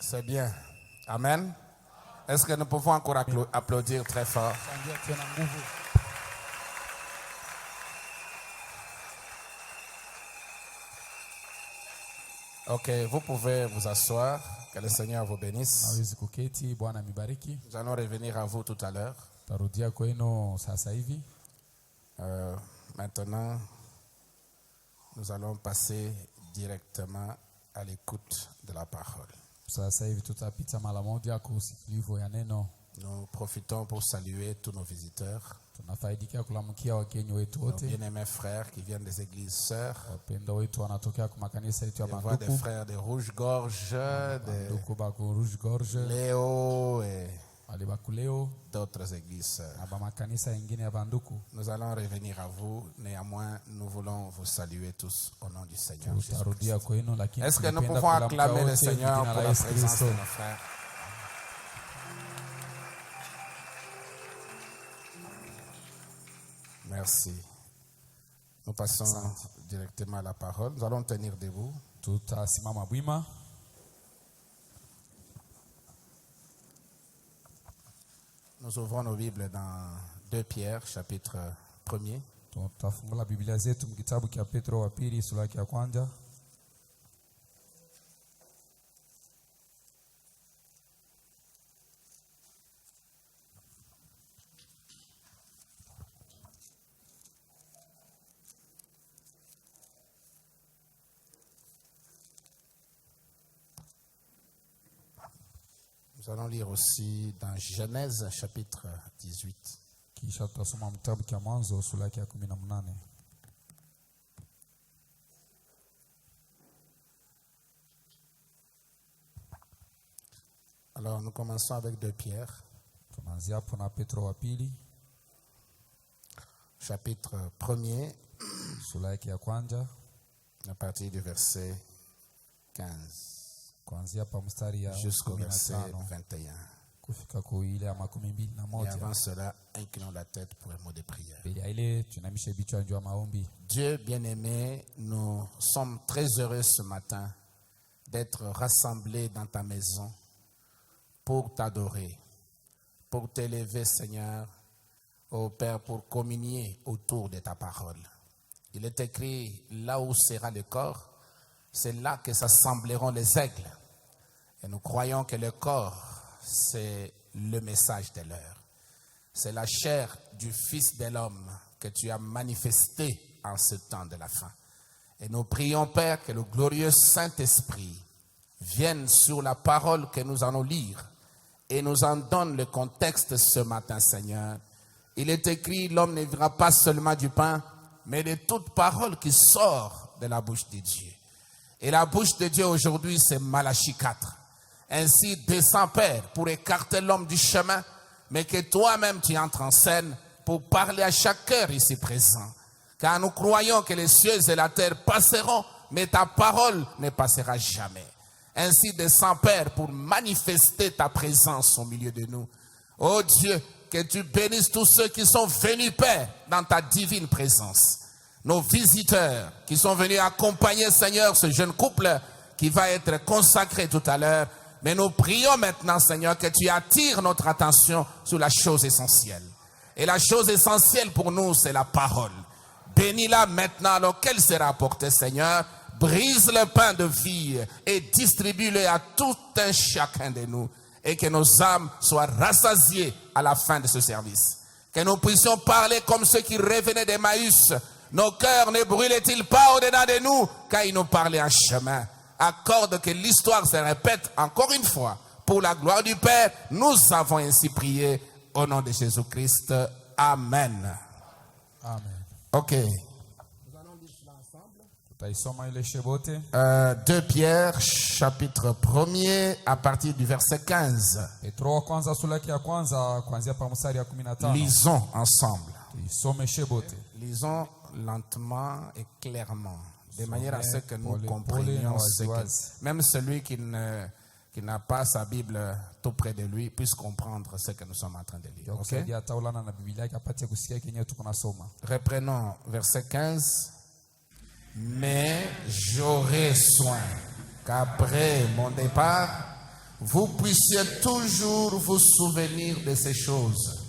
C'est bien. Amen. Est-ce que nous pouvons encore applaudir très fort? Ok, vous pouvez vous asseoir. Que le Seigneur vous bénisse. Nous allons revenir à vous tout à l'heure. Maintenant, nous allons passer directement à l'écoute de la parole. Nous profitons pour saluer tous nos visiteurs, nos bien-aimés frères qui viennent des églises sœurs. Je vois des frères de Rouge-Gorge, de Léo et d'autres églises sœurs. Nous allons revenir à vous. Néanmoins, nous voulons vous saluer tous au nom du Seigneur Jésus-Christ. Est-ce que nous pouvons acclamer le Seigneur pour la présence de nos frères? Merci. Nous passons directement à la parole. Nous allons tenir debout. Nous ouvrons nos Bibles dans 2 Pierre, chapitre 1er. Nous allons lire aussi dans Genèse chapitre 18. Alors nous commençons avec 2 Pierre. Chapitre 1er. À partir du verset 15. Jusqu'au verset 21. Et avant cela, inclinons la tête pour un mot de prière. Dieu bien-aimé, nous sommes très heureux ce matin d'être rassemblés dans ta maison pour t'adorer, pour t'élever, Seigneur, ô Père, pour communier autour de ta parole. Il est écrit, là où sera le corps, c'est là que s'assembleront les aigles. Et nous croyons que le corps, c'est le message de l'heure. C'est la chair du Fils de l'homme que tu as manifesté en ce temps de la fin. Et nous prions, Père, que le glorieux Saint-Esprit vienne sur la parole que nous allons lire et nous en donne le contexte ce matin, Seigneur. Il est écrit, l'homme ne vivra pas seulement du pain, mais de toute parole qui sort de la bouche de Dieu. Et la bouche de Dieu aujourd'hui, c'est Malachie 4. Ainsi, descends, Père, pour écarter l'homme du chemin, mais que toi-même tu entres en scène pour parler à chaque cœur ici présent. Car nous croyons que les cieux et la terre passeront, mais ta parole ne passera jamais. Ainsi, descends, Père, pour manifester ta présence au milieu de nous. Oh Dieu, que tu bénisses tous ceux qui sont venus, Père, dans ta divine présence. Nos visiteurs qui sont venus accompagner, Seigneur, ce jeune couple qui va être consacré tout à l'heure. Mais nous prions maintenant, Seigneur, que tu attires notre attention sur la chose essentielle. Et la chose essentielle pour nous, c'est la parole. Bénis-la maintenant, alors qu'elle sera apportée, Seigneur. Brise le pain de vie et distribue-le à tout un chacun de nous. Et que nos âmes soient rassasiées à la fin de ce service. Que nous puissions parler comme ceux qui revenaient d'Emmaüs. Nos cœurs ne brûlaient-ils pas au-dedans de nous quand ils nous parlaient en chemin? Accorde que l'histoire se répète encore une fois. Pour la gloire du Père, nous avons ainsi prié au nom de Jésus-Christ. Amen. Amen. Ok. Nous allons lire cela ensemble. Tutaisoma ile shebote. 2 Pierre, chapitre 1er, à partir du verset 15. Petro wa kwanza sura yake ya kwanza kuanzia pa mstari ya 15. Lisons ensemble. Tuisome shebote. Lisons lentement et clairement, de manière à ce que nous Pole, comprenions pole, ce que... Même celui qui n'a pas sa Bible tout près de lui puisse comprendre ce que nous sommes en train de lire. Okay? Kusaidia taulana na Biblia yake apate kusikia kenyewe tuko nasoma. Reprenons verset 15. Mais j'aurai soin qu'après mon départ, vous puissiez toujours vous souvenir de ces choses.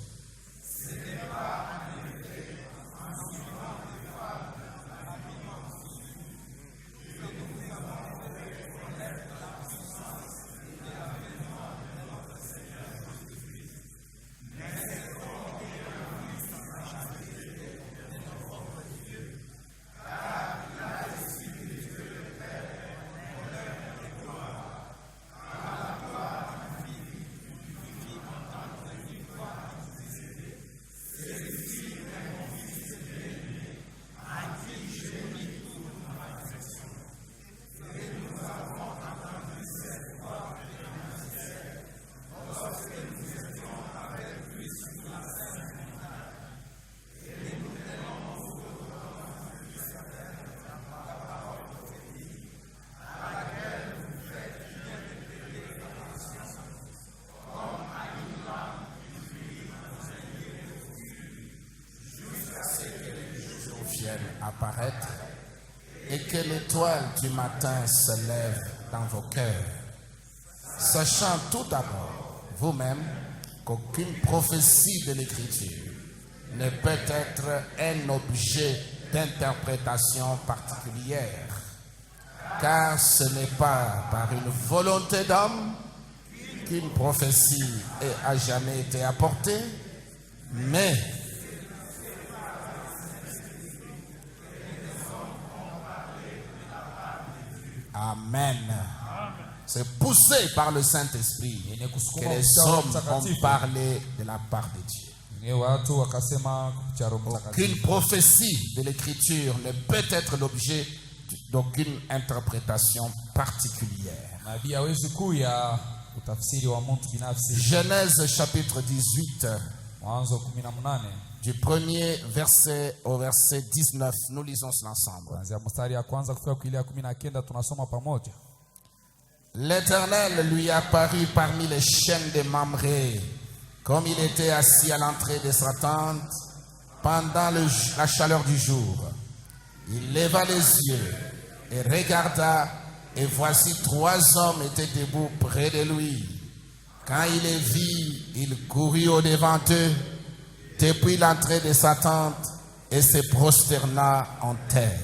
Apparaître et que l'étoile du matin se lève dans vos cœurs, sachant tout d'abord vous-même qu'aucune prophétie de l'Écriture ne peut être un objet d'interprétation particulière, car ce n'est pas par une volonté d'homme qu'une prophétie a jamais été apportée, mais Amen. C'est poussé par le Saint-Esprit que les hommes ont parlé de la part de Dieu. Aucune prophétie de l'Écriture ne peut être l'objet d'aucune interprétation particulière. Genèse chapitre 18. Du premier verset au verset 19, nous lisons cela ensemble. L'Éternel lui apparut parmi les chênes de Mamré, comme il était assis à l'entrée de sa tente pendant la chaleur du jour. Il leva les yeux et regarda, et voici 3 hommes étaient debout près de lui. Quand il les vit, il courut au-devant d'eux depuis l'entrée de sa tente et se prosterna en terre.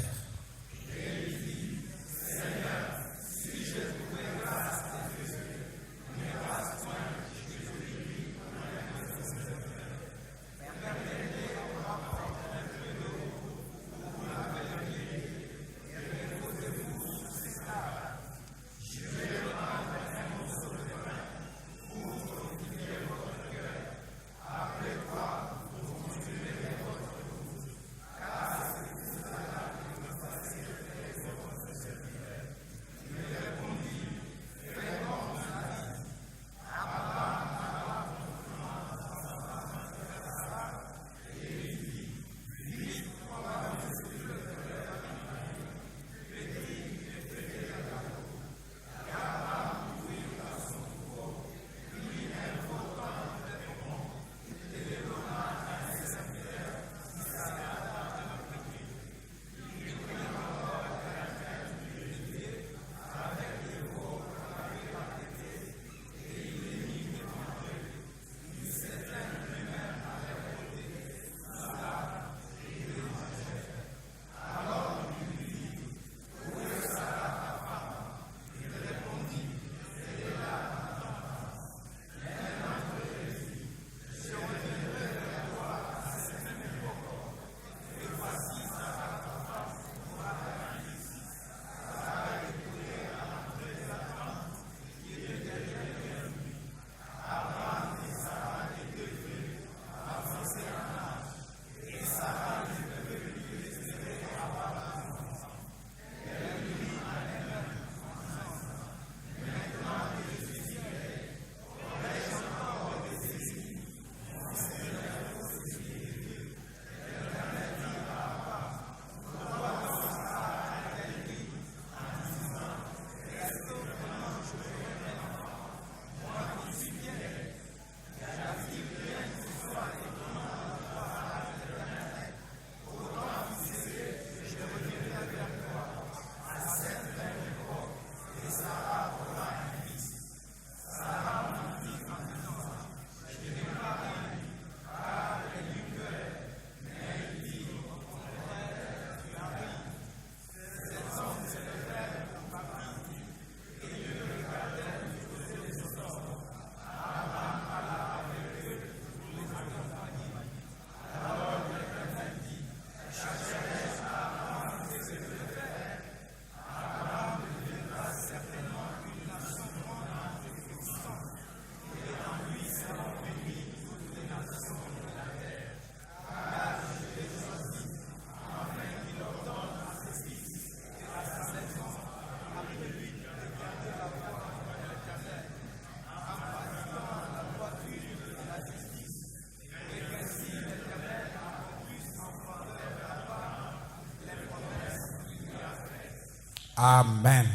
Amen.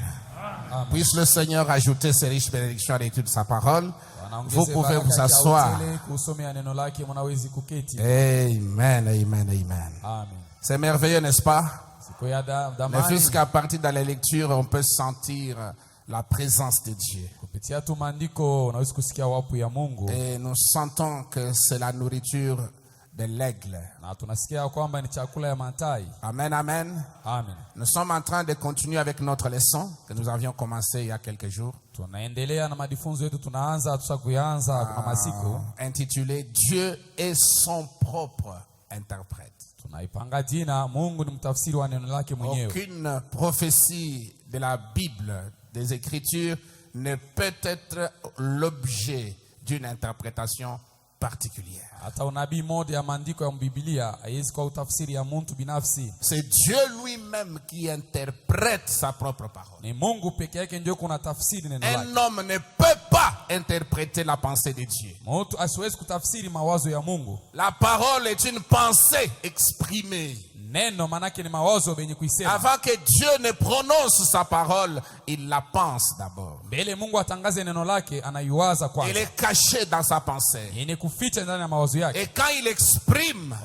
Puisse le Seigneur ajouter ses riches bénédictions à l'étude de sa parole. Vous pouvez vous asseoir. Amen, amen, amen. C'est merveilleux, n'est-ce pas? Mais jusqu'à partir de la lecture, on peut sentir la présence de Dieu. Et nous sentons que c'est la nourriture de l'aigle. Amen, amen. Nous sommes en train de continuer avec notre leçon que nous avions commencé il y a quelques jours. Intitulé Dieu est son propre interprète. Aucune prophétie de la Bible, des Écritures, ne peut être l'objet d'une interprétation particulière. C'est Dieu lui-même qui interprète sa propre parole. Un homme ne peut pas interpréter la pensée de Dieu. La parole est une pensée exprimée. Avant que Dieu ne prononce sa parole, il la pense d'abord. Elle est cachée dans sa pensée. Et quand il exprime,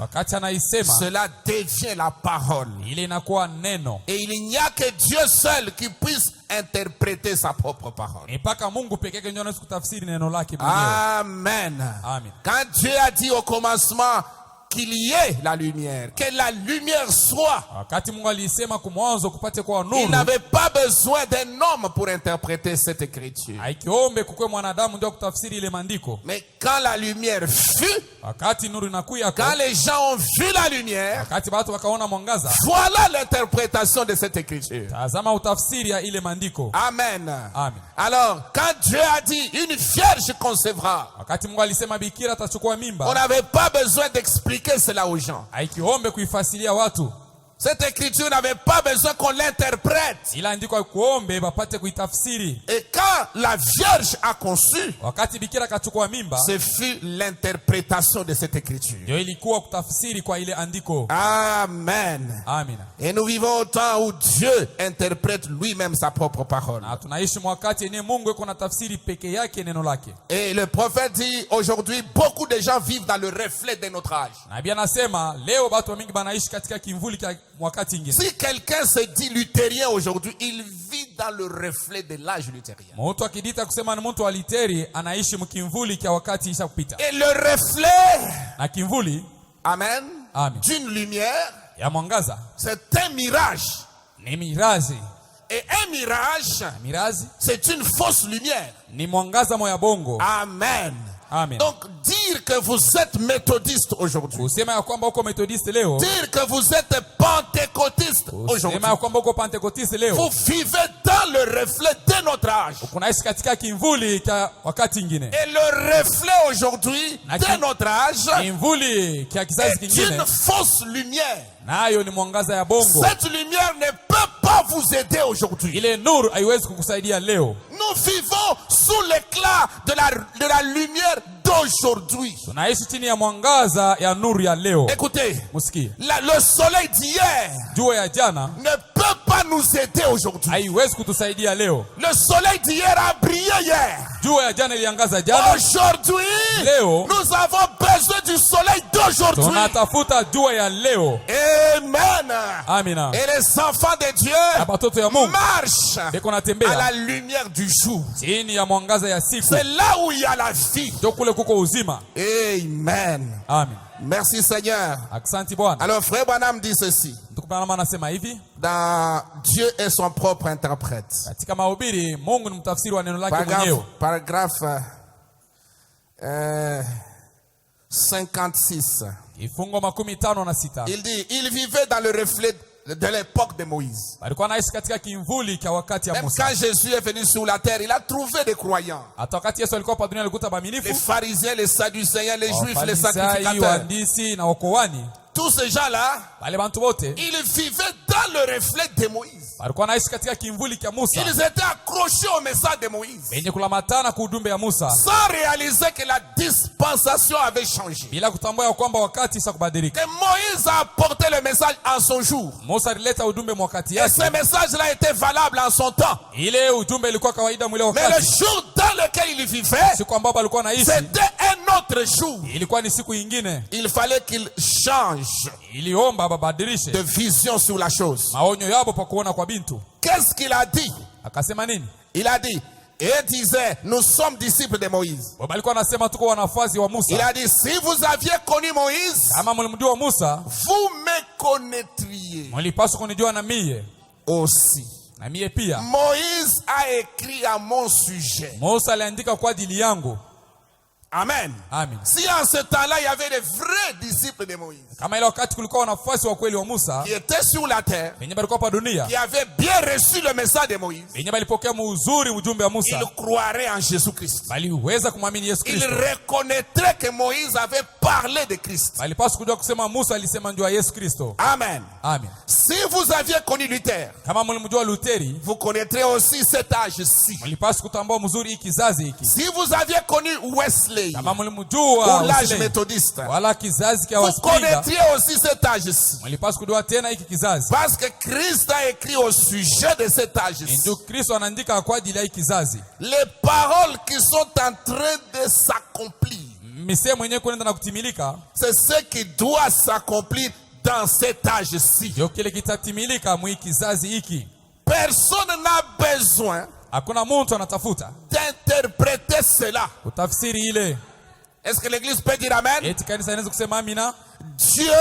cela devient la parole. Et il n'y a que Dieu seul qui puisse interpréter sa propre parole. Amen. Quand Dieu a dit au commencement qu'il y ait la lumière, que la lumière soit, il n'avait pas besoin d'un homme pour interpréter cette écriture. Mais quand la lumière fut, quand les gens ont vu la lumière, voilà l'interprétation de cette écriture. Amen. Alors, quand Dieu a dit une vierge concevra, on n'avait pas besoin d'expliquer cela aux gens. Cette écriture n'avait pas besoin qu'on l'interprète. Et quand la Vierge a conçu, ce fut l'interprétation de cette écriture. Amen. Et nous vivons au temps où Dieu interprète lui-même sa propre parole. Et le prophète dit aujourd'hui, beaucoup de gens vivent dans le reflet de notre âge. Si quelqu'un se dit luthérien aujourd'hui, il vit dans le reflet de l'âge luthérien. Et le reflet, amen, d'une lumière, c'est un mirage. Et un mirage, c'est une fausse lumière. Amen. Donc dire que vous êtes méthodiste aujourd'hui, dire que vous êtes pentecôtiste aujourd'hui, vous vivez dans le reflet de notre âge. Et le reflet aujourd'hui de notre âge est une fausse lumière. Cette lumière ne peut pas vous aider aujourd'hui. Nous vivons sous l'éclat de la lumière d'aujourd'hui. Écoutez, le soleil d'hier ne peut pas nous aider aujourd'hui. Le soleil d'hier a brillé hier. Aujourd'hui, nous avons besoin du soleil d'aujourd'hui. Amen. Et les enfants de Dieu marchent à la lumière du jour. C'est là où il y a la vie. Amen. Merci Seigneur. Alors frère Branham dit ceci. Dans Dieu est son propre interprète. Paragraphe 56. Il dit, il vivait dans le reflet de l'époque de Moïse. Même quand Jésus est venu sur la terre, il a trouvé des croyants. Les pharisiens, les sadducéens, les juifs, les sacrificateurs. Tous ces gens-là, ils vivaient dans le reflet de Moïse. Walikuwa naishi katika kimvuli cha Musa. Ils étaient accrochés au message de Moïse. Wenye kulamatana kwa ujumbe ya Musa. Sans réaliser que la dispensation avait changé. Bila kutambua kwamba wakati sasa kubadilika. Que Moïse a apporté le message en son jour. Musa alileta ujumbe mwakati Et yake. ce message-là était valable en son temps. Ile ujumbe ilikuwa kawaida mwile wakati. Mais le jour dans lequel il vivait, siku ambapo alikuwa anaishi, c'était un autre jour. ilikuwa ni siku nyingine. Il fallait qu'il change Iliomba babadilishe de vision sur la chose. maonyo yabo pa kuona kwa bintu. Qu'est-ce qu'il a dit? Akasema nini? Il a dit, et disait, nous sommes disciples de Moïse. Baba alikuwa anasema tuko wanafunzi wa Musa. Il a dit, si vous aviez connu Moïse, kama mlimjua Musa, vous me connaîtriez mlipaswa kunijua na mie aussi. na mie pia. Moïse a écrit à mon sujet. Musa aliandika kwa ajili yangu. Amen. Amen. Si en ce temps-là, il y avait des vrais disciples de Moïse Kama ile wakati kulikuwa wanafunzi wa kweli wa Musa, qui étaient sur la terre, wenye balikuwa pa dunia, qui avaient bien reçu le message de Moïse, wenye balipokea uzuri ujumbe wa Musa, ils croiraient en Jésus-Christ. baliweza kumwamini Yesu Ils Kristo. reconnaîtraient que Moïse avait parlé de Christ. Balipaswa kujua kusema Musa alisema njoo Yesu Kristo. Amen. Amen. Si vous aviez connu Luther, Kama mlimjua Luteri, vous connaîtrez aussi cet âge-ci. mlipaswa kutambua mzuri hiki kizazi hiki. Si vous aviez connu Wesley Kama mlimjua ou l'âge Wesley, méthodiste, wala kizazi kia vous Waspinga, connaîtriez aussi cet âge-ci. mlipaswa kujua tena hiki kizazi. Parce que Christ a écrit au sujet de cet âge-ci. Ndio Kristo anaandika kwa ajili ya hiki kizazi. Les paroles qui sont en train de s'accomplir, Misemo yenyewe kuenda na kutimilika, c'est ce qui doit s'accomplir dans cet âge-ci. ndio kile kitatimilika mwi kizazi hiki. Personne n'a besoin Hakuna mtu anatafuta d'interpréter cela. utafsiri ile. Est-ce que l'église peut dire amen? Eti kanisa inaweza kusema amina? Dieu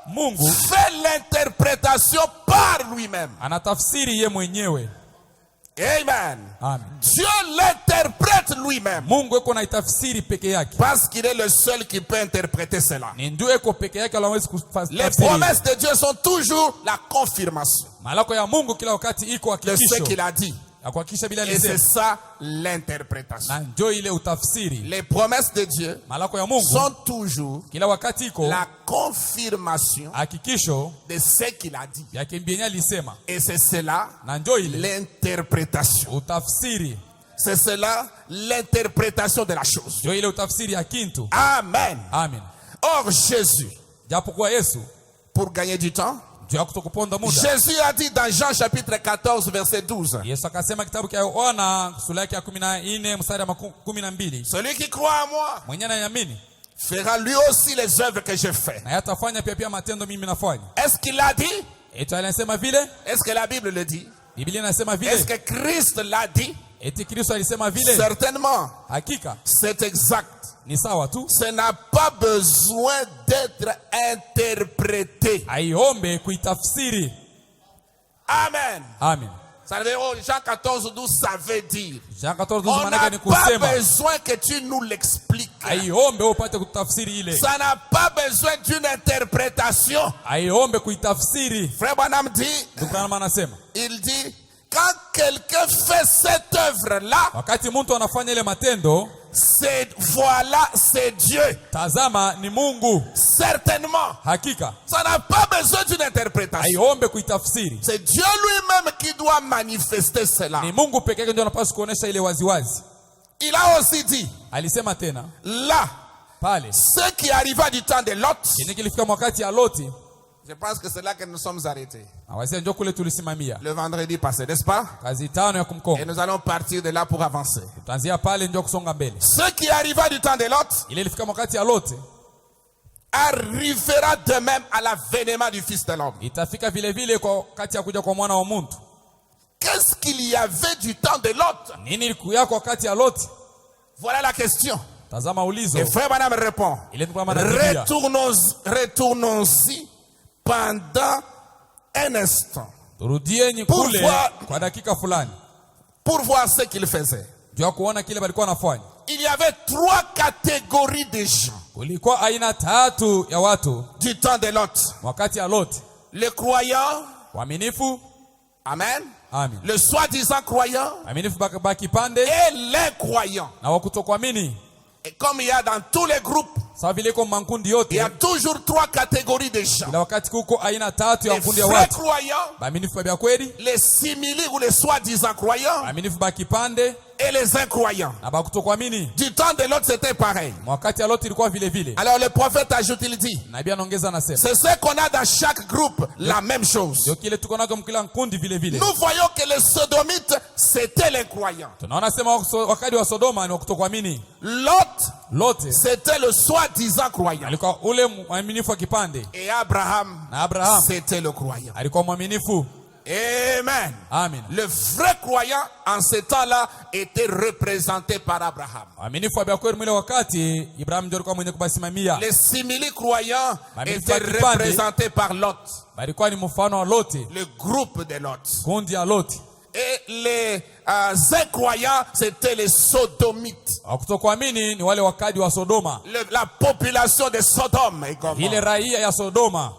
Mungu fait l'interprétation par lui-même. anatafsiri ye mwenyewe. Amen. Amen. Dieu l'interprète lui-même. Mungu eko na itafsiri peke yake. Parce qu'il est le seul qui peut interpréter cela. Ni ndio eko peke yake anaweza Les kutafsiri. promesses de Dieu sont toujours la confirmation Malako ya Mungu kila wakati iko de ce hakikisho. qu'il a dit. Ya kuhakikisha bila Et c'est alisema. ça l'interprétation. Na ndio ile utafsiri. Les promesses de Dieu Malako ya Mungu sont toujours kila wakati iko la confirmation hakikisho de ce qu'il a dit. ya kimbia alisema. Et c'est cela Na ndio ile l'interprétation. utafsiri. C'est cela l'interprétation de la chose. Ndio ile utafsiri ya kintu. Amen. Amen. Or Jésus, Japokuwa Yesu pour gagner du temps, ndio hakutokuponda muda. Jésus a dit dans Jean chapitre 14 verset 12, Yesu akasema kitabu cha Yohana sura yake ya 14 mstari wa 12. celui qui croit en moi Mwenye anayamini fera lui aussi les œuvres que je fais. na yatafanya pia matendo mimi nafanya. Est-ce qu'il a dit? Eti anasema vile? Est-ce que la Bible le dit? Biblia inasema Est-ce vile? que Christ l'a dit? Eti Kristo alisema vile? Certainement. Hakika C'est exact. ni sawa tu. Ça n'a pas besoin d'être interprété. Aiombe kuitafsiri. Amen. Amen. Ça veut dire, Jean 14, 12, ça veut dire. Jean 14 On maana n'a ni pas kusema. besoin que tu nous l'expliques. Aiombe upate kutafsiri ile. Ça n'a pas besoin d'une interprétation. Aiombe kuitafsiri. Frère Branham dit, Dukana anasema. il dit, quand quelqu'un fait cette œuvre-là, Wakati mtu anafanya ile matendo, c'est Dieu. tazama ni Mungu. Certainement. Hakika. Ça n'a pas besoin d'une interprétation. Aiombe kuitafsiri. C'est Dieu lui-même qui doit manifester cela. Ni Mungu pekee yake ndio anapaswa kuonesha ile waziwazi. Il a aussi dit, Alisema tena là, pale ce qui arriva du temps de Lot, kile kilifika wakati ya Loti, je pense que c'est là que nous sommes arrêtés. awazia ndio kule tulisimamia Le vendredi passé, n'est-ce pas? kazi tano ya Et kumkonga. nous allons partir de là pour avancer. Tutaanzia pale ndio kusonga mbele. Ce qui arriva du temps de Lot Ile ilifika wakati ya Loti, arrivera de même à l'avènement du Fils de l'homme. itafika vile vile kwa wakati ya kuja kwa mwana wa mtu. Qu'est-ce qu'il y avait du temps de Lot? Nini ilikuwa kwa wakati ya Loti? Voilà la question. Tazama ulizo. Et frère Madame répond. Ile ni kwa maana Biblia. Retournons-y pendant un instant Turudieni Pour kule voir- kwa dakika fulani. pour voir ce qu'il faisait. Ndio kuona kile walikuwa wanafanya. Il y avait 3 catégories de gens Kulikuwa aina tatu ya watu du temps de Lot. wakati ya Loti. Les croyants, Waaminifu, amen. amen. Le soi-disant croyant Waaminifu baki pande et l'incroyant. na wakutokuamini. Et comme il y a dans tous les groupes, sawa vile iko mankundi Il y yote, a toujours 3 catégories de gens. ila wakati kuko aina tatu ya Les makundi ya vrais watu: croyants, baaminifu ba kweli, les simili ou les soi-disant croyants, baaminifu ba kipande et les incroyants. na ba kutokuamini. Du temps de l'autre, c'était pareil. Wakati ya Loti ilikuwa vile vile. Alors le prophète ajoute, il dit, Nabii anaongeza anasema, c'est ce qu'on a dans chaque groupe, la même chose. ndio kile tuko nako mkila nkundi vile vile. Nous voyons que les sodomites, c'était les croyants. Tunaona sema wakati wa Sodoma ni kutokuamini. Lot, Lote c'était le soi-disant croyant. alikuwa ule mwaminifu wa kipande, Et Abraham, na Abraham c'était le croyant. alikuwa mwaminifu. Amen. Amen. Le vrai croyant en ce temps-là était représenté par Abraham. Mwaminifu wa kweli mwile wakati Ibrahim ndio alikuwa mwenye kubasimamia. Les simili croyants Mamilifu étaient wa kipande représentés par Lot, balikuwa ni mfano wa Lote, le groupe de Lot. kundi ya Loti. Et les incroyants, c'était les sodomites. Hakutokuamini ni wale wakadi wa Sodoma, La population de Sodome et Gomorrhe. ile raia ya Sodoma.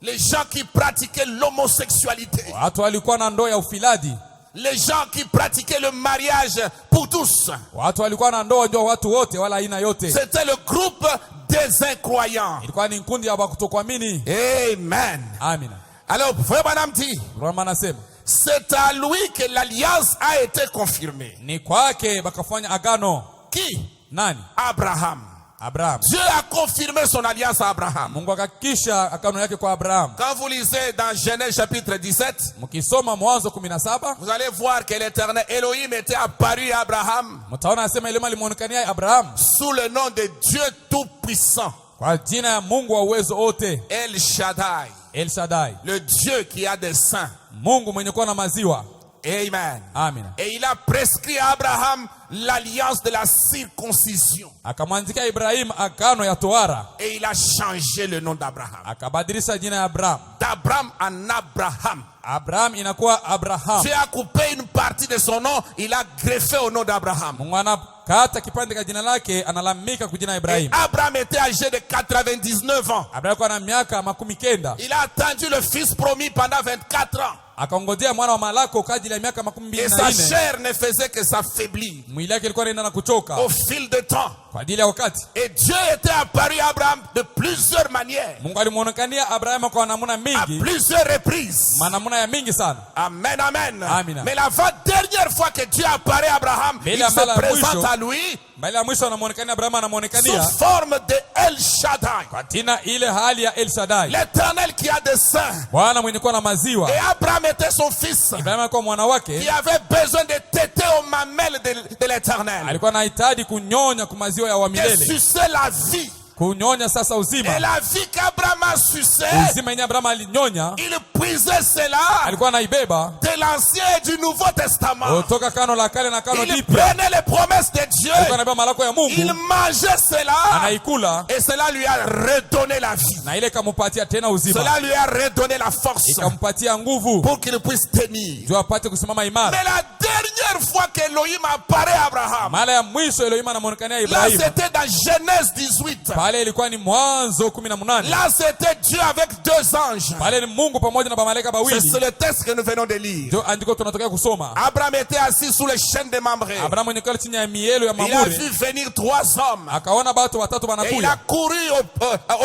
Les gens qui pratiquaient l'homosexualité. Watu walikuwa na ndoa ya ufiladi, Les gens qui pratiquaient le mariage pour tous. watu walikuwa na ndoa ndio watu wote wala aina yote. C'était le groupe des incroyants. Ilikuwa ni kundi ya kutokuamini. Amen. Amina. Alors, frère Branham dit, Roma anasema c'est à lui que l'alliance a été confirmée. ni kwake bakafanya agano. Qui? Nani? Abraham. Abraham. Dieu a confirmé son alliance à Abraham. Mungu akakisha agano yake kwa Abraham. Quand vous lisez dans Genèse chapitre 17, Mkisoma Mwanzo 17, vous allez voir que l'Éternel Elohim était apparu à Abraham mtaona anasema ile mali muonekania Abraham sous le nom de Dieu Tout-Puissant, kwa jina ya Mungu wa uwezo wote, El Shaddai, El Shaddai, le Dieu qui a des seins. Mungu mwenye kuwa na maziwa. Amen. Amina. Et il a prescrit à Abraham l'alliance de la circoncision. Akamwandikia Ibrahim agano ya tohara, Et il a changé le nom d'Abraham. akabadilisha jina ya Abraham. D'Abraham en Abraham. Abraham inakuwa Abraham. Dieu a coupé une partie de son nom, il a greffé au nom d'Abraham. Mungu anakata kipande cha jina lake, analamika kwa jina ya Ibrahim. Abraham était âgé de 99 ans. Abraham alikuwa na miaka 90. Il a attendu le fils promis pendant 24 ans. Akaongojea mwana wa malako kwa ajili ya miaka Et sa 24. chair ne faisait que s'affaiblir Mwili wake ilikuwa inaenda na kuchoka au fil de temps. kwa ajili ya wakati. Et Dieu était apparu à Abraham de plusieurs manières, Mungu alimuonekania Abraham kwa namna à mingi, plusieurs reprises. namna ya mingi sana. Amen, amen. Amen. Mais la dernière fois que Dieu apparaît à Abraham, Mais il la se mala présente mwisho, à lui mbele ya mwisho anamuonekania Abraham, anamuonekania sous forme de El Shaddai, kwa jina ile hali ya El Shaddai, l'Éternel qui a des seins. Bwana mwenye kuwa na maziwa. Et Abraham était son fils, Ibrahim alikuwa mwana qui wake, avait besoin de téter aux mamelles de l'Éternel, alikuwa anahitaji kunyonya kwa maziwa ya de milele, sucer la vie. kunyonya sasa Et uzima. la vie qu'Abraham a sucé, Uzima yenye Abraham alinyonya il puisait cela alikuwa anaibeba de l'Ancien et du Nouveau Testament. kutoka kano la kale na kano Il jipya. prenait les promesses de Dieu, Alikuwa anabeba malako ya il Mungu, mangeait cela, anaikula et cela lui a redonné la vie. na ile ikampatia tena uzima, Cela lui a redonné la force ikampatia nguvu pour qu'il puisse tenir. juu apate kusimama imara. Mais la dernière fois qu'Elohim apparaît à Abraham, Mara ya mwisho Elohim anamuonekania là Ibrahim, c'était dans Genèse 18. pale ilikuwa ni Mwanzo 18. Là c'était Dieu avec 2 anges. Pale ni Mungu pamoja na malaika C'est bawili. le texte que nous venons de lire. Ndio andiko tunatokea kusoma. Abraham était assis sous les chaînes de Mamré. Abraham mwenye kale chini ya mielo ya Il a mamure, vu venir 3 hommes. akaona batu watatu Et il a wanakuja, couru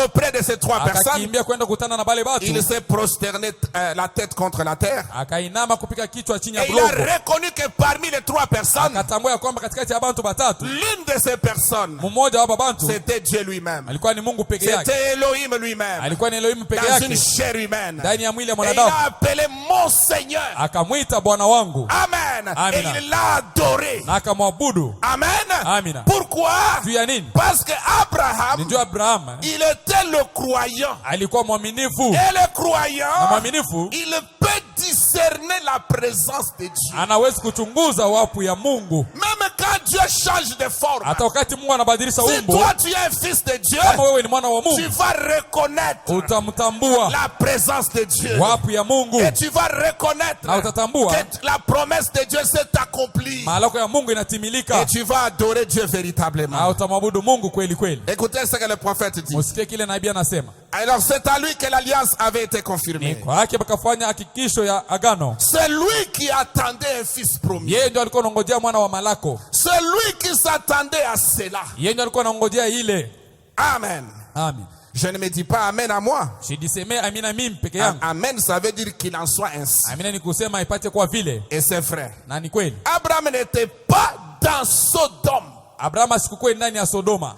auprès de ces 3 personnes. akakimbia kwenda kukutana na bale batu, Il s'est prosterné la tête contre la terre. akainama kupika kichwa chini ya Et il a blongo, reconnu que parmi les 3 personnes, akatambua ya kwamba katikati ya bantu batatu, l'une de ces personnes, mmoja wa bantu c'était Dieu lui-même. alikuwa ni Mungu peke yake, C'était Elohim lui-même. alikuwa ni Elohim peke Dans une yake chair humaine. ndani ya mwili ya Et il mwanadamu. a appelé mon Seigneur. Akamwita Bwana wangu Amen. Amina. Et il l'a adoré. na akamwabudu. Amen. Amina. Pourquoi? Juu ya nini? Parce que Ni Abraham, juu Abraham il était le croyant. alikuwa mwaminifu, Et le na croyant, mwaminifu il peut discerner la présence de Dieu. anawezi kuchunguza wapu ya Mungu. Même quand Dieu change de forme. Hata wakati Mungu anabadilisha Si umbo, toi tu es un fils de Dieu, kama wewe ni mwana wa tu Mungu, vas reconnaître utamtambua la présence de Dieu. wapu ya Mungu, Et tu vas reconnaître na utatambua que la promesse de Dieu s'est accomplie. malako ya Mungu inatimilika, Et tu vas adorer Dieu na véritablement. utamwabudu Mungu kweli kweli. Écoutez ce que le prophète dit. Usikie kile nabii anasema. Alors c'est à lui que l'alliance avait été Ni confirmée. kwake bakafanya hakikisho ya agano. C'est lui qui attendait un fils promis. Yeye ndio alikuwa anangojea mwana wa malako, C'est lui qui s'attendait à cela. yeye ndio alikuwa anangojea ile. Amen. Amen. Je ne me dis pas amen à moi. Shidiseme amina mimi peke yangu. Amen, ça veut dire qu'il en soit ainsi. Amina ni kusema ipate kwa vile. Et c'est vrai. Na ni kweli. Abraham n'était pas dans Sodome. Abraham asikuwa ndani ya Sodoma.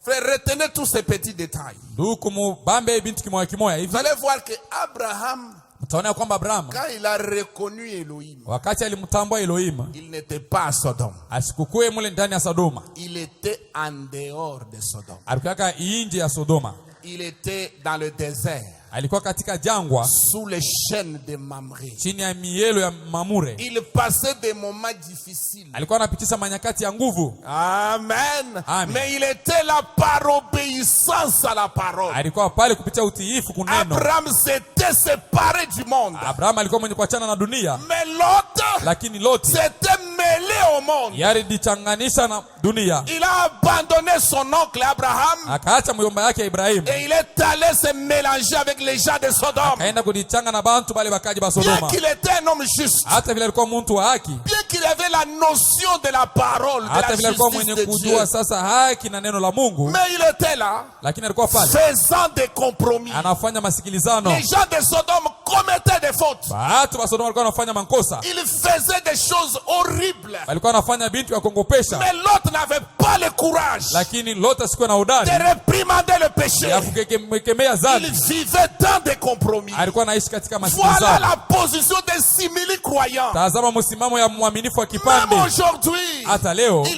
Frère, retenez tous ces petits détails. Ndugu mubambe bintu kimoya kimoya hivi. Vous allez voir que Abraham, Mtaona kwamba Abraham quand il a reconnu Elohim, wakati alimtambua Elohim, il n'était pas à Sodome. asikukuwe mule ndani ya Sodoma. Il était en dehors de Sodome. Alikuwa nje ya Sodoma. Il était dans le désert, Alikuwa katika jangwa sous les chaînes de Mamré. chini ya mielo ya Mamure. Il passait des moments difficiles. Alikuwa anapitisha manyakati ya nguvu. Amen. Amen. Mais il était là par obéissance à la parole. Alikuwa pale kupitia utiifu kuneno. Abraham s'était séparé du monde. Abraham alikuwa mwenye kuachana na dunia. Mais l'autre Lakini Loti s'était mêlé au monde. yalijichanganisha na dunia. Il a abandonné son oncle Abraham Akaacha mjomba yake Ibrahim. et il est allé se mélanger avec les gens de Sodome. Kaenda kujichanga na bantu bale bakaji ba Bien Sodoma. qu'il était un homme juste, Hata vile alikuwa mtu wa haki. bien qu'il avait la notion de la parole, de Hata la vile alikuwa justice mwenye de Dieu, kujua sasa haki na neno la Mungu. mais il était là, Lakini alikuwa pale faisant des compromis. anafanya masikilizano. Les gens de Sodome commettaient des fautes. Watu wa Sodoma walikuwa wanafanya makosa. Ils faisaient des choses horribles. Walikuwa wanafanya bintu ya kongopesha. Mais l'autre n'avait pas le courage Lakini Lot asikuwa na udani de réprimander le péché. ya kukemea Il dhambi. vivait dans des compromis. Alikuwa anaishi katika Voilà masikilizano. la position des simili-croyants. Tazama msimamo ya mwaminifu wa Même kipande. aujourd'hui, Hata leo il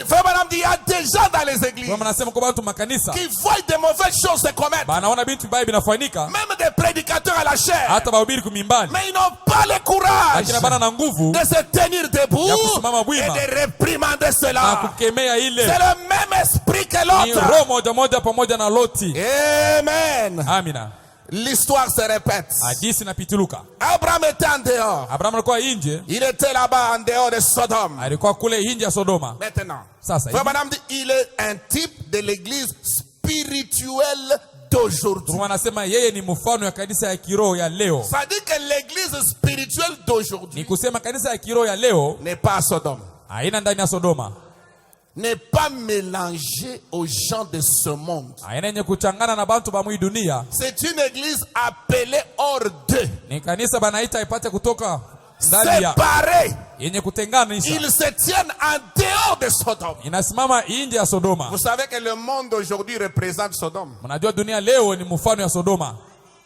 y a des gens dans les églises kwa nasema kwa watu makanisa qui voient des mauvaises choses se commettre. banaona bintu baya binafanyika, Même des prédicateurs à la chair. hata bahubiri kumimbani, Mais ils n'ont pas le courage lakini bana na nguvu de se tenir debout ya kusimama et wima de réprimander na cela. kukemea C'est ile. le même esprit que Ni l'autre. roho moja moja pamoja na Loti. Amen. Amina. L'histoire se répète. Hadisi na pituluka. Abraham était en dehors. Abraham alikuwa nje, Il était là-bas en dehors de Sodome. alikuwa kule nje ya Sodoma. Maintenant, Sasa Frère hivi Branham dit, il est un type de l'église spirituelle d'aujourd'hui. wanasema yeye ni mfano ya kanisa ya kiroho ya leo. Ça dit que l'église spirituelle Ni d'aujourd'hui kusema kanisa ya kiroho ya leo n'est pas à Sodome, haina ndani ya Sodoma, n'est pas mélangée aux gens de ce monde. haina yenye kuchangana na bantu ba mwi dunia. C'est une église appelée hors d'eux, Ni kanisa banaita ipate kutoka ndani ya séparée. yenye kutenganisha, Ils se tiennent en dehors de Sodome. inasimama nje ya Sodoma. Vous savez que le monde aujourd'hui représente Sodome. Mnajua dunia leo ni mfano ya Sodoma.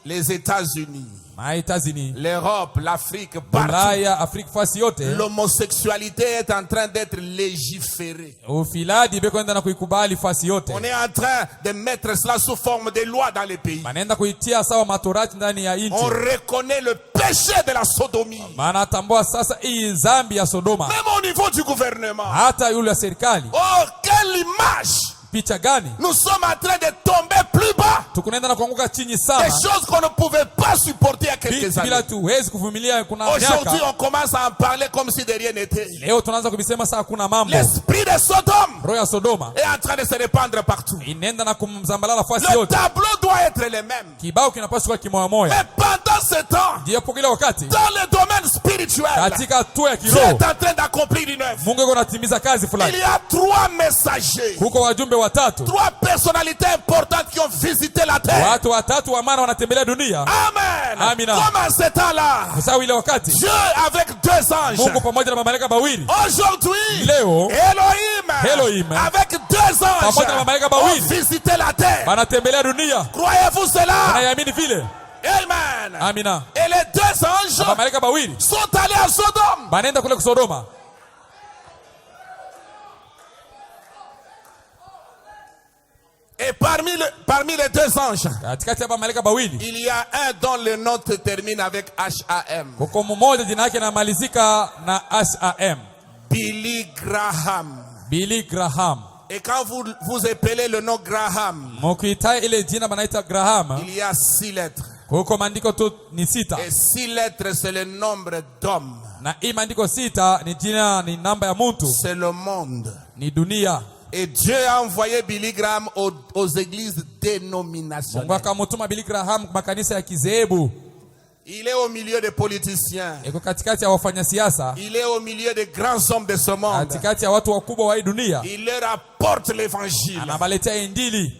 Les États-Unis, Maitazini, l'Europe, l'Afrique, partout. Ulaya, Afrika, fasi yote L'homosexualité est en train d'être légiférée. ufiladi bekwenda na kuikubali fasi yote. On est en train de mettre cela sous forme de loi dans les pays. Banaenda kuitia sawa matorati ndani ya On nchi. reconnaît le péché de la sodomie. Maana tambua sasa hii dhambi ya Sodoma. Même au niveau du gouvernement. Hata yule ya serikali. Oh, quelle image! Picha gani? Nous sommes en train de tomber plus bas. Tukunaenda na kuanguka chini Des sana. choses qu'on ne pouvait pas supporter il y a quelques Binti bila années. tuwezi kuvumilia kuna Aujourd'hui, miaka. on commence à en parler comme si de rien n'était. Leo tunaanza kubisema saa kuna mambo. L'esprit de Sodome Roho ya Sodoma est en train de se répandre partout. inaenda na kumzambalala fasi Le yote. tableau doit être le même. Kibao kinapaswa kuwa kimoya moya. Mais pendant ce temps, Ndio kile wakati dans le domaine spirituel, katika hatua ya Dieu kiroho est en train d'accomplir une œuvre. Mungu yuko anatimiza kazi Il fulani. y a 3 messagers, Huko wajumbe watatu, 3 personnalités importantes qui ont visité la terre. watu watatu wa maana wanatembelea dunia. Amen. Amina. Comme à ce temps-là, Sawa ile wakati Dieu avec 2 anges. Mungu pamoja na malaika bawili. Aujourd'hui, Leo Elohim avec 2 anges pamoja na malaika ont bawili visité la terre. wanatembelea dunia. Croyez-vous cela? Unaiamini vile? Amen. Amina. Et les 2 anges Na malaika bawili sont allés à Sodome. banaenda kule Sodoma. Et parmi les 2 anges, Katikati ya malaika bawili il y a un dont le nom se termine avec H-A-M. huko mmoja jina yake linamalizika na HAM. Billy Graham. Billy Graham. Et quand vous appelez le nom Graham, Mkiita ile jina banaita Graham, il y a 6 lettres. huko maandiko tu ni sita. Et 6 lettres, c'est le nombre d'hommes. Na hii maandiko sita ni jina, ni namba ya mtu, C'est le monde. ni dunia. Et Dieu a envoyé Billy Graham aux églises dénominationnelles. Mungu akamtuma Billy Graham kwa makanisa ya kizehebu. Il est au milieu des politiciens. Iko katikati ya wafanya siasa, Il est au milieu des grands hommes de ce monde. katikati ya watu wakubwa wa hii dunia. Il leur apporte l'évangile. Anabaletea injili.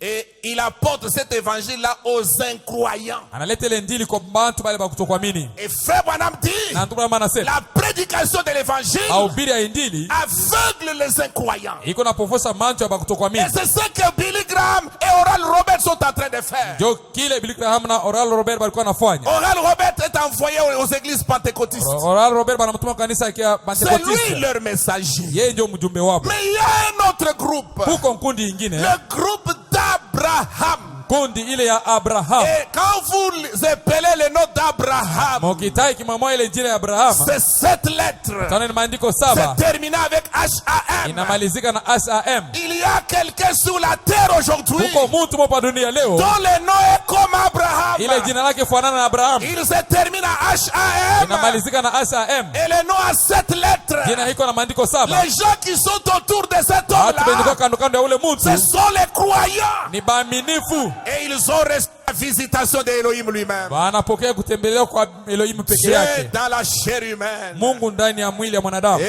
Et il apporte cet évangile-là aux incroyants. analeta ile injili kwa bantu bale ba kutokuamini. Et frère Branham dit, Na ndugu Branham anasema la prédication de l'évangile mahubiri ya injili aveugle les incroyants. iko napofosha macho ya kutokuamini. Et c'est ce que Billy Graham et Oral Roberts sont en train de faire. Jo kile Billy Graham na Oral Robert balikuwa nafanya. Oral Roberts est envoyé aux églises pentecôtistes. Oral Robert banamtuma kanisa ya C'est lui Pentecoste. leur messager. Yeye ndio mjumbe wao. Mais il y a un autre groupe. Huko nkundi ingine, Le groupe d'Abraham. kundi ile ya Abraham. Et quand vous appelez le nom d'Abraham, Mokitai kimamwa ile jina ya Abraham. c'est 7 lettres. Tana ni maandiko C'est 7 terminé avec H-A-M. inamalizika na SAM. Il y a quelqu'un sur la terre aujourd'hui Huko mtu mmoja dunia leo dont le nom est comme Abraham. ile jina lake fuanana na Abraham. Il se termine à H-A-M. Inamalizika na SAM. Et le nom a 7 lettres. Jina hiko na maandiko 7. Les gens qui sont autour de cet Watu benye homme-là, kando kando ya ule ce mtu sont les croyants. ni baaminifu. Et ils ont reçu la visitation d'Elohim lui-même. Wanapokea kutembelewa kwa Elohim peke Dieu yake. dans la chair humaine. Mungu ndani ya mwili ya mwanadamu.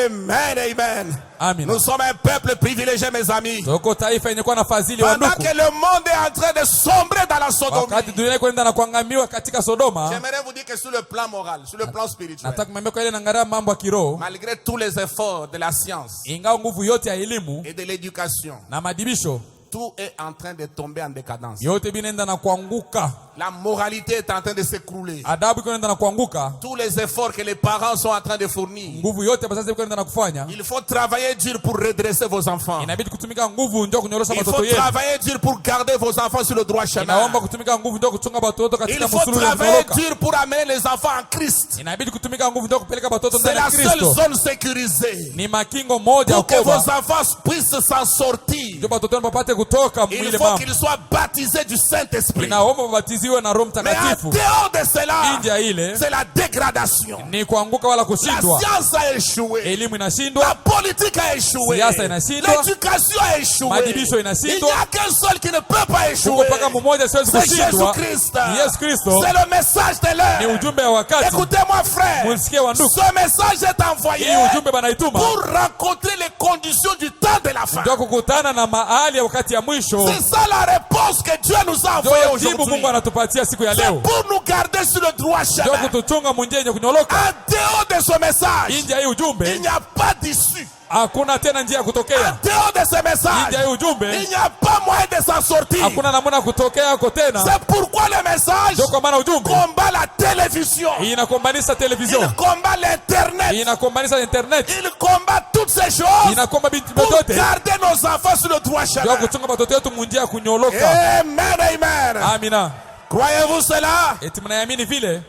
Amen, amen. Amen. Nous sommes un peuple privilégié, mes amis. Toko taifa yenye kuwa na fadhili wa Pendant ndugu. que le monde est en train de sombrer dans la sodomie. Wakati dunia kwenda na kuangamiwa katika Sodoma, J'aimerais vous dire que sur le plan moral, sur le plan spirituel, nataka kumwambia kwa ile nangalia mambo ya kiroho, malgré tous les efforts de la science ingawa nguvu yote ya elimu et de l'éducation, na madibisho tout est en train de tomber en décadence. yote binaenda na kuanguka. La moralité est en train de s'écrouler. Adabu iko inaenda na kuanguka. Tous les efforts que les parents sont en train de fournir, Nguvu yote basi iko inaenda na kufanya. il faut travailler dur pour redresser vos enfants. Inabidi kutumika nguvu ndio kunyorosha Il faut watoto yenu. travailler dur pour garder vos enfants sur le droit chemin. Inaomba kutumika nguvu ndio kuchunga watoto Il katika faut msururu travailler ulionyooka. dur pour amener les enfants en Christ. Inabidi kutumika nguvu ndio kupeleka watoto C'est ndani ya la seule Kristo. zone sécurisée Ni makingo moja pour que vos ukoba. enfants puissent s'en sortir. Ndio watoto wenu wapate kutoka Il mwile faut mambo. qu'ils soient baptisés du Saint-Esprit. Inaomba wabatiziwe na Roho Mais en Mtakatifu. dehors de cela, Nje ya ile c'est la dégradation. ni kuanguka wala La kushindwa. science a échoué. Elimu La inashindwa, politique a échoué. Siasa inashindwa. L'éducation a échoué. Madibisho Il n'y inashindwa. a qu'un seul qui ne peut pas échouer. Huko mpaka mmoja siwezi C'est kushindwa. Jésus-Christ. Ni Yesu Kristo. C'est le message de Ni l'heure. ujumbe wa wakati. Écoutez-moi, frère. Munisikie wa ndugu. Ce message est envoyé Hii ujumbe banaituma pour rencontrer les conditions du temps de la fin. ndio kukutana na mahali ya wakati ya mwisho. C'est ça la réponse que Dieu nous a envoyée Ndio jibu aujourd'hui. Mungu anatupatia siku ya C'est leo. pour nous garder sur le droit Ndio chemin. kutuchunga munjia yenye kunyoloka. En dehors de ce message, Nje ya hii il ujumbe n'y a pas d'issue. hakuna tena njia ya En kutokea. dehors de ce message, Nje ya hii ujumbe il n'y a pas moyen de s'en sortir. hakuna namna ya kutokea huko tena. C'est pourquoi le message Ndio kwa maana ujumbe combat la télévision. inakombanisha television, Il combat l'internet. inakombanisha internet, Il combat toutes ces choses inakomba vitu pour vyote garder nos enfants sur le droit ndio chemin. kuchunga watoto wetu munjia ya kunyoloka. Amen, amen. Amina. Croyez-vous cela? Eti mnaamini vile?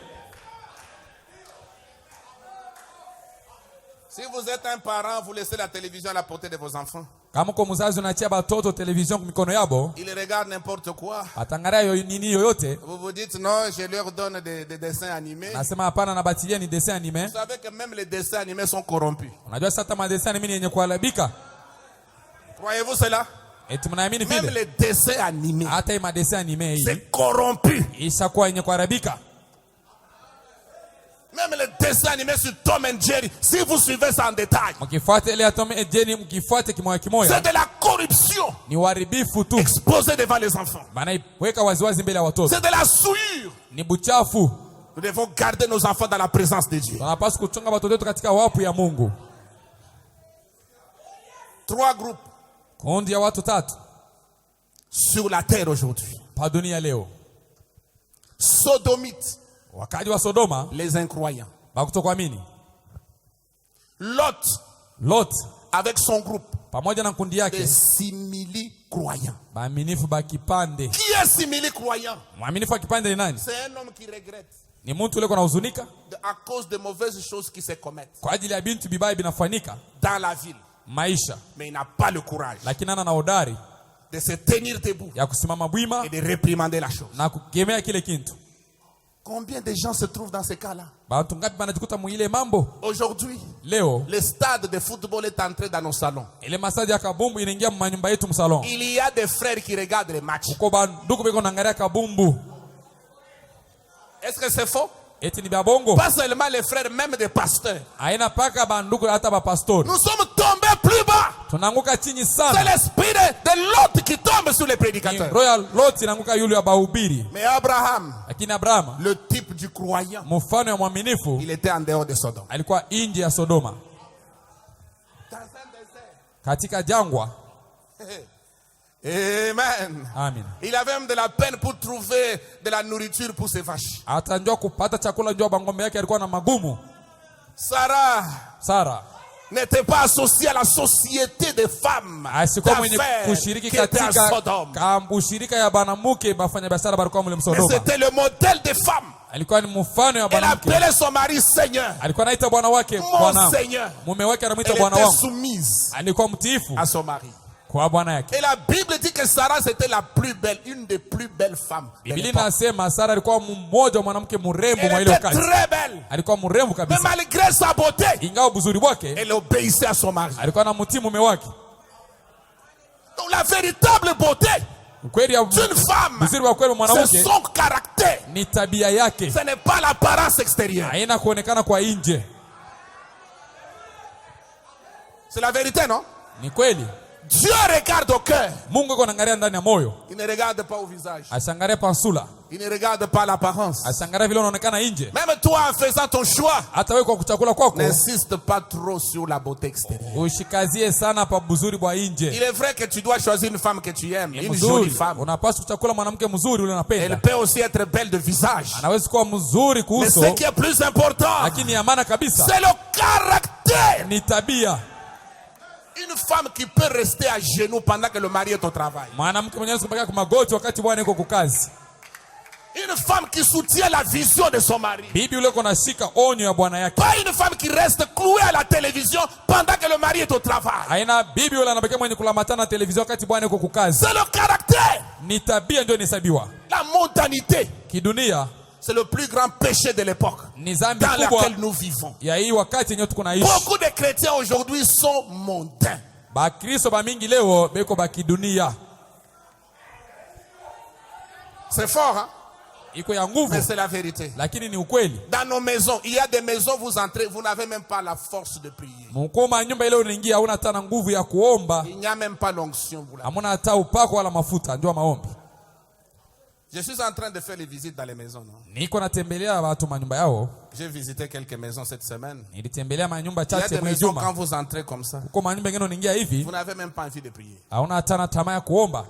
Si vous êtes un parent, vous laissez la télévision à la portée de vos enfants. Kama uko mzazi unaachia watoto television kwa mikono yabo, Ils regardent n'importe quoi. atangalia nini yoyote, Vous vous dites non, je leur donne des dessins animés. nasema hapana, nabatilia ni dessin anime. Vous savez que même les dessins animés sont corrompus. Unajua sasa kama dessin anime ni yenye kuharibika. Croyez-vous cela? Eti mnaamini Même vile? les dessins animés, Hata hii madessin anime hii c'est corrompu. ishakuwa yenye kuharibika. Même les dessins animés sur Tom and Jerry, si vous suivez ça en détail, Mkifuate ile Tom and Jerry, mkifuate kimoya c'est kimoya, de la corruption ni uharibifu tu. exposée devant les enfants. Maana weka waziwazi mbele ya watoto. C'est de la souillure. Ni buchafu. Nous devons garder nos enfants dans la présence de Dieu. Tunapaswa kuchunga watoto wetu katika wapu ya Mungu. 3 groupes Kundi ya watu 3 sur la terre aujourd'hui. pa dunia leo. Sodomites, Wakaji wa Sodoma, les incroyants. bakutokuamini. Lot, Lot avec son groupe pamoja na kundi de yake, simili croyants. baaminifu ba kipande. Qui est simili croyant? Mwaminifu wa kipande ni nani? C'est un homme qui regrette Ni mtu yule kuna huzunika à cause de mauvaises choses qui se commettent kwa ajili ya bintu bibaya binafanyika dans la ville. maisha, Mais il n'a pas le courage lakini ana na hodari de se tenir debout ya kusimama bwima et de réprimander la chose. na kukemea kile kintu. Combien de gens se trouvent dans ces cas-là? Bantu ngapi banajikuta muile mambo Aujourd'hui, leo? le stade de football est entré dans nos salons. Ile masaji ya kabumbu inaingia manyumba yetu msalon. Il y a des frères qui regardent les matchs. Uko banduku beko naangalia kabumbu. Est-ce que c'est faux? eti ni bya bongo. Pas seulement les frères, même des pasteurs. Haina paka banduku hata ba pastori. Nous sommes tombés plus bas. Tunaanguka chini C'est sana. l'esprit de Lot qui tombe sur les Ni prédicateurs. royal Lot inaanguka yule wa bahubiri. Mais Abraham, Lakini Abraham, le type du croyant, mfano ya mwaminifu, il était en dehors de Sodome. alikuwa nje ya Sodoma. Katika jangwa. Amen. Amen. Il avait même de la peine pour trouver de la nourriture pour ses vaches. Atanjua kupata chakula juu ya ng'ombe yake alikuwa na magumu. Sarah n'était pas associée à la société des femmes asikuwa mwenye d'affaires kushiriki qui était à katika Sodome. ushirika ya banamuke bafanya biashara barikuwa mule Mais Sodoma. c'était le modèle des femmes. Alikuwa ni mfano ya Elle banamuke. appelait son mari Seigneur. Alikuwa anaita bwana wake Mon bwana. Seigneur. Mume wake anamuita Elle bwana était wangu. soumise Alikuwa mtiifu à son mari. kwa bwana yake. Et la Bible dit que Sarah c'était la plus belle, une des plus belles femmes de Biblia l'époque. inasema Sara alikuwa mmoja wa mwanamke mrembo mwa Elle ile était wakati. très belle. Alikuwa mrembo Mais kabisa. malgré sa beauté, Ingawa uzuri wake, elle obéissait à son mari. alikuwa anamtii mume wake. Donc la véritable beauté Ukweli ya d'une femme, uzuri wa kweli wa c'est mwanamke son caractère. ni tabia yake. Ce n'est pas l'apparence extérieure. Haina kuonekana kwa nje. C'est la vérité, non? Ni kweli. Dieu regarde au cœur. Mungu yuko anaangalia ndani ya moyo. Il ne regarde pas au visage. Asiangalie pansula. Il ne regarde pas l'apparence. Asiangalie vile unaonekana nje. Même toi, en faisant ton choix, Hata wewe kwa kuchakula kwako, n'insiste pas trop sur la beauté extérieure. ushikazie sana pa buzuri bwa Il nje. est vrai que tu dois choisir une femme que tu aimes, Ni une jolie mzuri. femme. Unapaswa kuchakula mwanamke mzuri ule Elle unapenda. peut aussi être belle de visage. Anaweza kuwa mzuri Mais kuuso, ce qui est plus important, lakini ya maana kabisa c'est le caractère. ni tabia. Une femme qui peut rester à genoux pendant que le mari est au travail. Mwanamke mwenyewe anaweza kubaki kwa magoti wakati bwana yuko kukazi. Une femme qui soutient la vision de son mari. Bibi yule uko nashika onyo ya bwana yake. Pas une femme qui reste clouée à la télévision pendant que le mari est au travail. Haina bibi yule anabaki mwenye kulamatana na televizio wakati bwana yuko kukazi. C'est le caractère. Ni tabia ndio inahesabiwa. La mondanité, Kidunia c'est le plus grand péché de l'époque ni dhambi dans kubwa laquelle nous vivons. ya hii wakati yenyewe tuko naishi. Beaucoup de chrétiens aujourd'hui sont mondains. Bakristo ba mingi leo beko ba kidunia. C'est fort, hein? Iko ya nguvu, Mais c'est la vérité. lakini ni ukweli. Dans nos maisons, il y a des maisons, vous entrez, vous n'avez même pas la force de prier. Mkoma nyumba ile unaingia hauna hata na nguvu ya kuomba, Il n'y a même pas l'onction pour la. hamuna hata upako wala mafuta, ndio maombi. Je suis en train de faire les visites dans les maisons, non? Niko natembelea watu manyumba yao. J'ai visité quelques maisons cette semaine. Nilitembelea manyumba Il y a chache des mwezi maisons, quand juma. vous entrez comme ça, Uko manyumba ngine unaingia hivi, vous n'avez même pas envie de prier. hauna hata na tamaa ya kuomba.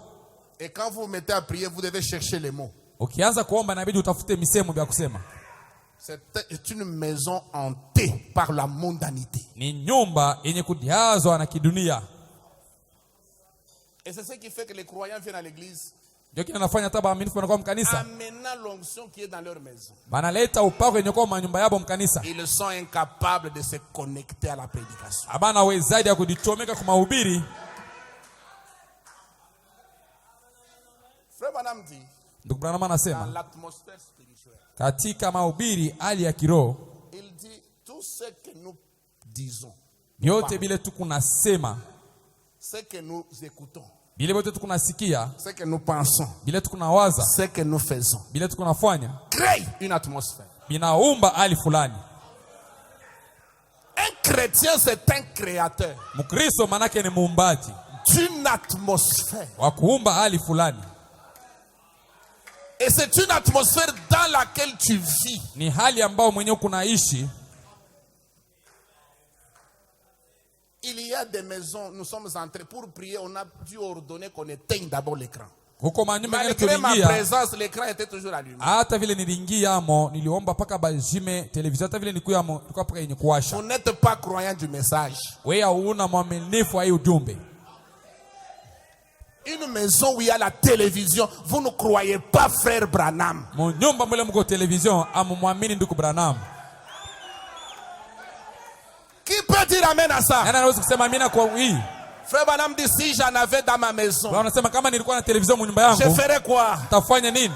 Et quand vous vous mettez à prier, vous devez chercher les mots. Ukianza kuomba inabidi utafute misemo vya kusema. C'est une maison hantée par la mondanité. Ni nyumba yenye kujazwa na kidunia. Et c'est ce qui fait que les croyants viennent à l'église, Ndio kile nafanya hata waaminifu wanakuwa mkanisa. amenant l'onction qui est dans leur maison. Banaleta upako yenye kwa manyumba yao mkanisa. Ils sont incapables de se connecter à la prédication. Abana wezaidi ya kujichomeka kwa mahubiri. Frère Branham dit, Ndugu Branham dans anasema l'atmosphère spirituelle, katika mahubiri hali ya kiroho il dit, tout ce que nous disons, yote bile tukunasema, ce que nous écoutons, bile bote tukunasikia, ce que nous pensons, bile tukunawaza, ce que nous faisons, bile tukunafanya, crée une atmosphère. binaumba hali fulani. Un chrétien, c'est un créateur Mkristo manake ni muumbaji d'une atmosphère. wa kuumba hali fulani. Et c'est une atmosphère dans laquelle tu vis. Ni hali ambao mwenyewe kunaishi. Il y a des maisons, nous sommes entrés pour prier, on a dû ordonner qu'on éteigne d'abord l'écran. Huko manyumba ngine Malgré ma tuliingia, présence, l'écran était toujours allumé. hata vile niliingia amo, niliomba paka bajime television, hata vile nikuya amo, ilikuwa paka yenye kuwasha. Vous n'êtes pas croyant du message. Wewe hauna mwaminifu wa hii ujumbe. Une maison où il y a la télévision, vous ne croyez pas frère Branham. Munyumba mule mko television, amumwamini ndugu Branham. Qui peut dire amen à ça? Nani anaweza kusema amina kwa hii? Frère Branham dit, si j'en avais dans ma maison, Wao wanasema kama nilikuwa na television munyumba je yangu, ferais quoi? tafanya nini?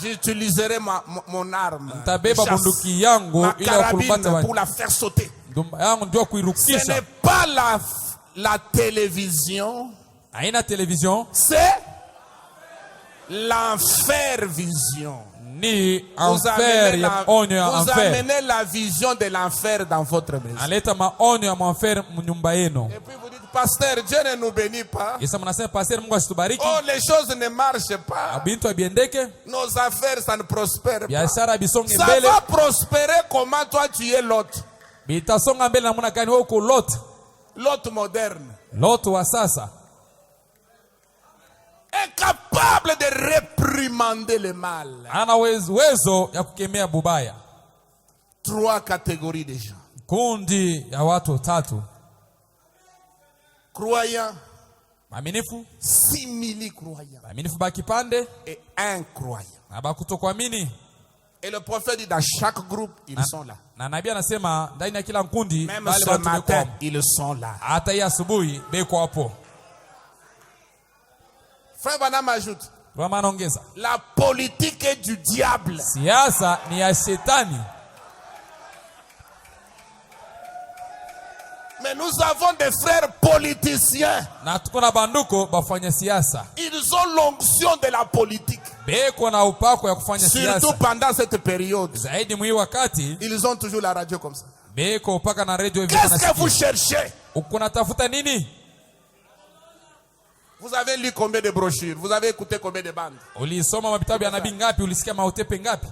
J'utiliserais mon arme, Tabeba chasse, bunduki yangu ma ili ya kurubata carabine pour watu. la faire sauter. Ndumba yangu ndio Ce kuirukisha. n'est pas la télévision, Haina television, c'est l'enfer vision. ni Vous enfer ya onyo ya vous enfer. amenez la vision de l'enfer dans votre maison. Aleta maonyo ya enfer mnyumba yenu. Et puis vous dites, pasteur, Dieu ne nous bénit pas. Yesa mnasema pastor Mungu asitubariki. Oh, les choses ne marchent pas. Bintu abiendeke. Nos affaires, ça ne prospère pas. Biashara bisonge Ça mbele. va prospérer comment toi tu es l'autre. Bitasonga mbele namna gani wewe uko Lot? L'autre moderne. Lot wa sasa. Incapable de réprimander le mal. Ana uwezo ya kukemea bubaya. 3 catégories de gens. Kundi ya watu tatu. Croyants, Maminifu, simili croyants. maminifu bakipande Et incroyants. na bakutokuamini. Et le prophète dit dans chaque groupe, ils sont là. Na nabii anasema ndani ya kila kundi Même bali ce watu matin, beko. ils sont là. Hata hii asubuhi beko hapo. Frère Branham ajoute, Roma anaongeza, la politique est du diable. siasa ni ya shetani. Mais nous avons des frères politiciens. Na tuko na banduko bafanya siasa. Ils ont l'onction de la politique. Beko na upako ya kufanya Surtout siasa. pendant cette période. Zaidi mwi wakati Ils ont toujours la radio comme ça. beko upaka na radio hivi Qu'est-ce que vous cherchez? uko natafuta nini? Vous avez lu combien de brochures? Vous avez écouté combien de bandes? Ulisoma mavitabu ya nabii ngapi? Ulisikia mautepe ngapi?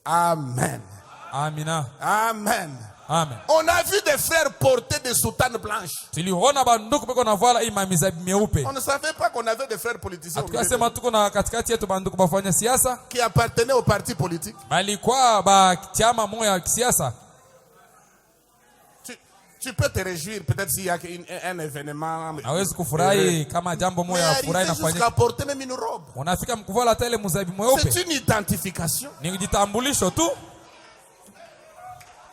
Amen. Amina. Amen. Amen. On a vu des frères porter des soutanes blanches. Tuliona banduku beko na vala ima mizabi meupe. On ne savait pas qu'on avait des frères politiciens au milieu de Tukasema tuko na katikati yetu banduku bafanya siasa. qui appartenaient au parti politique. Balikuwa ba chama moja ya kisiasa. Tu peux te réjouir peut-être s'il y a un événement. Hawezi kufurahi kama jambo moja ya furahi jusqu'à nafanyika. porter même une robe. Unafika mkuvala hata ile muzabi mweupe. C'est une identification. Ni kitambulisho tu.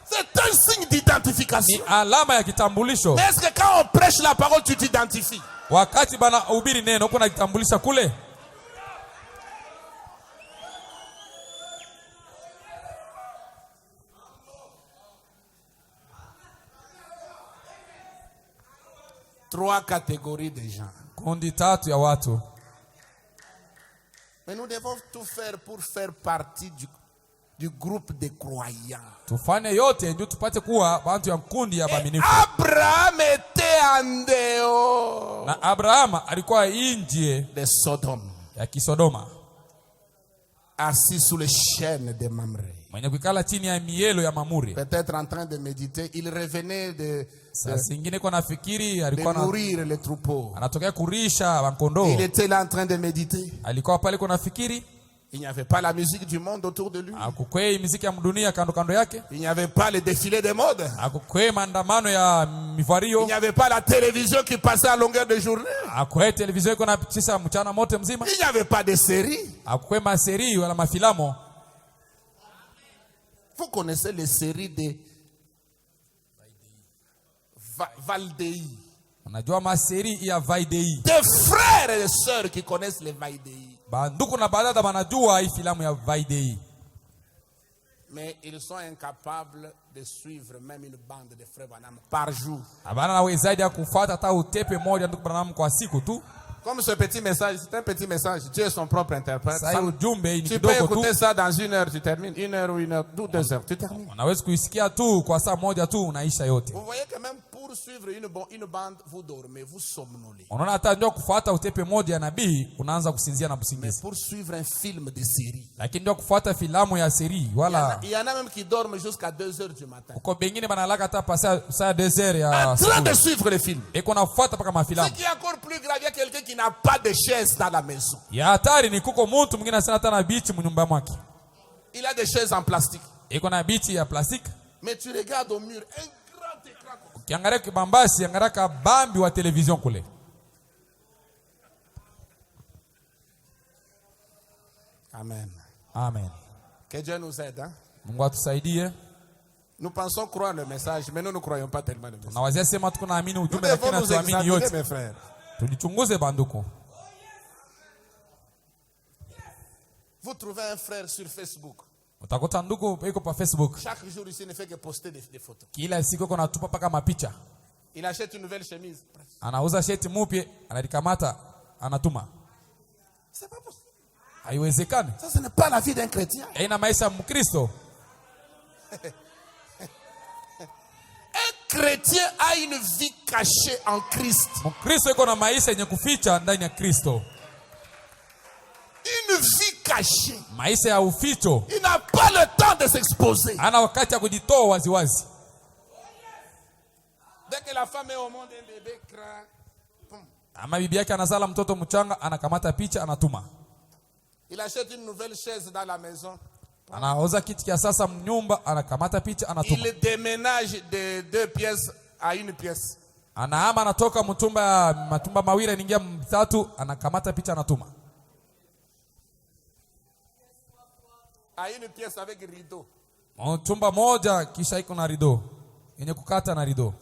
C'est un signe d'identification. Ni alama ya kitambulisho. Mais est-ce que quand on prêche la parole, tu t'identifies? Wakati bana ubiri neno uko na kitambulisha kule. Trois catégories de gens. Kundi tatu ya watu. Mais nous devons tout faire pour faire partie du groupe des croyants. Tufanye yote ndio tupate kuwa bantu ya kundi ya baminifu. Abraham était en dehors Na Abraham alikuwa nje de Sodome, ya Kisodoma. assis sous les chaînes de Mamré. Mwenye kuikala chini ya mielo ya Mamuri. Peut-être en train de méditer, il revenait de Saa zingine kwa nafikiri alikuwa nourrir les troupeaux. anatokea kurisha bankondoo. Il était là en train de méditer. Alikuwa pale kwa nafikiri. Il n'y avait pas la musique du monde autour de lui. Akukwei muziki ya dunia kando kando yake. Il n'y avait pas le défilé de mode. Akukwei maandamano ya Il mivario. n'y avait pas la télévision qui passait à longueur de journée. Akukwei televisheni iko napitisha mchana mote mzima. Il n'y avait pas de séries. Akukwei maseri wala mafilamo. Vous connaissez les séries de Valdei. Unajua maseri ya Vaidei. Des frères et des sœurs qui connaissent les Vaidei. Banduku na badada banajua hii filamu ya Vaidei. Mais ils sont incapables de suivre même une bande de frères Branham par jour. Abana na wezaidi ya kufuata hata utepe moja ndugu Branham kwa siku tu. Comme ce petit message, c'est un petit message. Dieu est son propre interprète. Sasa ujumbe ni Tu peux kidogo tu. écouter ça dans 1 heure, tu termines. 1 heure ou 1 heure, 2 heures, tu termines. Unaweza kuisikia tu kwa saa moja tu unaisha yote. Vous voyez que même pour suivre une bande, vous dormez, vous somnolez. Unaona hata ndio kufuata utepe moja ya nabii unaanza kusinzia na Mais kusingiza. pour suivre un film de série, Lakini ndio kufuata filamu ya seri wala il y en a même qui dorment jusqu'à 2 heures du matin. uko bengine banalaka hata pasa saa 2 heures ya En train de siku. suivre le film. Eko nafuata paka Ce mafilamu. qui est encore plus grave, il y a quelqu'un qui n'a pas de chaise dans la maison. Ya hatari ni kuko mtu mwingine asana hata na bichi mnyumba mwake. Il a des chaises en plastique. Eko na bichi ya plastiki. Mais tu regardes au mur, un grand écran. Ukiangalia kibambasi, angalia kabambi wa television kule. Amen. Amen. Que Dieu nous aide. Hein? Mungu atusaidie. Nous pensons croire le message, mais nous ne croyons pas tellement le message. Na wazia sema tuko naamini Nous ujumbe lakini devons nous hatuamini examiner, yote. mes frères. Tulichunguze banduko. Vous trouvez un frère sur Facebook. Utakuta ndugu iko pa Facebook. Chaque jour ici, il ne fait que poster des photos. Kila siku iko natupa paka mapicha. Il achète une nouvelle chemise. Anauza sheti mpya, analikamata, anatuma. C'est pas possible. haiwezekani. Ça, ce n'est pas la vie d'un chrétien. Haina maisha ya Mkristo. Un chrétien a une vie cachée en Christ. Mkristo yuko na maisha yenye kuficha ndani ya Kristo. Une vie cachée. Maisha ya uficho. Il n'a pas le temps de s'exposer. Ana wakati ya kujitoa waziwazi. Dès que la femme est au monde, un bébé craint. Ama bibi yake anazala mtoto mchanga, anakamata picha anatuma. Il achète une nouvelle chaise dans la maison. Anauza kiti kia sasa mnyumba, anakamata picha anatuma. Il déménage de 2 pièces à 1 pièce. Anahama anatoka matumba mawili anaingia mtatu, anakamata picha anatuma. À 1 pièce avec rideau. Chumba moja kisha iko na rideau. Yenye kukata na rideau.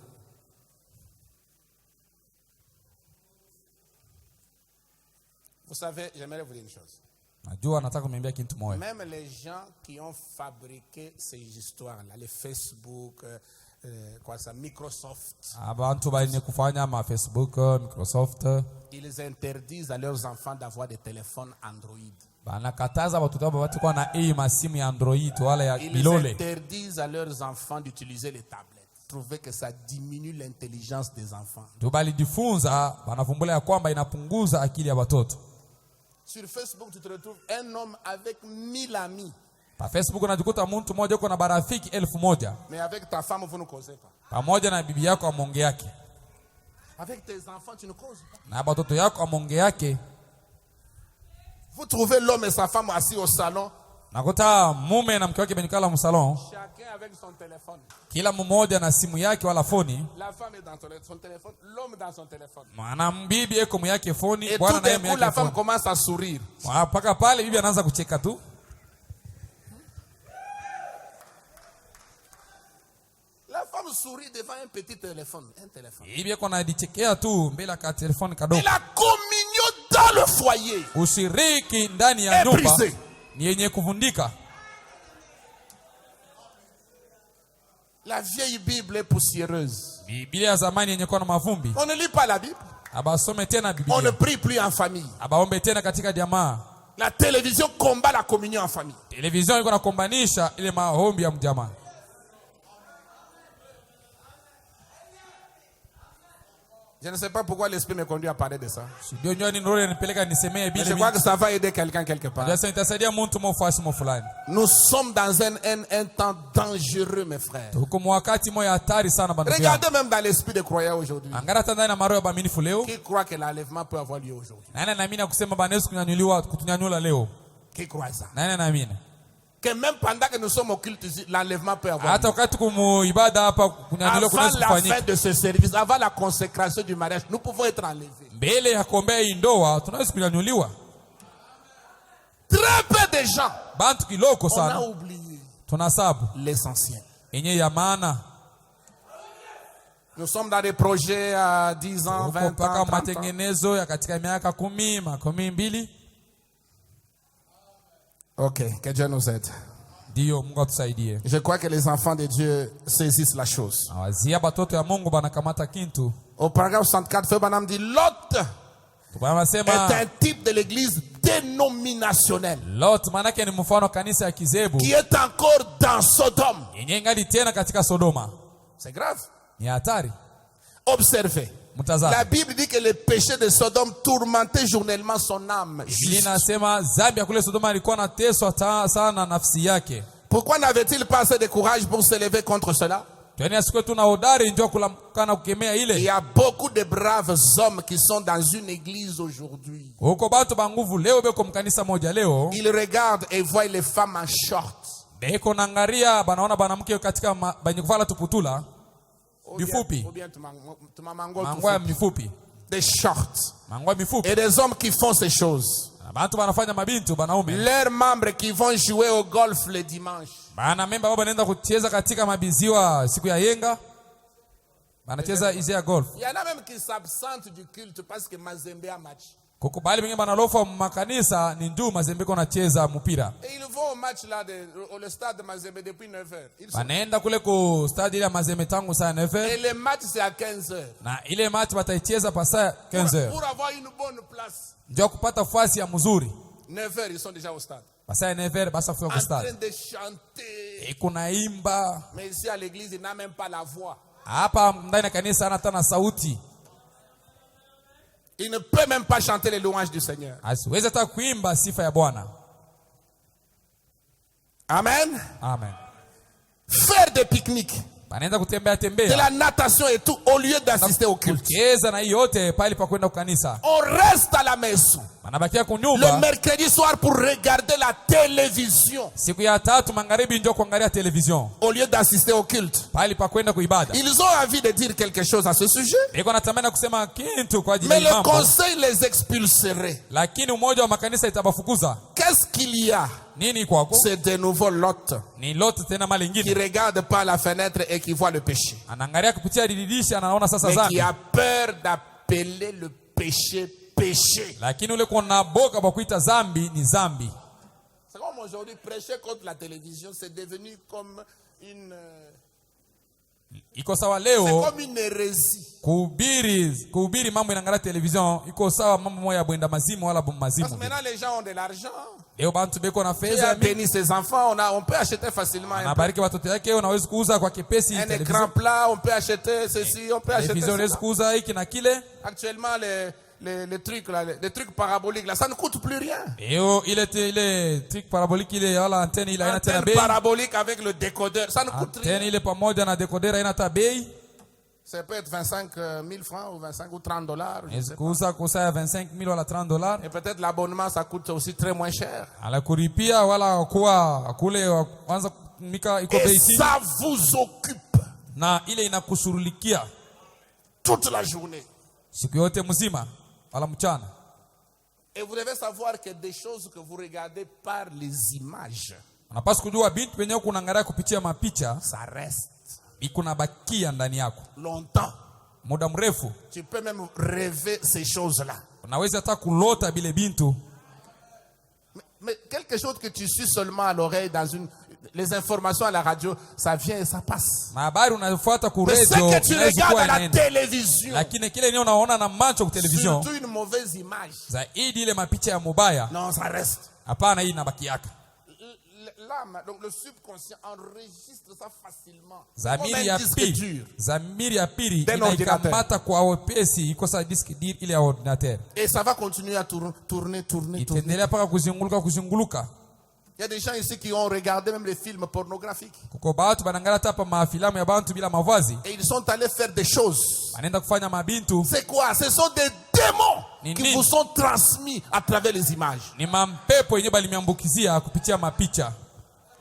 Vous savez, j'aimerais vous dire une chose. Najua nataka kumwambia kitu moja. Même les gens qui ont fabriqué ces histoires-là, les Facebook, Microsoft, Abantu bali kufanya ma Facebook, Microsoft, ils interdisent à leurs enfants d'avoir des téléphones Android. Banakataza watoto wao watu kuwa na masimu ya Android wala ya bilole. Ils interdisent à leurs enfants d'utiliser les tablettes. Trouver que ça diminue l'intelligence des enfants. Tubali difunza banavumbula ya kwamba inapunguza akili ya watoto. Sur Facebook, tu te retrouves un homme avec 1000 amis. Pa Facebook unajikuta mtu mmoja uko na barafiki 1000. Mais avec ta femme, vous ne causez pas. Pamoja na bibi yako amonge yake. Avec tes enfants, tu ne causes pas. Na watoto yako amonge yake. Vous trouvez l'homme et sa femme assis au salon. Nakuta mume na mke wake benikala msalon. Chacun avec son téléphone. Kila mmoja na simu yake wala foni. La femme est dans son téléphone, l'homme dans son téléphone. Maana bibi yako yake foni, et tout d'un coup la femme commence à sourire. Paka pale bibi anaanza kucheka tu. La femme sourit devant un petit téléphone, Bibi yako anadichekea tu mbele ya telefoni kadogo. Et la communion dans le foyer. Ushiriki ndani ya nyumba ni yenye kuvundika. La vieille Bible est poussiéreuse. Biblia ya zamani yenye kuwa na mavumbi. On ne lit pas la Bible. Abasome tena Biblia. On ne prie plus en famille. Abaombe tena katika jamaa. La télévision combat la communion en famille. Television iko na kombanisha ile maombi ya mjamaa. Je ne sais pas pourquoi l'esprit me conduit à parler de ça. Mais je crois que ça va aider quelqu'un quelque part. Nous sommes dans un temps dangereux, mes frères. Regardez même dans l'esprit des croyants aujourd'hui. Qui croit que l'enlèvement peut avoir lieu aujourd'hui? Qui croit ça? Que même pendant que nous sommes au culte, l'enlèvement peut avoir lieu. Avant la fin de ce service, avant la consécration du mariage, nous pouvons être enlevés. Très peu de gens. On a oublié l'essentiel. Nous sommes dans des projets à 10 ans, 20 ans, 30 ans. Ok, que Dieu nous aide. Je crois que les enfants de Dieu saisissent la chose. Au paragraphe 64, Frère Branham dit Lot est un type de l'église dénominationnelle qui est encore dans Sodome. C'est grave. Observez. La Bible dit que le péché de Sodome tourmentait journellement son âme. Pourquoi n'avait-il pas assez de courage pour se lever contre cela? Il y a beaucoup de braves hommes qui sont dans une église aujourd'hui. Ils regardent et voient les femmes en short. Des shorts. Et des hommes qui font ces choses. Leurs membres qui vont jouer au golf le dimanche. Il y en a même qui s'absentent du culte parce que Mazembe a match. Et ils vont au match là au stade de Mazembe depuis 9h. Et le match c'est à 15h. Pour avoir une bonne place. 9h, ils sont déjà au stade. Masaa 9h basi afika En kwa train stade. de chanter. Iko naimba. Mais ici à l'église, il n'a même pas la voix. Hapa ndani ya kanisa hana hata na sauti. Il ne peut même pas chanter les louanges du Seigneur. Asiwezi hata kuimba sifa ya Bwana. Amen. Amen. Faire des pique-niques, Panaenda kutembea de tembea. la natation et tout, au lieu d'assister au culte. Kucheza na yote pale pa kwenda kanisa. On reste à la maison Wanabakia le kunyumba. mercredi soir pour regarder la télévision, Siku ya tatu magharibi ndio kuangalia television. au lieu d'assister au culte. Pale pa kwenda kuibada. Ils ont envie de dire quelque chose à ce sujet, Niko natamani kusema kitu kwa ajili mais ya le mambo. conseil les expulserait. Lakini umoja wa makanisa itabafukuza. Qu'est-ce qu'il y a? Nini kwako? C'est de nouveau Lot Ni Lot tena mali qui nyingine. regarde par la fenêtre et qui voit le péché, Anaangalia kupitia dirisha anaona sasa mais qui zambi. a peur d'appeler le péché péché. Lakini ule kuna boka kwa kuita zambi ni zambi. C'est comme aujourd'hui, prêcher contre la télévision, c'est devenu comme une, Iko sawa c'est leo comme une hérésie. kuhubiri mambo inaangalia television iko sawa mambo moja ya bwenda mazimu wala Parce mazimu. que maintenant les gens ont de l'argent. Leo bantu beko na Dieu fedha a béni ses enfants, on peut acheter facilement un anabariki watoto yake, unaweza kuuza kwa kepesi écran television. plat, on peut acheter ceci, on peut acheter Television unaweza cela. kuuza hiki na kile. Actuellement, les trucs là, les trucs paraboliques là, ça ne coûte plus rien. Eo ile trick parabolique ile wala antenne ile haina tena Antenne bei. parabolique avec le décodeur, ça ne coûte rien. Antenne ile pamoja na decoder haina hata bei. Ça peut être 25 000 francs ou 25 ou 30 dollars. Unaweza kuuza kusa 25,000 wala 30 dollars. Et peut-être l'abonnement, ça coûte aussi très moins cher. Ala kuripia wala kuwa kule kwanza mika iko Et bei chini. ça vous occupe Na ile inakusurulikia toute la journée. siku yote mzima wala mchana. Et vous devez savoir que des choses que vous regardez par les images, Unapaswa kujua binti wenyewe kunaangalia kupitia mapicha ça reste iko nabakia ndani yako longtemps. muda mrefu. Tu peux même rêver ces choses-là. Unaweza hata kulota bile bintu. Mais quelque chose que tu suis seulement à l'oreille dans les informations à la radio, ça vient et ça passe. Habari unafuata ku Mais ce radio que tu regardes à la télévision, lakini kile ni unaona na macho kwa television surtout une mauvaise image, zaidi ile mapicha ya mubaya, non, ça reste. hapana, hii inabaki yaka. L'âme, donc le subconscient enregistre ça facilement. Zamiri Comme ya un disque pili, dur. zamiri ya pili D'un inaikamata kwa wepesi, iko sa disk dur ile ya ordinateur. Et ça va continuer à tourner. Itendelea paka kuzunguluka. Il y a des gens ici qui ont regardé même les films pornographiques. Kuko batu banangala tapa mafilamu ya bantu bila mavazi. Et ils sont allés faire des choses. Banenda kufanya mabintu. C'est quoi? Ce sont des démons qui vous sont transmis à travers les images. Ni mampepo yenye balimiambukizia kupitia mapicha.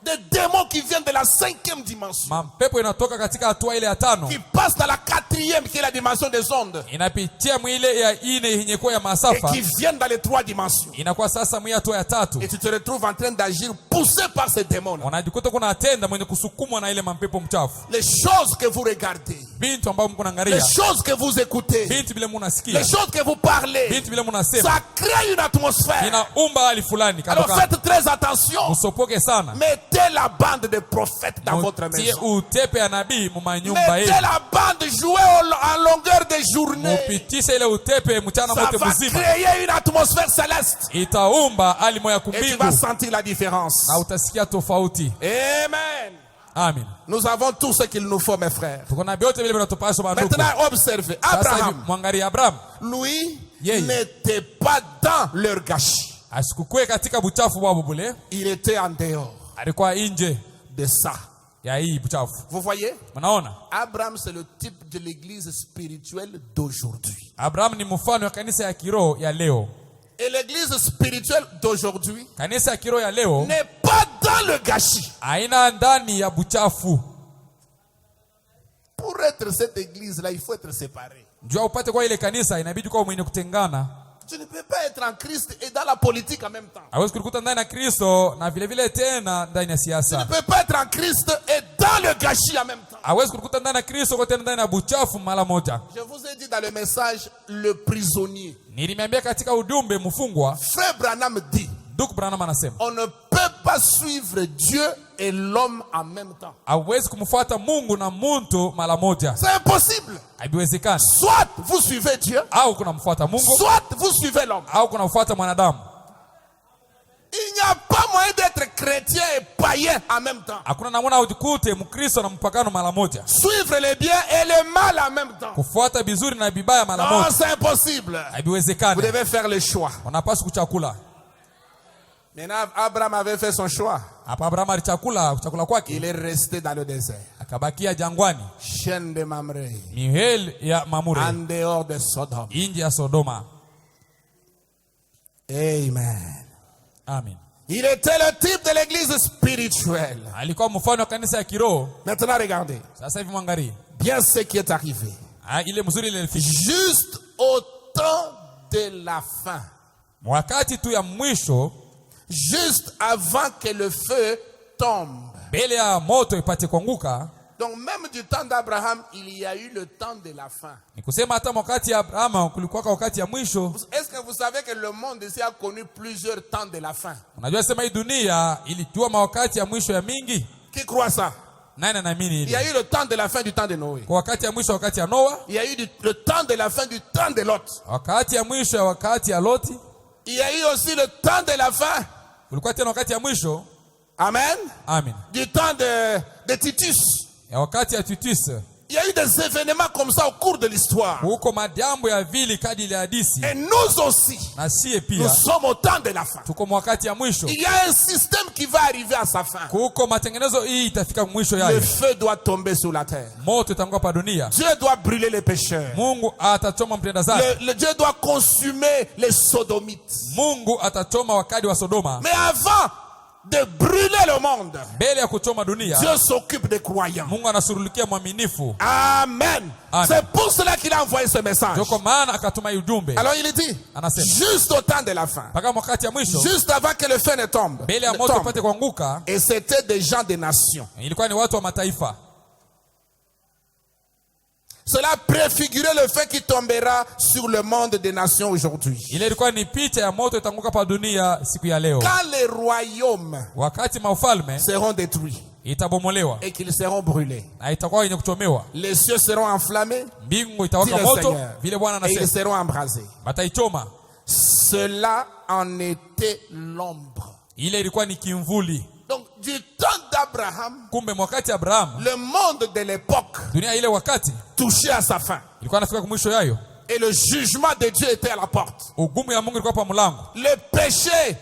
Des démons qui viennent de la 5e dimension. Mampepo inatoka katika hatua ile ya 5. Qui passent dans la 4e qui est la dimension des ondes. Inapitia mwile ya 4 yenye kwa ya Et masafa. qui viennent dans les 3 dimensions. Inakuwa sasa mwi hatua ya 3. Et tu te retrouves en train d'agir poussé par ces démons. Unajikuta kuna atenda mwenye kusukumwa na ile mampepo mchafu. Les choses que vous regardez. Bintu ambao mko naangalia. Les choses que vous écoutez. Bintu vile mnasikia. Les choses que vous parlez. Bintu vile mnasema. Ça crée une atmosphère. Inaumba hali fulani. Alors faites très attention. Usopoke sana. Mettez la bande de prophètes dans votre maison. Utepe ya nabii mumanyumba Mettez yenu. la bande, jouez en longueur de journée. Mupitishe ile utepe mchana Ça mote va mzima. créer une atmosphère céleste. Itaumba hali moya Et tu kumbingu. vas sentir la différence. Na utasikia tofauti. Amen. Amen. Nous avons tout ce qu'il nous faut, mes frères. Tuko na vyote vile vinatupaswa bandugu. Maintenant, observez. Abraham, Mwangalia Abraham. lui, Yeah. n'était pas dans leur gâchis. Asikukue katika buchafu wao bule. Il était en dehors Alikuwa nje de ça. ya hii buchafu. Vous voyez? Unaona? Abraham, c'est le type de l'église spirituelle d'aujourd'hui. Abraham ni mfano ya kanisa ya kiroho ya leo. Et l'église spirituelle d'aujourd'hui Kanisa ya kiroho ya leo n'est pas dans le gâchis. haina ndani ya buchafu. Pour être cette église-là, il faut être séparé. Njoo upate kwa ile kanisa inabidi kwa mwenye kutengana. Tu ne peux pas être en Christ et dans la politique en même temps. Hawezi kulikuta ndani ya Kristo na vile vile tena ndani ya Tu ne siasa. peux pas être en Christ et dans le gâchis en même temps. Hawezi kulikuta ndani ya Kristo kwa tena ndani ya buchafu mara moja. Je vous ai dit dans le message, le prisonnier. Nilimwambia katika ujumbe mfungwa, Frère Branham dit, Ndugu Branham anasema, on ne peut pas suivre Dieu et l'homme en même temps. hawezi kumfuata Mungu na muntu mara moja. C'est impossible. Haiwezekani. Soit vous suivez Dieu, Au kunamfuata Mungu soit vous suivez l'homme. au kunamfuata mwanadamu. chrétien et païen en même temps. Hakuna namna ujikute Mkristo na mpagano mara moja. Suivre le bien et le mal en même temps. Kufuata bizuri na bibaya mara Non, moja. c'est impossible. Vous Haiwezekani. devez faire le choix. Unapaswa kuchakula. Maintenant, Abraham avait fait son choix. Hapa Abraham alichakula kwake. Il est resté dans le désert. Akabakia jangwani. Chaîne de Mamré. Mihel ya Mamure. En dehors de Sodome. Nje ya Sodoma. Amen. Amen. Il était le type de l'église spirituelle. Alikuwa mfano wa kanisa ya kiroho. Maintenant, regardez. Sasa hivi mwangalie. Bien ce qui est arrivé. Ile mzuri ile ilifika. Juste au temps de la fin. Wakati tu ya mwisho. Juste avant que le feu tombe. Mbele ya moto ipate kuanguka. Donc même du temps d'Abraham, il y a eu le temps de la fin. Ni kusema hata wakati ya Abraham kulikuwa wakati ya mwisho. Est-ce que vous savez que le monde ici a connu plusieurs temps de la fin? Unajua sema hii dunia ilijua wakati ya mwisho ya mingi? Qui croit ça? Nani anaamini Il y a eu le temps de la fin du temps de Noé. Kwa wakati ya mwisho wakati ya Noa. Il y a eu le temps de la fin du temps de Lot. Wakati ya mwisho wakati ya Loti. Il y a eu aussi le temps de la fin. Kulikuwa tena wakati ya mwisho. Amen. Amen. Du temps de Titus. Ya wakati ya Titus. Il y a eu des événements comme ça au cours de l'histoire. Huko majambo ya vili kadili ya hadisi. Et nous aussi. Na sie pia. Nous sommes au temps de la fin. Tuko wakati ya mwisho. Il y a un système qui va arriver à sa fin. Huko matengenezo hii itafika mwisho yake. Le feu doit tomber sur la terre. Moto itaanguka pa dunia. Dieu doit brûler les pécheurs. Mungu atachoma mtenda zake. Le Dieu doit consumer les sodomites. Mungu atachoma wakati wa Sodoma. Mais avant de brûler le monde, mbele ya kuchoma dunia, Dieu s'occupe des croyants. Mungu anashughulikia mwaminifu. Amen. C'est pour cela qu'il a envoyé ce message. Ndio maana akatuma ujumbe. Alors il dit, anasema, juste au temps de la fin, mpaka wakati ya mwisho, juste avant que le feu ne tombe, mbele ya moto upate kuanguka, et c'était des gens des nations. Ilikuwa ni watu wa mataifa. Cela préfigurait le feu qui tombera sur le monde des nations aujourd'hui. Ile ilikuwa ni picha ya moto itanguka pa dunia siku ya leo. Quand les royaumes wakati maufalme seront détruits itabomolewa et qu'ils seront brûlés, na itakuwa yenye kuchomewa, les cieux seront enflammés, mbingu itawaka moto vile Bwana anasema, et ils seront embrasés. Bataichoma. Cela en était l'ombre. Ile ilikuwa ni kimvuli. Donc du temps d'Abraham, kumbe wakati Abraham, le monde de l'époque, dunia ile wakati touchait à sa fin. ilikuwa inafika mwisho yayo. Et le jugement de Dieu était à la porte. Hukumu ya Mungu ilikuwa pa mlango. Le péché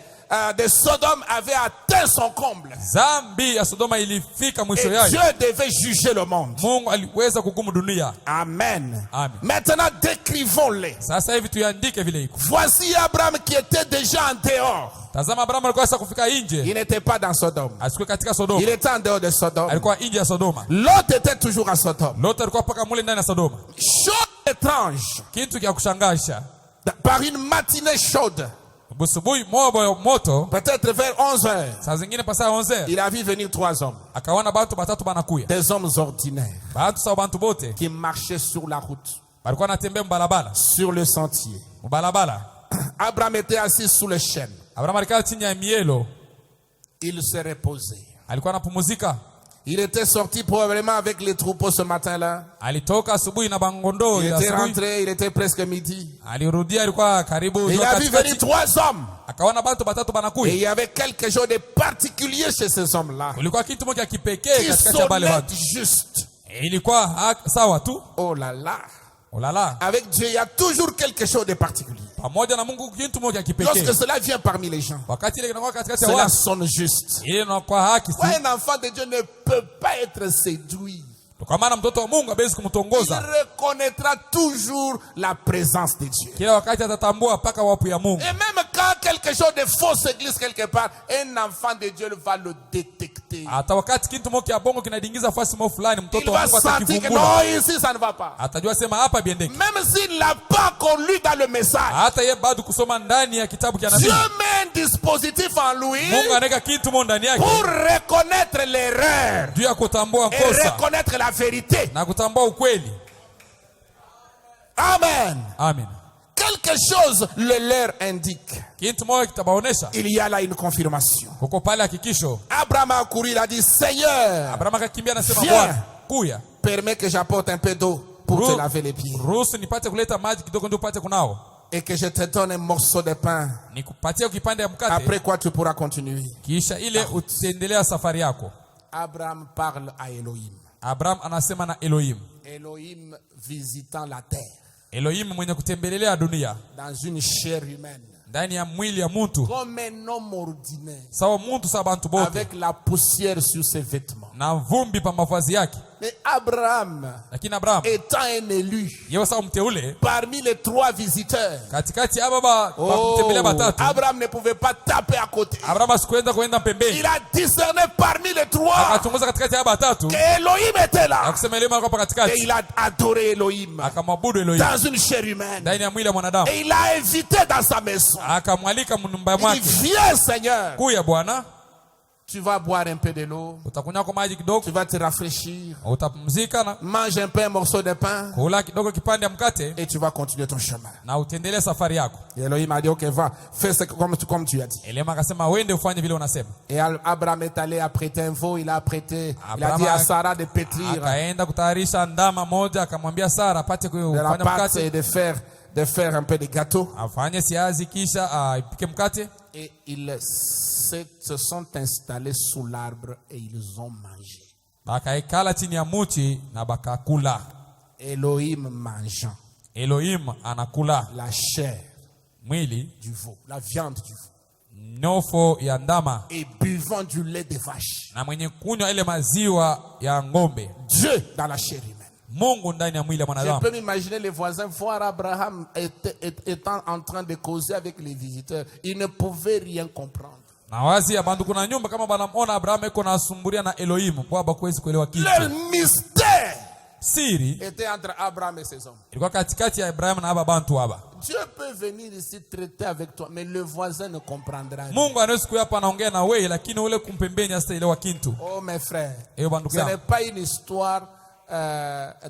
de Sodome avait atteint son comble. Zambi ya Sodoma ilifika mwisho yayo. Et Dieu devait juger le monde. Mungu aliweza kuhukumu dunia. Amen. Amen. Maintenant décrivons-les. Sasa hivi tuandike vile iko. Voici Abraham qui était déjà en dehors. Tazama Abraham alikuwa sasa kufika nje. Il n'était pas dans Sodome. Asikuwa katika Sodoma. Il était en dehors de Sodome. Alikuwa nje ya Sodoma. Lot était toujours à Sodome. Lot alikuwa paka mule ndani ya Sodoma. Chose étrange. Kitu kia kushangaza. Par une matinée chaude. Busubuhi moto. Peut-être vers 11h. Saa zingine pasa 11h. Il a vu venir 3 hommes. Akaona batu batatu banakuya. Des hommes ordinaires. Batu sawa bantu bote. Qui marchaient sur la route. Balikuwa natembea mbalabala. Sur le sentier. Mbalabala. Abraham était assis sous le chêne. Abraham alikaa chini ya mielo. Il se reposait. Alikuwa anapumzika. Il était sorti probablement avec les troupeaux ce matin-là. Alitoka asubuhi na bangondo. Il était rentré, il était presque midi. Alirudia alikuwa karibu. Il a vu venir 3 hommes. Akaona batu batatu banakuya. Et il y avait quelque chose de particulier chez ces hommes-là. Kulikuwa kitu moja kipekee katikati ya wale watu. Juste. Ilikuwa sawa tu. Oh là là. Oh là là. Avec Dieu, il y a toujours quelque chose de particulier. Pamoja na Mungu kitu moja kipekee. Lorsque cela vient parmi les gens, wakati ile inakuwa katikati ya cela watu, sonne juste. ile inakuwa haki tu. Un enfant de Dieu ne peut pas être séduit. Kwa maana mtoto wa Mungu hawezi kumtongoza. Il reconnaîtra toujours la présence de Dieu. Kila wakati atatambua paka wapu ya Mungu. Et même quand quelque chose de faux s'église quelque part, un enfant de Dieu va le détecter. Hata wakati kitu moja ya bongo kinadingiza fasi mo fulani, mtoto wa Mungu atakivumbua. Il va sentir que non, ici ça ne va pas. Atajua sema hapa biendeki. Même s'il l'a pas encore lu dans le message. Hata yeye bado kusoma ndani ya kitabu cha nabii. Dieu met un dispositif en lui. Mungu anaweka kitu mo ndani yake. Pour reconnaître l'erreur. Juu ya kutambua kosa. Et reconnaître la vérité. Na kutambua ukweli. Amen. Amen. Quelque chose le leur indique. Kitu moja kitabaonesha. Il y a là une confirmation. Kuko pale hakikisho. Abraham a couru, il a dit, Seigneur, Abraham akakimbia anasema Bwana, kuya. Permets que j'apporte un peu d'eau pour te laver les pieds. Ruhusu nipate kuleta maji kidogo ndio upate kunao. et que je te donne un morceau de pain, nikupatie kipande ya mkate, après quoi tu pourras continuer. kisha ile utaendelea safari yako. Abraham parle à Elohim. Abraham anasema na Elohim. Elohim visitant la terre. Elohim mwenye kutembelea dunia dans une chair humaine. ndani ya mwili ya mtu, Comme un homme ordinaire. sawa mtu sawa bantu bote, avec la poussière sur ses vêtements. na vumbi pa mavazi yake. Mais Abraham, Lakini Abraham étant un élu, yeye sawa mteule parmi les 3 visiteurs, katikati ya baba mtembelea batatu, Abraham ne pouvait pas taper à côté. Abraham asikuenda kwenda pembeni. Il a discerné parmi les 3 Akachunguza katikati ya batatu, que Elohim était là. akasema Elohim alikuwa Et katikati, il a adoré Elohim akamwabudu Elohim dans une chair humaine. ndani ya mwili wa mwanadamu, Et il l'a invité dans sa maison. akamwalika mnyumba Il dit, mwake. viens Seigneur, Kuya Bwana, tu vas boire un peu de l'eau, utakunywa kwa maji kidogo, tu vas te rafraîchir, utapumzika na mange un peu un morceau de pain kula kidogo kipande ya mkate, et tu vas continuer ton chemin. na utendelee safari yako. Et Elohim a dit, ok, va, fais ce comme tu as dit. Elohim akasema wende ufanye vile unasema. Et Abraham est allé apprêter un veau, il a dit à Sarah de pétrir Akaenda kutayarisha ndama moja, akamwambia Sara apate de la kufanya pâte mkate, et de faire un peu de gâteau. afanye siazi, kisha apike mkate. Et ils se sont installés sous l'arbre et ils ont mangé. Bakaikala chini ya muti na bakakula. Elohim mangeant Elohim anakula la chair mwili, du veau, la viande du veau, nofo ya ndama, et buvant du lait de vache. na mwenye kunywa ile maziwa ya ng'ombe. Dieu dans la chair humaine. Mungu ndani ya mwili ya Je mwanadamu. peux m'imaginer les voisins voir Abraham étant en train de causer avec les visiteurs. Ils ne pouvaient rien comprendre. Na wazi ya bandu kuna nyumba kama banamona Abraham iko nasumburia na Elohim, kwa bakwezi kuelewa kitu. Le mystère Siri était entre Abraham et ses hommes. ilikuwa katikati ya Ibrahim na aba bantu aba. Dieu peut venir ici traiter avec toi, mais le voisin ne comprendra rien. Mungu anaweza kuya hapa anaongea na wewe, lakini ule kumpembeni asitaelewa kitu. Oh mes frères, Eyo bandu ce n'est yangu, pas une histoire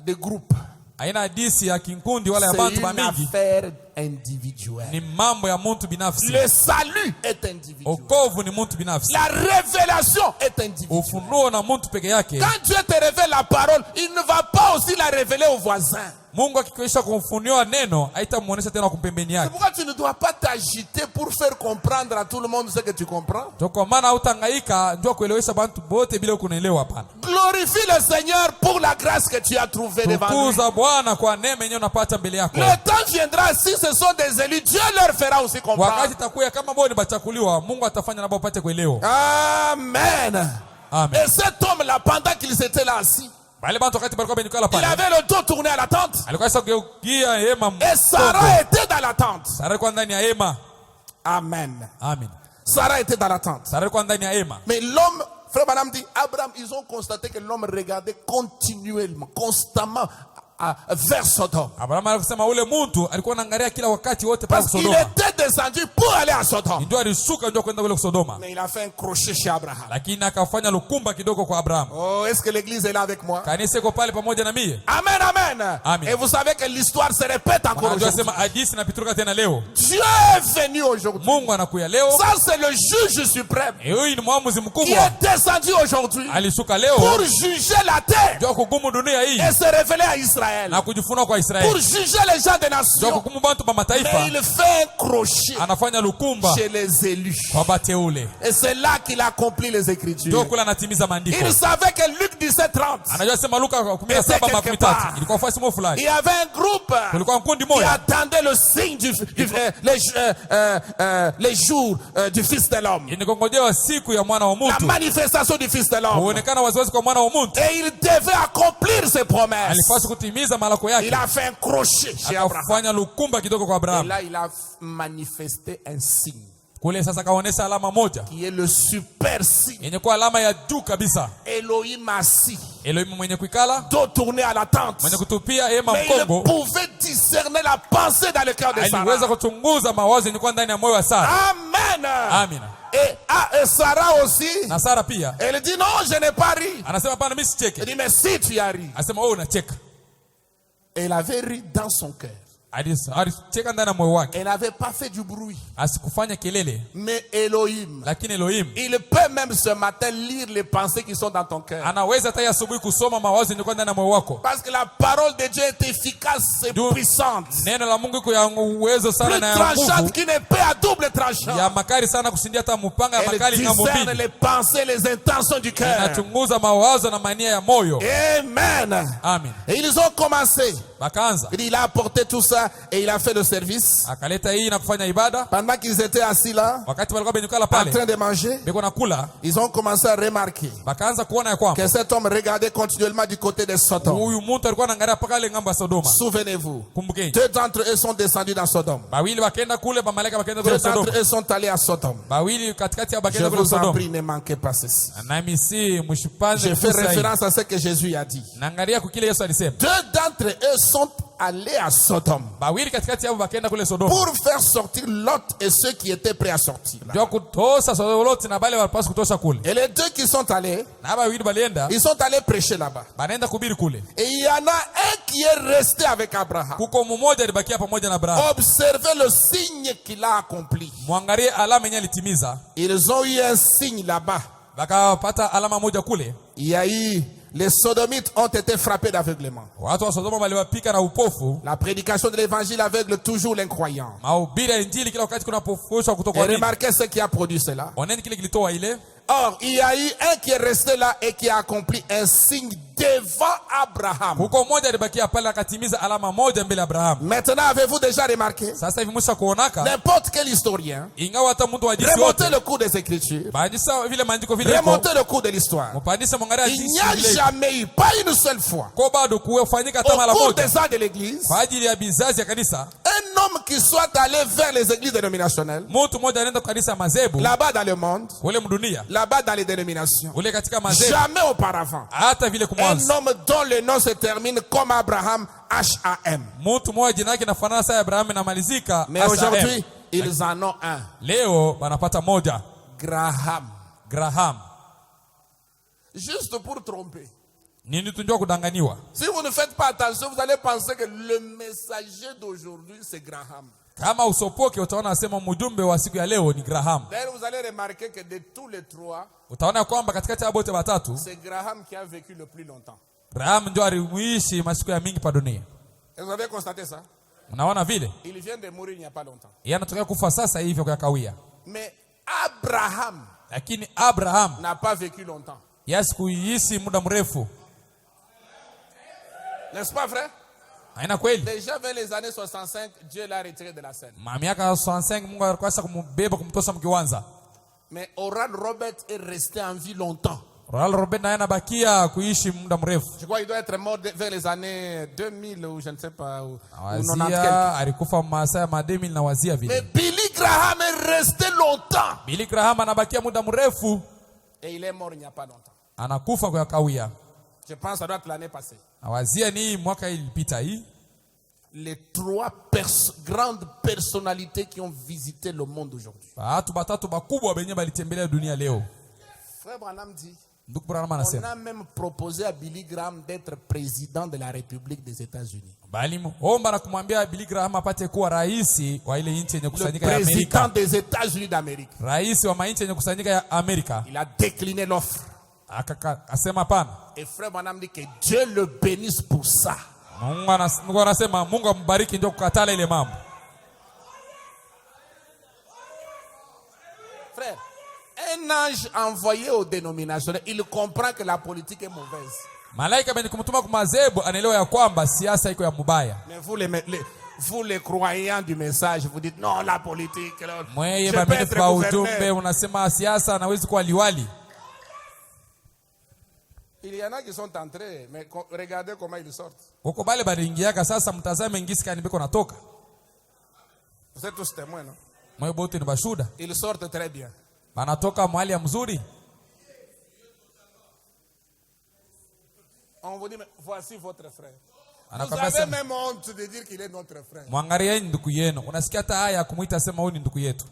de groupe. haina hadisi ya kinkundi wala ya C'est bantu une bamingi, affaire individuelle. ni mambo ya mtu binafsi. Le salut est individuel. Okovu ni mtu binafsi, La révélation est individuelle. ufunuo na mtu peke yake. Quand Dieu te révèle la parole, il ne va pas aussi la révéler aux voisins. Mungu akikuisha kumfunulia neno, haitamuonesha tena kumpembeni C'est yake. pourquoi tu ne dois pas t'agiter pour faire comprendre à tout le monde ce que tu comprends. Kwa maana hautangaika njoo kuelewesha bantu bote bila kunaelewa. Hapana, Glorifie le Seigneur pour la grâce que tu as trouvée devant lui. tukuza Bwana kwa neema yenyewe unapata mbele yako. Le temps viendra, si ce sont des élus, Dieu leur fera aussi Wakati comprendre. takuya kama boni bachakuliwa, Mungu atafanya nabo upate kuelewa. Amen. Amen. Et cet homme-là, pendant qu'ils étaient là assis, Bale bantu wakati balikuwa benikala il pale, avait le dos tourné à la tente. alikuwa sasa kugeukia hema. Et Sarah était dans la tente. Sara alikuwa ndani ya hema. Amen. Amen. Sarah était dans la tente. Sara alikuwa ndani ya hema. Mais l'homme, frère Madame dit, Abraham, ils ont constaté que l'homme regardait continuellement, constamment vers Sodome. Abraham alisema ule mtu alikuwa anaangalia kila wakati wote pale Parce qu'il Sodoma. était descendu pour aller à Sodome. Ndio alishuka ndio kwenda kule Sodoma. Mais il a fait un crochet chez Abraham. Lakini akafanya lukumba kidogo kwa Abraham. Oh, est-ce que l'église est là avec moi? Kanisa iko pale pamoja na mie. Amen, amen. Amen. Et vous savez que l'histoire se répète encore Unajua aujourd'hui. sema hadithi inapituka tena leo. Dieu est venu aujourd'hui. Mungu anakuya leo. Ça, c'est le juge suprême Huyu ni mwamuzi qui mkubwa. est descendu aujourd'hui Alishuka leo pour juger la terre ndio kugumu dunia hii et se révéler à Israël. na kujifunua kwa Pour Israeli. juger les gens des Ndio nations. kugumu bantu ba mataifa. Mais il fait un crochet Anafanya lukumba chez les élus. kwa bateule. Et c'est là qu'il accomplit les Ndio Écritures. kula anatimiza maandiko. Il savait que Luc 17:30, Anajua sema Luka 17:13 ilikuwa fasi mo il fulani. y avait un groupe Kulikuwa kundi qui moja attendait le signe les jours du Fils de l'homme. inakongojewa siku ya mwana wa La mtu, manifestation du Fils de l'homme. kuonekana waziwazi kwa mwana wa mtu. Et il devait accomplir ses promesses. Alipaswa kutimiza malako Il yake. a fait un crochet chez Abraham. Akafanya lukumba kidogo kwa Et Abraham. là, il a manifesté un signe Kule sasa kaonesha alama moja qui est le super signe. yenye kuwa alama ya juu kabisa. Elohim assis, Elohim mwenye kuikala, dos tourné à la tente. mwenye kutupia hema Mais il mkongo, pouvait discerner la pensée dans le cœur de aliweza Sarah. kuchunguza mawazo yenye kuwa ndani ya moyo wa Sara. Amen. Amina. Et Sarah aussi, Na Sara pia elle dit non, je n'ai pas ri. anasema hapana, mimi Elle sicheke. dit mais si tu as ri. Anasema wewe unacheka. Et elle avait ri dans son cœur. alicheka ndani ya moyo wake, Elle n'avait pas fait du bruit. asikufanya kelele. Mais Elohim, Lakini Elohim il peut même ce matin lire les pensées qui sont dans ton cœur. anaweza hata asubuhi kusoma mawazo yaliyo ndani ya moyo wako. Parce que la parole de Dieu est efficace et puissante. Neno la Mungu iko ya uwezo sana Plus na ya tranchante nguvu, qu'une épée à double tranchant. ya makali sana kushindia hata mpanga ya Elle makali ngambo discerne mbili. les pensées, les intentions du cœur. Inachunguza mawazo na mania ya moyo. Amen. Amen. Et ils ont commencé. Bakaanza Il a apporté tout ça et il a fait le service. akaleta hii na kufanya ibada. Pendant qu'ils étaient assis là, Wakati walikuwa benyukala en pale train de manger, beko nakula, ils ont commencé à remarquer bakaanza kuona ya kwamba que cet homme regardait continuellement du côté de Sodome. huyu mtu alikuwa anaangalia paka ile ngambo ya Sodoma. Souvenez-vous, Kumbukeni, deux d'entre eux sont descendus dans Sodome. bawili bakaenda kule, bamalaika bakaenda Deux kule d'entre Sodoma. eux sont allés à Sodome. Bawili katikati ya Je bakaenda kule vous en Sodoma. prie, ne manquez pas ceci. Nami si mshipanze Je fais kusa hii. référence à ce que Jésus a dit. Naangalia kwa kile Yesu alisema. Deux d'entre eux sont allés à Sodome Bawili katikati yao bakaenda kule Sodoma. pour faire sortir Lot et ceux qui étaient prêts à sortir. là. Ndio kutosa Sodoma na bale walipaswa kutosha kule. Et les deux qui sont allés, Na bawili balienda, ils sont allés prêcher là-bas. banaenda kuhubiri kule. Et il y en a un qui est resté avec Abraham. Kuko mmoja alibakia pamoja na Abrahamu. Observez le signe qu'il a accompli. Mwangalie alama yenye alitimiza. Ils ont eu un signe là-bas. Bakapata alama moja kule. Il y a eu, les sodomites ont été frappés d'aveuglement. Watu wa Sodoma waliwapika na upofu. La prédication de l'évangile aveugle toujours l'incroyant. Mahubiri ya Injili kila wakati kuna pofushwa kutoka Et kwa nini. remarquez ce qui a produit cela. Oneni kile kilitoa ile. Or, il y a eu un qui est resté là et qui a accompli un signe devant Abraham. Kuko mmoja alibakia pale akatimiza alama moja mbele ya Abrahamu. Maintenant, avez-vous déjà remarqué? Sasa hivi mwisho kuonaka, N'importe quel historien, ingawa hata mtu wa jinsi remontez wote le cours des Écritures, baadisa vile maandiko vile iko, remontez le cours de l'histoire. mpandisha mwangalia Il n'y jinsi a vile iko. jamais eu, pas une seule fois, Kwa bado kufanyika hata au mara cours moja des ans de l'Église, kwa ajili ya bizazi ya kanisa, un homme qui soit allé vers les églises dénominationnelles, mtu mmoja anaenda kwa kanisa mazebu là-bas dans le monde, ule mdunia là-bas dans les dénominations, ule katika mazebu, jamais auparavant, hata vile un kumwanza homme dont le nom se termine comme Abraham, H-A-M. mtu mmoja jina lake nafanana saa ya Abrahamu na malizika. Mais aujourd'hui, ils en ont un. Leo banapata moja, Graham. Graham. Juste pour tromper. Nini tunjua kudanganiwa. Si vous ne faites pas attention, vous allez penser que le messager d'aujourd'hui, c'est Graham. Kama usopoke utaona asema mjumbe wa siku ya leo ni Graham. D'ailleurs, vous allez remarquer que de tous les trois, Utaona kwamba katikati ya wote watatu c'est Graham qui a vécu le plus longtemps. Graham ndio aliishi masiku ya mingi pa dunia. Et vous avez constaté ça? Unaona vile? Il vient de mourir il n'y a pas longtemps. Yeye anatokea kufa sasa hivi kwa kawia. Mais Abraham Lakini Abraham n'a pas vécu longtemps. yasi kuishi muda mrefu. N'est-ce pas, frère? Haina kweli? Déjà vers les années 65, Dieu l'a retiré de la scène. Miaka 65 Mungu alikuwa kumbeba kumtosha mkiwanza. Mais Oral Robert est resté en vie longtemps. Oral Robert naye anabakia kuishi muda mrefu. Je crois qu'il doit être mort vers les années 2000 ou je ne sais pas. Ou 90 Wazia quelques. alikufa masaa ya 2000 na wazia Mais vile. Billy Graham est resté longtemps. Billy Graham anabakia muda mrefu, Et il est mort il n'y a pas longtemps. anakufa kwa kawia. Je pense que ça doit être l'année passée. Na wazia ni mwaka ilipita hii. Les trois grandes personnalités qui ont visité le monde aujourd'hui. Watu batatu bakubwa benye balitembelea dunia leo. Frère Branham dit, Ndugu Branham on anasema a même proposé à Billy Graham d'être président de la République des États-Unis. bali omba na kumwambia Billy Graham apate kuwa rais wa ile nchi yenye Le kusanyika ya président Amerika. des États-Unis d'Amérique. Rais wa mainchi yenye kusanyika ya Amerika. Il a décliné l'offre. Akasema hapana. Et frère Branham dit que Dieu le bénisse pour ça. Mungu anasema Mungu ambariki ndio kukatala ile mambo. Frère, un ange envoyé aux dénominationnaires, il comprend que la politique est mauvaise. Malaika beni kumtuma kwa mazebu anaelewa ya kwamba siasa iko ya mubaya. Mais vous les croyants du message, vous dites non, la politique. Mweye Je peux bamene être kwa ujumbe gouverneur. unasema siasa anawezi kuwa liwali. Il y en a qui sont entrés, mais regardez comment ils sortent. Huko bale baringiaka sasa mtazame ngisi kani biko natoka. Vous êtes tous témoins, non? Mweye bote ni bashuda. Ils sortent très bien. Banatoka mahali ya mzuri. On vous dit, mais voici votre frère. Vous Anakwambia avez sema même honte de dire qu'il est notre frère. mwangalieni ndugu yenu. Unasikia hata haya kumuita sema huyu ni ndugu yetu.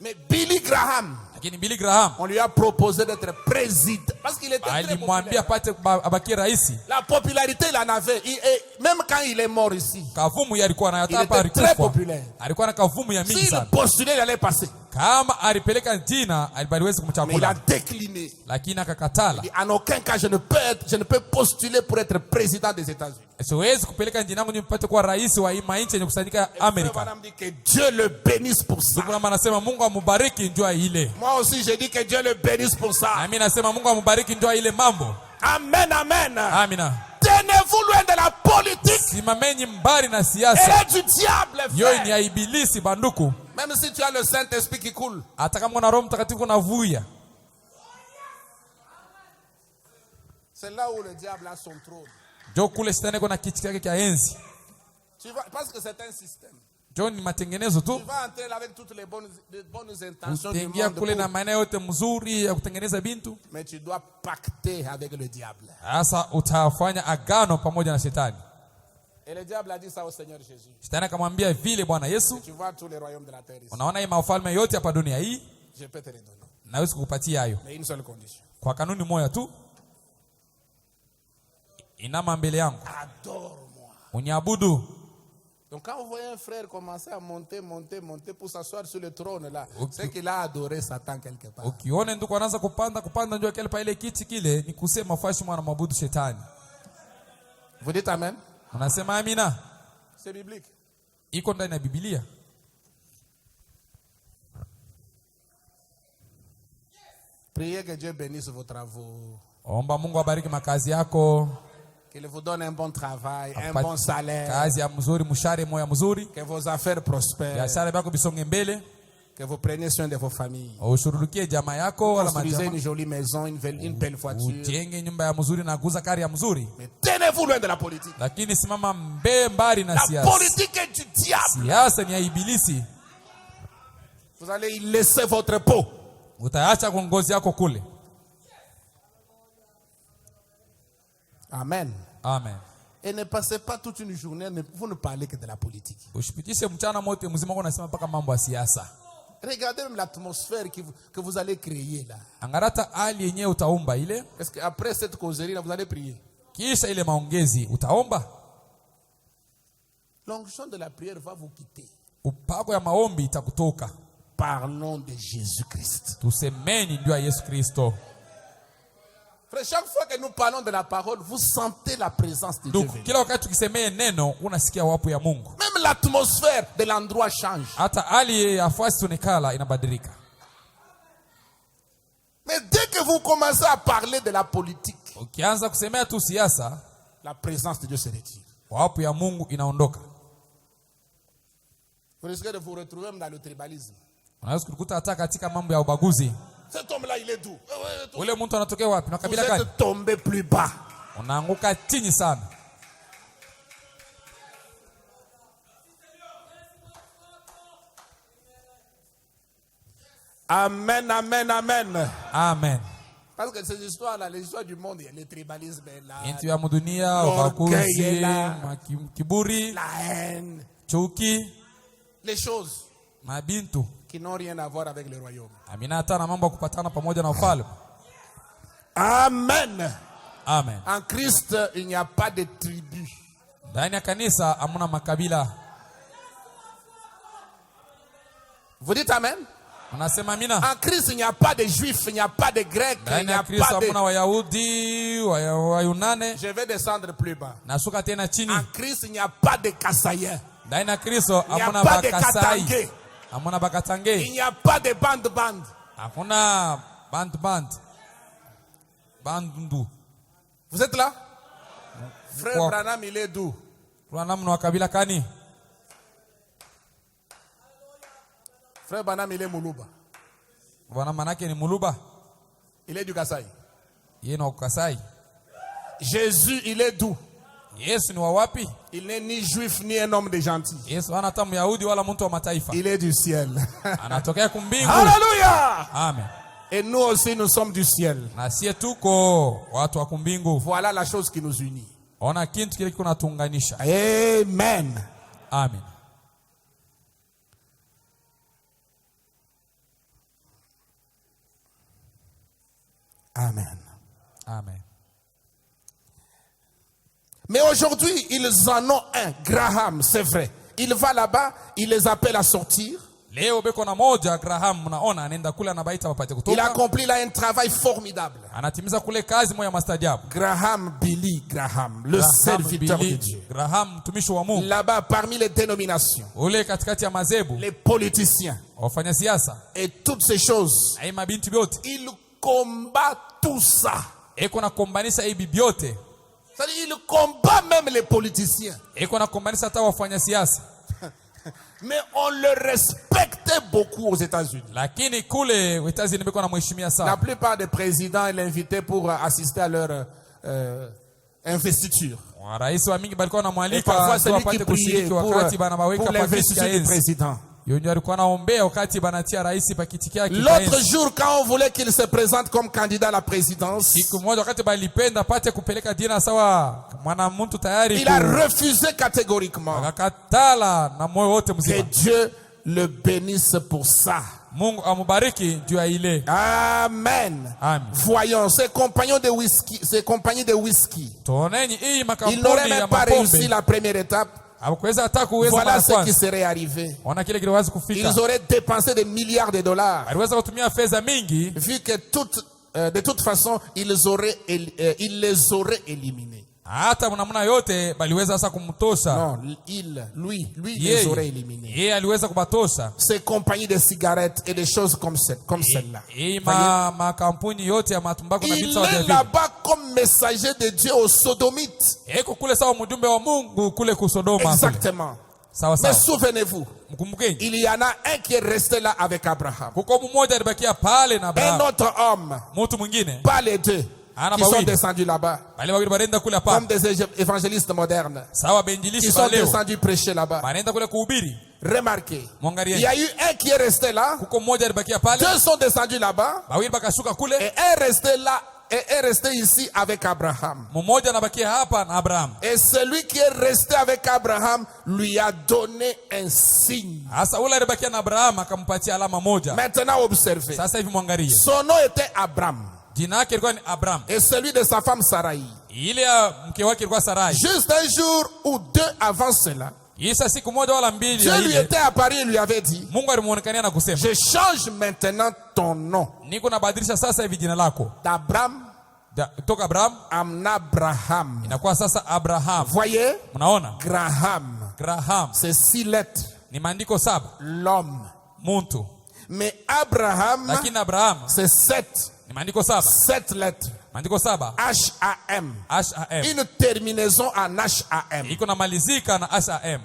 Mais Billy Graham, Lakini Billy Graham on lui a proposé d'être président. Parce qu'il était très alimwambia populaire. apate abaki raisi. La popularité, il en avait. Et même quand il est mort ici, Kavumu alikuwa il anayotaka était très alikufa. populaire. Alikuwa na kavumu ya mingi S'il sana. postulait, il allait passer. Kama alipeleka jina alibaliwezi Mais il a kumchagula. décliné. Lakini akakatala. Il dit, en aucun cas, je ne peux postuler pour être président des États-Unis. Siwezi kupeleka jina langu nipate kuwa rais wa nchi yenye kusanyika Amerika. Madame dit que Dieu le bénisse pour ça. Ndugu namba anasema Mungu amubariki njua ile. Moi aussi, j'ai dit que Dieu le bénisse pour ça. Na mimi nasema Mungu amubariki njua ile mambo. Amen, amen. Amina. Tenez-vous loin de la politique. Simameni mbali na Elle siasa. est du diable, Yo ni frère. ya ibilisi banduku. Même si tu as le Saint-Esprit qui coule. Hata kama una Roho Mtakatifu unavuya. C'est là où le diable a son trône. Jo kule shetani kuna kiti chake cha enzi. Parce que c'est un système. Jo ni matengenezo tu. Tu vas entrer là avec toutes les bonnes intentions du Utaingia monde. kule na maana yote mzuri ya kutengeneza bintu. Mais tu dois pacter avec le diable. Sasa utafanya agano pamoja na shetani. Et le diable a dit ça au Seigneur Jésus. Shetani akamwambia vile Bwana Yesu, Tu vois tous les royaumes de la terre ici. unaona hii mafalme yote hapa dunia hii, Je peux te les donner. naweza kukupatia hayo Mais une seule condition. kwa kanuni moja tu. Inama mbele yangu Adore-moi. uniabudu. Donc quand vous voyez un frère commencer à monter pour s'asseoir sur le trône là, c'est qu'il a adoré Satan quelque part. Ukione ndugu anaanza kupanda njoo kile pa ile kiti kile, ni kusema fashi mwana mabudu shetani. Vous dites amen? Unasema amina? C'est biblique. Iko ndani ya Biblia. Priez que Dieu bénisse vos travaux. Omba Mungu abariki makazi yako. Qu'il vous donne un bon travail, un bon salaire. Kazi ya mzuri, mshahara moya mzuri. Que vos affaires prospèrent. Biashara yako bisonge mbele. Que vous preniez soin de vos familles. Ushururukie jamaa yako wala Construisez majamaa. une jolie maison, une belle voiture. Ujenge nyumba ya mzuri na kuuza kari ya mzuri. Mais tenez-vous loin de la politique. Lakini simama mbali na La siasa. politique est du diable. Siasa ni ya ibilisi. Vous allez y laisser votre peau. Utaacha kwa ngozi yako kule. Amen. Amen. Et ne passez pas toute une journée, vous ne parlez que de la politique. Usipitishe mchana mote mzima kwa unasema paka mambo ya siasa. Regardez même l'atmosphère que vous allez créer là. Angarata hali yenyewe utaomba ile. Parce qu'après cette causerie là, vous allez prier. Kisha ile maongezi utaomba. L'onction de la prière va vous quitter. Upako ya maombi itakutoka. Parlons de Jésus-Christ. Tusemeni ndio ya Yesu Kristo. Frère, chaque fois que nous parlons de la parole, vous sentez la présence de Dieu. Ndugu, kila wakati tukisemea neno unasikia wapo ya Mungu. Même l'atmosphère de l'endroit change. Hata hali ya fasi tunekala inabadilika. Mais dès que vous commencez à parler de la politique, Ukianza kusemea tu siasa, la présence de Dieu se retire. wapo ya Mungu inaondoka. Vous risquez de vous retrouver même dans le tribalisme. Unaweza kukuta hata katika mambo ya ubaguzi. Cet homme-là, il est d'où? Ule mtu anatokea wapi? Na Vous kabila gani? êtes tombé plus bas. Unaanguka chini sana. Amen, amen, amen. Amen. Parce que ces histoires-là, les histoires du monde, le tribalisme est là, Intu ya mudunia, L'orgueil ubaguzi, est là. kiburi, la haine, chuki, les choses mabintu. qui n'ont rien à voir avec le royaume. Amina hata na mambo ya kupatana pamoja na ufalme. Amen. Amen. En Christ, il n'y a pas de tribu. Ndani ya kanisa hamuna makabila. Vous dites amen? Unasema amina? En Christ, il n'y a pas de juifs, il n'y a pas de grecs, il Ndani n'y a ya Kristo pas hamuna de... Wayahudi, Wayunane. Je vais descendre plus bas. Nashuka tena chini. En Christ, il n'y a pas de Kasaïens. Ndani ya Kristo Il n'y a hamuna pas de Bakasai. Katange. Hamuna Il Bakatange. n'y a pas de bande-bande. Hakuna bandu. Vous êtes là? Frère Quoi? Branham, il est d'où? Branham wa kabila kani? Frère Branham, il est Moulouba. Bwana manake ni Muluba. Il est du Kasaï. Yeye na Kasai. Jésus, il est d'où? Yesu ni wa wapi? Il n'est ni juif ni un homme de gentil. Yesu hana hata Myahudi wala mtu wa mataifa. Il est du ciel. Anatokea kumbingu. Alléluia! Amen. Et nous aussi, nous sommes du ciel. Na sie tuko watu wa kumbingu. Voilà la chose qui nous unit. Ona kintu kile kinatuunganisha. Amen. Amen. Amen. Amen. Mais aujourd'hui, ils en ont un, Graham, c'est vrai. Il va là-bas, il les appelle à sortir. Leo beko na moja Graham mnaona anaenda kule anabaita wapate Il kutoka. accomplit là un travail formidable. Anatimiza kule kazi moja mastajabu. Graham, Billy Graham, le serviteur de Dieu. Graham mtumishi wa Mungu. Là-bas, parmi les dénominations, Ule katikati ya mazebu, les politiciens wafanya siasa, et toutes ces choses, ai mabinti byote. il combat tout ça. Eko na kombanisha hivi byote. C'est-à-dire, il combat même les politiciens. Eko na kombanisha hata wafanya siasa. Mais on le respectait beaucoup aux États-Unis. Lakini kule Etazini beko na mheshimia La sana. plupart des présidents l'invitaient pour assister à leur investiture. Rais wa mingi balikuwa Et wanamwalika parfois, c'est lui qui wapate priait kushiriki wakati bana baweka pour pa kiti l'investiture ya du enzi. président. Yonyo alikuwa anaombea wakati banatia rais pa kiti yake. L'autre jour, quand on voulait qu'il se présente comme candidat à la présidence, Siku moja wakati balipenda pate kupeleka jina sawa mwana mtu tayari. il a refusé catégoriquement. Akakatala na moyo wote Que mzima. Dieu le bénisse pour ça. Mungu amubariki juu ya ile. Amen. Amen. Voyons, ces compagnons de whisky, ces compagnies de whisky, Tuoneni hii ils makampuni n'auraient ya même pas réussi mapombe. la première étape. Hawakuweza hata kuweza Voilà mara ce qui kwanza. serait arrivé. Ona kile kiliwazi kufika. Ils auraient dépensé des milliards de dollars. Aliweza kutumia fedha mingi. Vu que de toute façon, ils les auraient éliminés. Hata mnamna yote baliweza sasa kumtosha. Non, lui, les aurait éliminés. Yeye aliweza kubatosha. Ces compagnies de cigarettes et des choses comme celle-là. Hii makampuni yote ya matumbako na Il vitu vya est vile. là-bas comme messager de Dieu aux sodomites. Eko kule sawa mjumbe wa Mungu kule kusodoma. Exactement. Sawa Mais sawa. souvenez-vous, Mkumbukeni. il y en a un qui est resté là avec Abraham. Kuko mmoja alibakia pale na Un Abraham. autre homme, Mtu mwingine. pas les deux, Ana qui sont bawili. descendus là-bas, Bale wawili barenda kule comme hapa. des évangélistes modernes, Sawa qui benjilishi sont ba leo. descendus prêcher là-bas. Barenda kule kuhubiri. Remarquez, il Mwangalieni. y a eu un qui est resté là, Kuko mmoja alibakia pale. deux sont descendus là-bas, Bawili bakashuka kule. et un resté là, et un resté ici avec Abraham. Mmoja anabakia hapa na Abraham. Et celui qui est resté avec Abraham lui a donné un signe. Sasa ule alibakia na Abraham akampatia alama moja. Maintenant, observez. Sasa hivi mwangalie. Son nom était Abraham. Jina yake ilikuwa ni Abraham. Et celui de sa femme Sarai. Ile ya mke wake ilikuwa Sarai. Juste un jour ou deux avant cela, Isa siku moja wala mbili Dieu ya lui ile. était apparu et lui avait dit, Mungu alimuonekania na kusema, je change maintenant ton nom niko nabadilisha sasa hivi jina lako. d'Abraham Toka Abraham en Abraham. inakuwa sasa Abraham. Voyez, Mnaona? Graham, Graham c'est 6 lettres, ni maandiko 7. l'homme. Muntu. Mais Abraham, Lakini Abraham c'est 7, ni maandiko 7. 7 lettres. Maandiko 7. H-A-M. H-A-M. Une terminaison en H-A-M. Iko na malizika na H-A-M.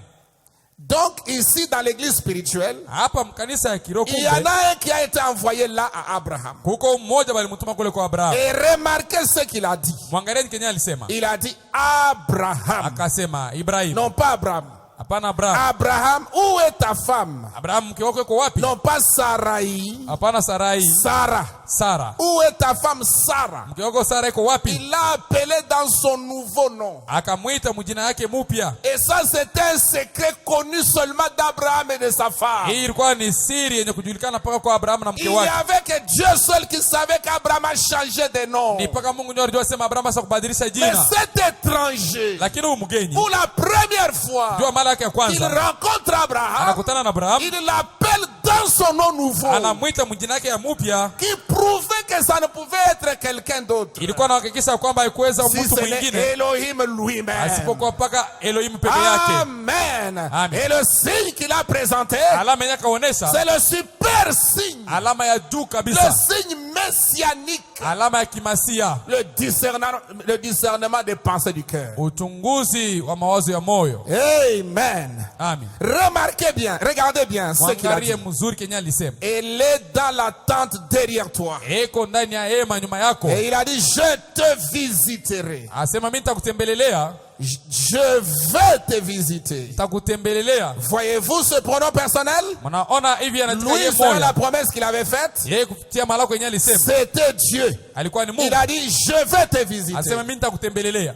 Donc ici dans l'église spirituelle, Hapa mkanisa ya kiroho il y en a un qui a été envoyé là à Abraham. kuko mmoja balimtuma kule kwa Abraham. Et remarquez ce qu'il a dit. Mwangalieni Kenya alisema. Il a dit Abraham. Akasema Ibrahim. Non pas Abraham. Hapana Abraham. Abraham, où est ta femme? Abraham mke wako yuko wapi? Non pas Sarai. Hapana Sarai. Sarah. Sara. Où est ta femme Sarah? Mke wako Sara yuko wapi? Il l'a appelé dans son nouveau nom. Akamwita mjina yake mupya. Et ça, c'était un secret connu seulement d'Abraham et de sa femme. Hii ilikuwa ni siri yenye kujulikana mpaka kwa Abraham na mke Il n'y wake. avait que Dieu seul qui savait qu'Abraham a changé de nom. Ni mpaka Mungu ndio alijua sema Abraham sasa kubadilisha Mais jina. cet étranger, Lakini huyu mgeni pour la première fois, ndio mara yake ya il kwanza rencontre Abraham, anakutana na Abraham, il l'appelle dans son nom nouveau, anamwita mjina yake ya mupya. qui prouvait que ça ne pouvait être quelqu'un d'autre. Ilikuwa inahakikisha kwamba haikuweza Si mtu ce n'est mwingine Elohim lui-même. asipokuwa mpaka Elohim peke yake. Amen. Amen. Et le signe qu'il a présenté, Alama yenye kaonesha, c'est le super signe, alama ya juu le kabisa, signe messianique, alama ya kimasia, le discernement des pensées du cœur. uchunguzi wa mawazo ya moyo. Amen. Amen. Remarquez bien, regardez bien ce qu'il a dit. Mwangalie mzuri Kenya alisema. Elle est dans la tente derrière toi. Eko ndani ya hema nyuma yako. Et il a dit, je te visiterai. Asema mimi nitakutembelelea, Je vais te visiter. nitakutembelelea. Voyez-vous ce pronom personnel? Mnaona hivi anatika yeye Lui, c'est la moja. promesse qu'il avait faite. Yeye kupitia malako yenyewe alisema. C'était Dieu. Alikuwa ni Il Mungu. a dit, je vais te visiter. Asema mimi nitakutembelelea.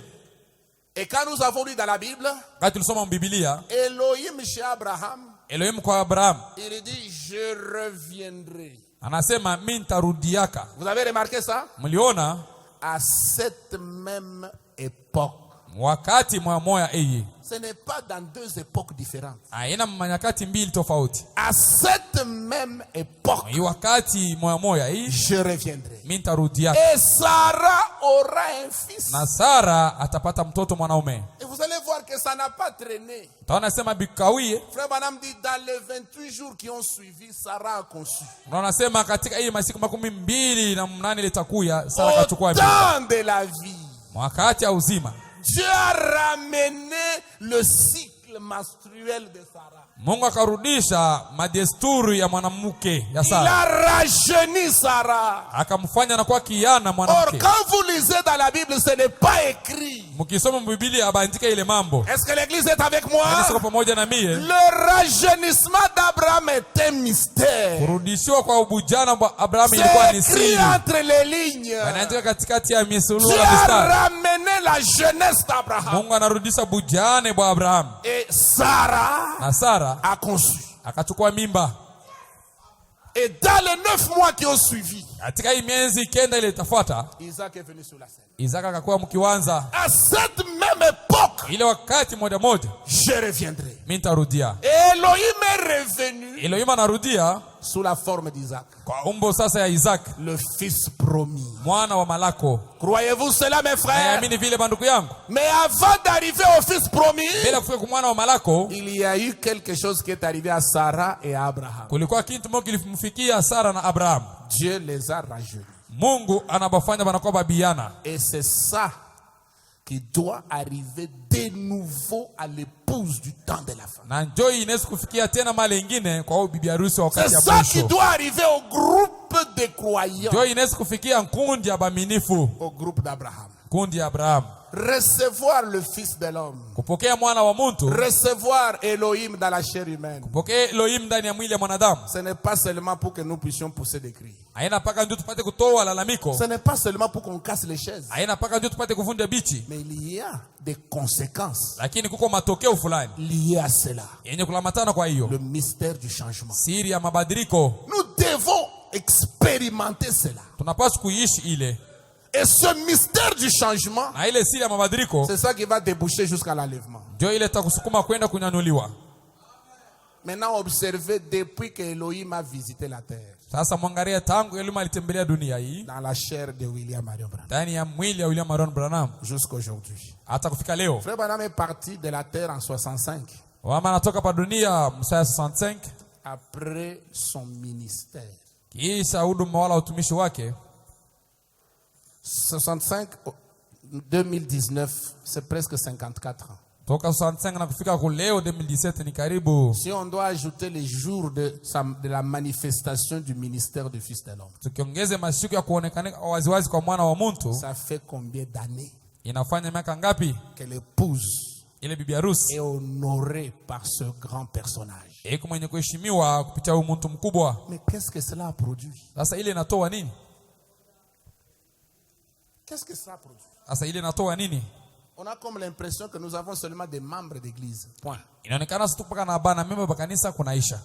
Et quand nous avons lu dans la Bible, Wakati tulisoma Biblia, Elohim chez Abraham, Elohim kwa Abraham il dit, je reviendrai. Anasema mimi nitarudiaka. Vous avez remarqué ça? Mliona À cette même époque. wakati moya eye. Ce n'est pas dans deux époques différentes. Aina manyakati mbili tofauti. À cette même époque, Hii wakati moya hii je reviendrai. mimi nitarudiaka. Et Sarah aura un fils. Na Sara atapata mtoto mwanaume. Et vous allez voir que ça n'a pas traîné. Taona sema bikawie. Frère Branham dit dans les 28 jours qui ont suivi, Sarah a conçu. Unaona sema katika hii masiku 28 litakuya Sara Au kachukua mimba. temps de la vie, Wakati ya uzima Dieu a ramené le cycle menstruel de Sarah. Mungu akarudisha madesturi ya mwanamke ya Il Sara. a rajeuni Sarah. Akamfanya anakuwa kiana Or, mwanamke. quand vous lisez dans la Bible, ce n'est pas écrit. Mkisoma Biblia abandika ile mambo. Est-ce que l'église est avec moi? Kanisa pamoja na mie. Le rajeunissement d'Abraham est un mystère. Kurudishiwa kwa ubujana wa Abraham ilikuwa ni C'est écrit siri. entre les lignes. Anaandika katikati ya misululu Dieu na a mistari. ramené la jeunesse d'Abraham. Mungu anarudisha bujane bwa Abraham. Et Sarah Na Sara a conçu. akachukua mimba. Et dans les 9 mois qui ont suivi, Katika hii miezi kenda ile itafuata, Isaac est venu sur la scène. Isaka akakuwa mkiwanza. À cette même époque, Ile wakati moja je reviendrai. mimi nitarudia. Et Elohim est revenu Elohim anarudia sous la forme d'Isaac, kwa umbo sasa ya Isaac, le fils promis. mwana wa Malako. Croyez-vous cela, mes frères? Naamini vile banduku yangu. Mais avant d'arriver au fils promis, Bila kufika kwa mwana wa Malako, il y a eu quelque chose qui est arrivé à Sarah et à Abraham. kulikuwa kitu moja kilimfikia Sara na Abraham. Dieu les a rajeunis. Mungu anabafanya banakuwa babiana. Et c'est ça qui doit arriver de nouveau à l'épouse du temps de la femme. Na njoo inaweza kufikia tena mali nyingine kwa huyo bibi harusi C'est wakati ya ça qui mwisho. doit arriver au groupe de croyants, Njoo inaweza kufikia kundi ya baaminifu, au groupe d'Abraham. kundi ya Abraham. Recevoir le Fils de l'homme, Kupokea mwana wa mtu, recevoir Elohim dans la chair humaine. kupokea Elohim ndani ya mwili ya mwanadamu. Ce n'est pas seulement pour que nous puissions pousser des cris. Haina paka ndio tupate kutoa lalamiko. Ce n'est pas seulement pour qu'on casse les chaises. Haina paka ndio tupate kuvunja bichi. Mais il y a des conséquences Lakini kuko matokeo fulani liées à cela. yenye kulamatana kwa hiyo. Le mystère du changement. Siri ya mabadiliko. Nous devons expérimenter cela. Tunapaswa kuishi ile. Et ce mystère du changement, Na ile siri ya mabadiliko c'est ça qui va déboucher jusqu'à l'enlèvement. ndio ile itakusukuma kwenda kunyanyuliwa. Maintenant, observez depuis que Elohim a visité la terre, Sasa mwangalia tangu Elohim alitembelea dunia hii dans la chair de William Marion Branham, ndani ya mwili ya William Marion Branham jusqu'aujourd'hui. hata kufika leo. Frère Branham est parti de la terre en 65, Wama anatoka pa dunia msaa 65 après son ministère. kisha huduma wala utumishi wake. 65, 2019, c'est presque 54 ans. Toka 65 na kufika ku leo 2017 ni karibu. Si on doit ajouter les jours de la manifestation du ministère du Fils de l'homme, Tukiongeze masiku ya kuonekana waziwazi kwa mwana wa mtu, ça fait combien d'années inafanya miaka ngapi que l'épouse ile bibi harusi est honorée par ce grand personnage? iko mwenye kuheshimiwa kupitia huyu mtu mkubwa. Mais qu'est-ce que cela a produit? Sasa ile inatoa nini? Qu'est-ce que cela produit? Sasa ile inatoa nini? On a comme l'impression que nous avons seulement des membres d'église. Point. Inaonekana sisi tupaka na bana member wa kanisa kunaisha.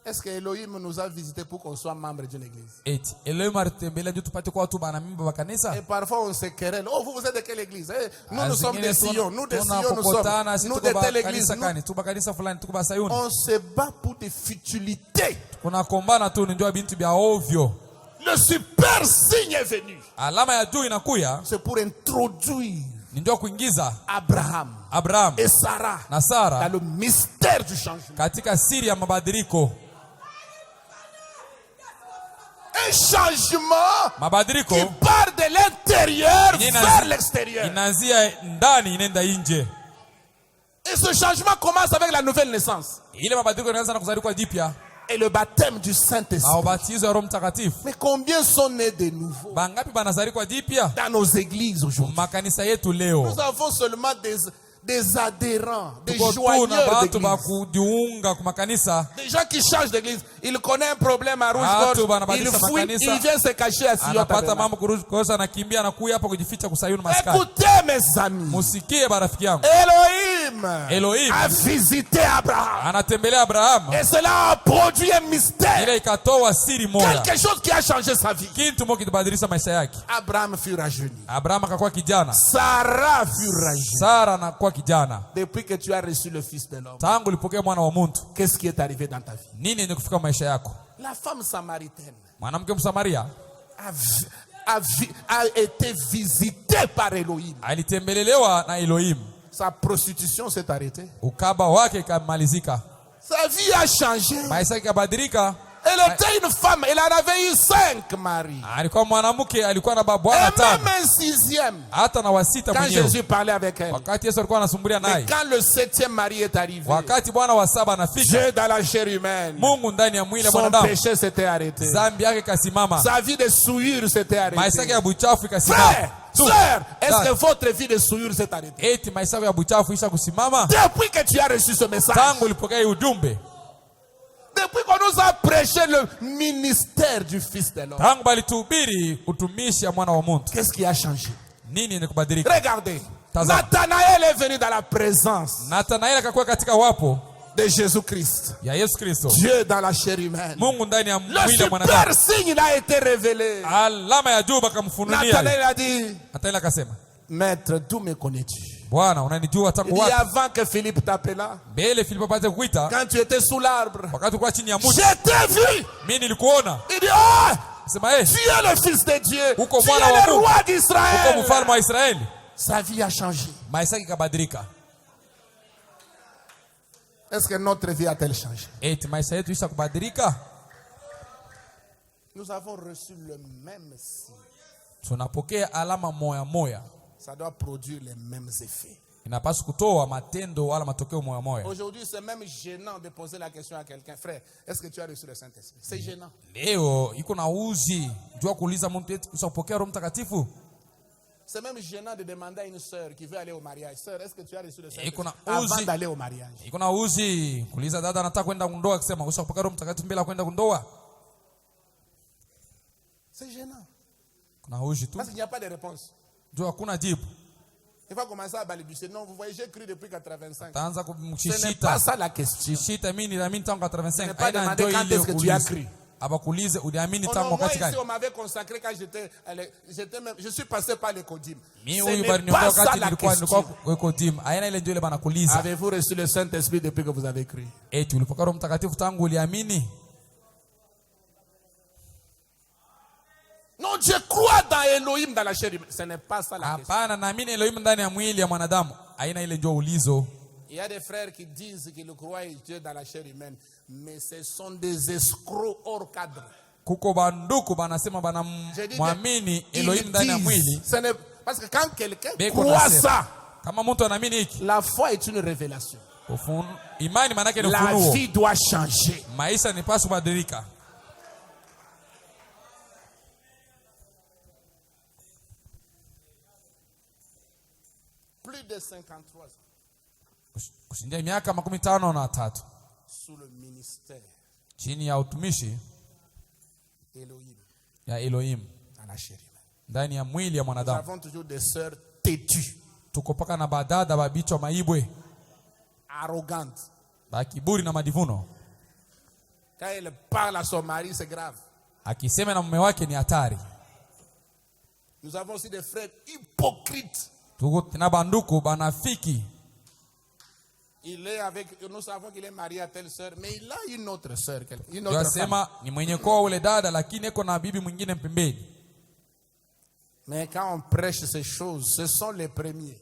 Est-ce que Elohim nous a visités pour qu'on soit membre d'une église? Eti Elohim alitembelea ndio tupate kwa watu bana member wa kanisa. Et parfois on se querelle. Oh, vous êtes de quelle église? Nous, nous sommes Zingine des Sion. Nous des Sion, nous tunapokutana, sommes. si Nous tuko de ba telle église. kanisa Nous- kani, tuko kanisa fulani, tuko ba Sayuni. On se bat pour des futilités. Tunakombana tu ni njoo bintu bya ovyo. Le super signe est venu. Alama ya juu inakuya C'est pour introduire ni njoo kuingiza Abraham Abraham et Sarah na dans Sara le mystère du changement. katika siri ya mabadiliko. Un changement Mabadiliko qui part de l'intérieur yenye vers l'extérieur. inaanzia ndani inaenda nje. Et ce changement commence avec la nouvelle naissance Ile mabadiliko yanaanza na kuzaliwa jipya et le baptême du na Saint-Esprit. ubatizo wa Roho Mtakatifu. Mais combien sont nés de nouveau Bangapi banazaliwa jipya dans nos églises aujourd'hui? makanisa yetu leo? Nous avons seulement des adhérents, des Tuko tu na joigneurs watu ba d'église. kujiunga kwa makanisa. Des gens qui changent d'église. Il connaît un problème à Watu Rouge-Gorge. Il wanabadilisha fuit, makanisa. il vient se cacher à Sion. Anapata Tabernacle. mambo kuruhusu anakimbia anakuja hapa kujificha kusayuni maskani. Écoutez mes amis. Musikie barafiki yangu. Elohim Elohim a visité Abraham. anatembelea Abrahamu, Et cela a produit un mystère. ile ikatoa siri moja, Quelque chose qui a changé sa vie. kitu moja kilibadilisha maisha yake. Abraham fut rajeuni. Abrahamu akakuwa kijana, Sarah fut rajeuni. Sara anakuwa kijana. Depuis que tu as reçu le Fils de l'homme, Tangu ulipokea mwana wa mtu, qu'est-ce qui est arrivé dans ta vie? nini yenye kufika maisha yako? La femme samaritaine Mwanamke Msamaria a été visitée par Elohim. alitembelelewa na Elohim, Sa prostitution s'est arrêtée. ukaba wake ikamalizika, Sa vie a changé. maisha yake yakabadilika. Elle était une femme, elle en avait eu 5 maris. Alikuwa mwanamke, alikuwa na babwana Et tano, même un 6e. hata na wasita Quand mwenyewe. Jésus parlait avec elle. Wakati Yesu alikuwa anasumbulia Mais naye, quand le 7e mari est arrivé, wakati bwana wa saba anafika, Dieu dans la chair humaine, Mungu ndani ya mwili wa son mwanadamu, péché s'était arrêté. dhambi yake ikasimama, Sa vie de souillure s'était maisha yake arrêtée. ya buchafu Frère, ikasimama. sœur, est-ce Dada. que votre vie de souillure s'est arrêtée? Eti maisha yako ya buchafu isha kusimama Depuis que tu as reçu ce message, tangu ulipokea hii ujumbe, depuis qu'on nous a prêché le ministère du Fils de l'homme, tangu balituhubiri utumishi ya mwana wa mtu, qu'est-ce qui a changé? nini yenye kubadilika? Regardez, Tazama. Nathanaël est venu dans la présence Nathanaeli akakuwa katika wapo de Jésus-Christ. ya Yesu Kristo, Dieu dans la chair humaine. Mungu ndani ya Le mwili wa mwanadamu. super signe a été révélé. Alama ya juu bakamfunulia. Nathanaël a dit, Nathanaeli akasema, Maître, d'où me connais-tu? Bwana, unanijua Il tangu dit, wapi? avant que Philippe t'appela, Mbele Filipo apate kukuita, quand tu étais sous l'arbre, wakati ulikuwa chini ya mti, je t'ai vu. mimi nilikuona. Il dit, oh, Sema tu es le Fils de Dieu. Uko Tu mwana es wa le Mungu. roi uko d'Israël. mfalme wa Israeli. Sa vie a changé. Maisha yake ikabadilika. Est-ce que notre vie a-t-elle changé? Eti maisha yetu isha kubadilika. Nous avons reçu le même signe. Tunapokea alama moya moya, Ça doit produire les mêmes effets. inapaswa kutoa matendo wala matokeo moya moya. Aujourd'hui, c'est même gênant de poser la question à quelqu'un. Frère, est-ce que tu as reçu le Saint-Esprit? C'est gênant. Leo iko na uzi jua kuuliza mtu eti usapokea Roho Mtakatifu. C'est même gênant de demander à une sœur qui veut aller au mariage. Sœur, est-ce que tu as reçu le Saint-Esprit? Iko na Avant uzi, d'aller au mariage. iko na uzi kuuliza dada anataka kwenda kundoa, akisema usapokea Roho Mtakatifu bila kwenda kundoa. C'est gênant. Kuna uzi tu, Parce qu'il n'y a pas de réponse. jua hakuna jibu. Il va commencer à balbutier. Non, vous voyez, j'ai cru depuis 85. Taanza Ce n'est pas kumshishita. ça la question. Shishita mimi niamini tangu 85. n'est pas Aina demander ndio quand ile est-ce que tu as kuuliza. cru. Abakuulize uliamini Oh tangu non, moi wakati ici, gani? on m'avait consacré quand je suis passé par les Kodim. Mimi Ce huyu n'est bali pas niondoa ça wakati la nilikuwa question. weko dim. Aina ile ndio ile banakuuliza. Avez-vous reçu le Saint-Esprit depuis que vous avez cru? Eti ulipokea Roho Mtakatifu tangu uliamini? Non, Dieu croit dans Elohim dans la chair humaine. Ce n'est pas ça la question. Hapana, naamini Elohim ndani ya mwili ya mwanadamu. Aina ile ndio ulizo. Il y a des frères qui disent qu'ils croient en Dieu dans la chair humaine, mais ce sont des escrocs hors cadre. Kuko banduku banasema banamwamini Elohim ndani ya mwili. Ce n'est parce que quand quelqu'un Beko croit nasema. ça, Kama mtu anaamini hiki, la foi est une révélation. imani maana yake ni La ufunuo. vie doit changer. Maisha ni paswa kubadilika. Plus de 53 ans Kushindia miaka 53 sous le ministère chini ya utumishi Elohim ya Elohim dans la chair humaine. ndani ya mwili ya Nous mwanadamu. avons toujours des sœurs têtues, Tuko paka na badada babichwa maibwe, arrogantes. ba kiburi na madivuno. Quand elle parle à son mari, c'est grave. Akisema na mume wake ni hatari. Nous avons aussi des frères hypocrites. Tuko na banduku banafiki. Il est avec, nous savons qu'il est marié à telle sœur, mais il a une autre sœur, une autre femme. Tunasema ni mwenye kwa ule dada lakini eko na bibi mwingine pembeni. Mais quand on prêche ces choses, ce sont les premiers.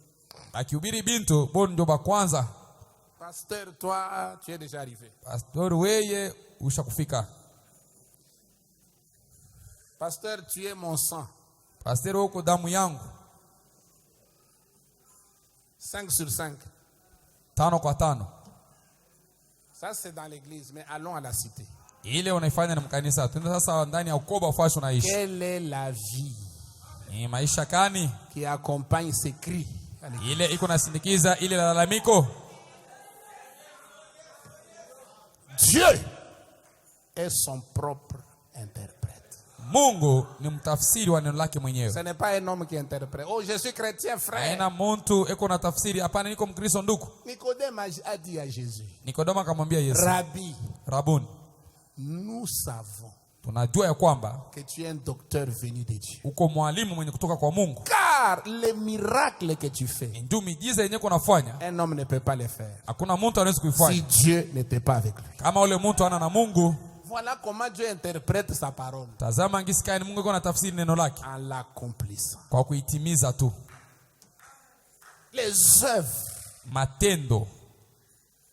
Akihubiri bintu bon ndio ba kwanza. Pasteur, toi, tu es déjà arrivé. Pastor weye ushakufika. Pasteur, tu es mon sang. Pastor uko damu yangu. 5 sur 5. 5 kwa 5. Ça, c'est dans l'église, mais allons à la cité. Ile unaifanya na mkanisa. Tuende sasa ndani ya ukoba ufashi unaishi. Quelle est la vie Ni maisha kani qui accompagne ces cris? ile iko nasindikiza ile lalamiko? Dieu est son propre interprète. Mungu ni mtafsiri wa neno lake mwenyewe. Ce n'est pas un homme qui interprète. Oh, je suis chrétien, frère. Haina mtu eko na tafsiri. Hapana, niko Mkristo ndugu. Nicodème a dit à Jésus. Nikodemo akamwambia Yesu, Rabbi, Rabuni, nous savons tunajua ya kwamba que tu es un docteur venu de Dieu. uko mwalimu mwenye kutoka kwa Mungu. Car les miracles que tu fais, Ndio miujiza yenyewe kunafanya, un homme ne peut pas les faire hakuna mtu anaweza si kuifanya Dieu n'était pas avec lui. kama ule mtu ana na Mungu. Voilà comment Dieu interprète sa parole. Tazama ngisi kani Mungu iko na tafsiri neno lake En l'accomplissant. kwa kuitimiza tu. Les œuvres Matendo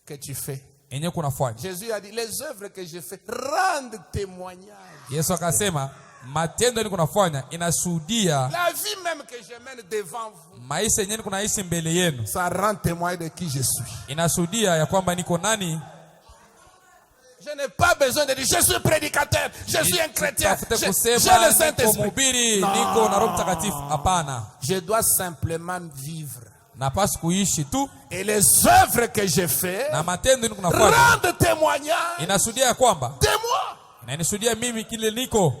que tu fais. yenyewe kunafanya. Jésus a dit, les œuvres que je fais rendent témoignage. Yesu akasema matendo yenyewe kunafanya inashuhudia La vie même que je mène devant vous, maisha yenyewe kunaishi mbele yenu, ça rend témoignage de qui je suis. inashuhudia ya kwamba niko nani. Je n'ai pas besoin de dire, je suis prédicateur, je suis un chrétien, Tafute j'ai le kusema niko Saint-Esprit. mhubiri, Non. niko na Roho Mtakatifu. Hapana, Je dois simplement vivre. napaswa kuishi tu, Et les œuvres que je fais na matendo yenyewe kunafanya rendent témoignage inashuhudia ya kwamba de moi. inanishuhudia mimi kile niko.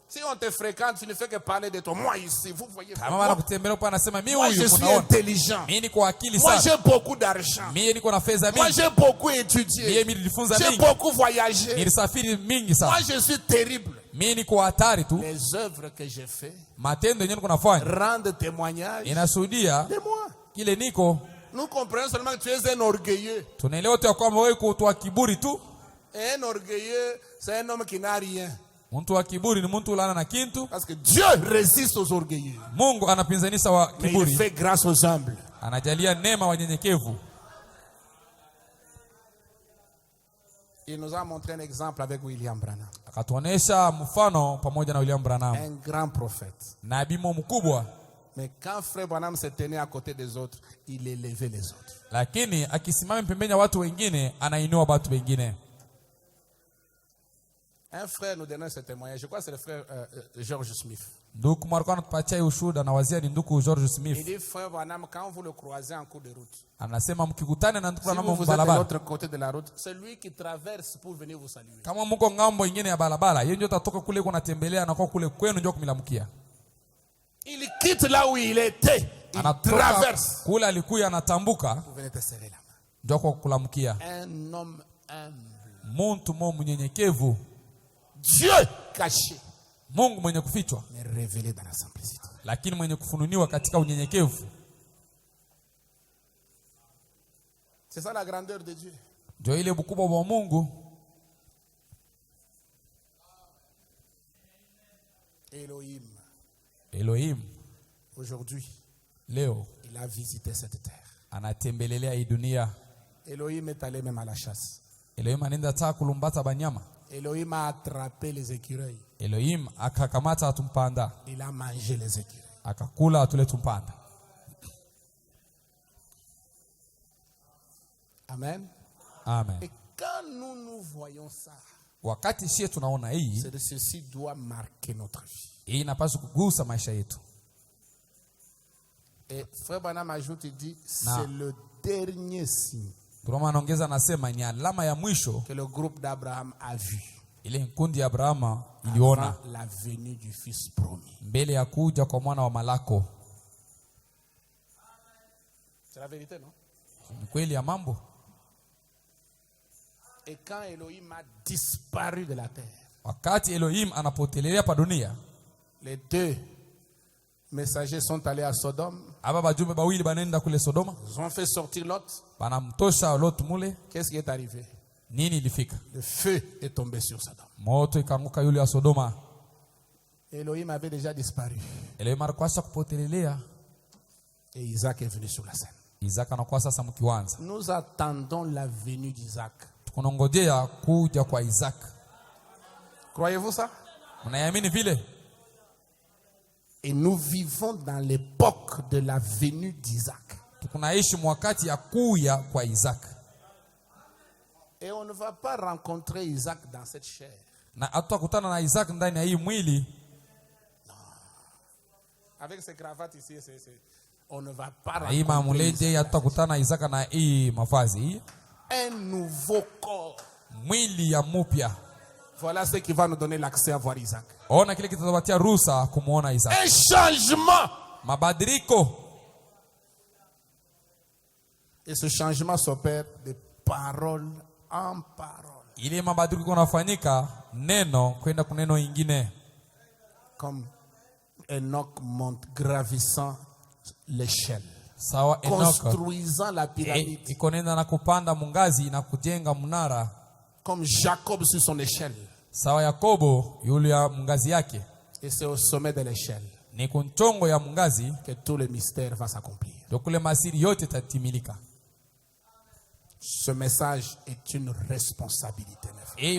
Si on te fréquente, tu ne fais que parler de toi. Moi ici, vous voyez. Kama wana kutembelea kwa anasema mimi Moi, je huyu suis munaona, intelligent. mimi niko akili Moi, sana, j'ai beaucoup d'argent. mimi niko na fedha Moi, mingi, j'ai beaucoup mimi étudié. nilijifunza J'ai mingi, beaucoup voyagé. nilisafiri mingi Moi, sana, je suis terrible. mimi niko hatari tu. Les œuvres que j'ai faites Matendo yenyewe kunafanya rendent témoignage inashuhudia de moi. kile niko. Nous comprenons seulement que tu es un orgueilleux. Tunaelewa tu ya kwamba wewe kutoa kiburi tu. Et un orgueilleux, c'est un homme qui n'a rien. Mtu wa kiburi ni mtu ulana na kintu. Parce que Dieu résiste aux orgueilleux. Mungu anapinzanisha wa Mais il kiburi, fait grâce aux humbles. anajalia neema wanyenyekevu. Il nous a montré un exemple avec William Branham. Akatuonesha mfano pamoja na William Branham, Un grand prophète. nabii mkubwa, Mais quand frère Branham se tenait à côté des autres, il élevait les autres. lakini akisimama pembeni ya watu wengine anainua watu wengine. Un frère nous donnait ce témoignage. Je crois que c'est le frère George Smith. Ndugu Marko anatupatia ushuhuda na wazia ni ndugu George Il Smith. dit, frère Branham, quand vous le croisez en cours de route, Anasema mkikutana na ndugu si Branham vous êtes de barabara, l'autre côté de la route, c'est lui qui traverse pour venir vous saluer. kama mko ngambo ingine ya barabara, yeye ndio atatoka kule kunatembelea na kwa kule kwenu ndio kumilamkia. Il quitte là où il était. Il Anatoka traverse. kule alikuwa anatambuka Vous venez te serrer la main. ndio kwa kulamkia. Un homme humble. Muntu mnyenyekevu, Dieu caché, Mungu mwenye kufichwa, mais révélé dans la simplicité. lakini mwenye kufununiwa katika unyenyekevu. C'est ça la grandeur de Dieu. Ndio ile ukubwa wa Mungu. Elohim, Elohim aujourd'hui, leo il a visité cette terre. anatembelelea hii dunia. Elohim est allé même à la chasse. Elohim anaenda taa kulumbata banyama. Elohim a attrapé les écureuils. Elohim akakamata atumpanda, Il a mangé les écureuils. akakula atule tumpanda. Amen. Amen. Et quand nous voyons ça, Wakati shie tunaona hii, c'est de ceci doit marquer notre vie. hii inapaswa kugusa maisha yetu. Et frère Branham ajoute, il dit, Na. c'est le dernier signe Roma anaongeza anasema ni alama ya mwisho que le groupe d'Abraham a vu ile nkundi ya Abrahama iliona avant la venue du Fils promis. mbele ya kuja kwa mwana wa malako. C'est la vérité, non? Ni kweli ya mambo. Et quand Elohim a disparu de la terre, Wakati Elohim anapotelelea pa dunia, les deux messagers sont allés à Sodome. aba bajumbe bawili banenda kule Sodoma, Ils ont fait sortir Lot. banamtosha Lot mule. Qu'est-ce qui est arrivé? Nini ilifika? Le feu est tombé sur Sodome. Moto ikaanguka yule wa Sodoma. Elohim avait déjà disparu. Elohim alikuwa kupotelelea, Et Isaac est venu sur la scène. Isaka anakuwa sasa mkiwanza. Nous attendons la venue d'Isaac. Tukunongojea kuja kwa Isaac. Croyez-vous ça? Unayamini vile? Et nous vivons dans l'époque de la venue d'Isaac. Tukunaishi mwakati ya kuya kwa Isaac. Et on ne va pas rencontrer Isaac dans cette chair. Na hatutakutana na Isaac ndani ya hii mwili. Avec ces cravates ici, on ne va pas Hii rencontrer mamuleje Isaac. hatutakutana na Isaac na hii mavazi hii. Un nouveau corps. Mwili ya mupya. Voilà ce qui va nous donner l'accès à voir Isaac. Ona kile kitatupatia ruhusa kumuona Isaka. Un changement. Mabadiliko. Et ce changement s'opère de parole en parole. Ile mabadiliko yanafanyika neno kwenda kuneno ingine. Comme Enoch monte gravissant l'échelle. Sawa Enoch Construisant la pyramide. ikonenda na kupanda mungazi na kujenga mnara. Comme Jacob sur son échelle. Sawa Yakobo yule ya mungazi yake. Et c'est au sommet de l'échelle Ni kunchongo ya mungazi que tout le mystère va s'accomplir. dokule masiri yote tatimilika. Ce message est une responsabilité.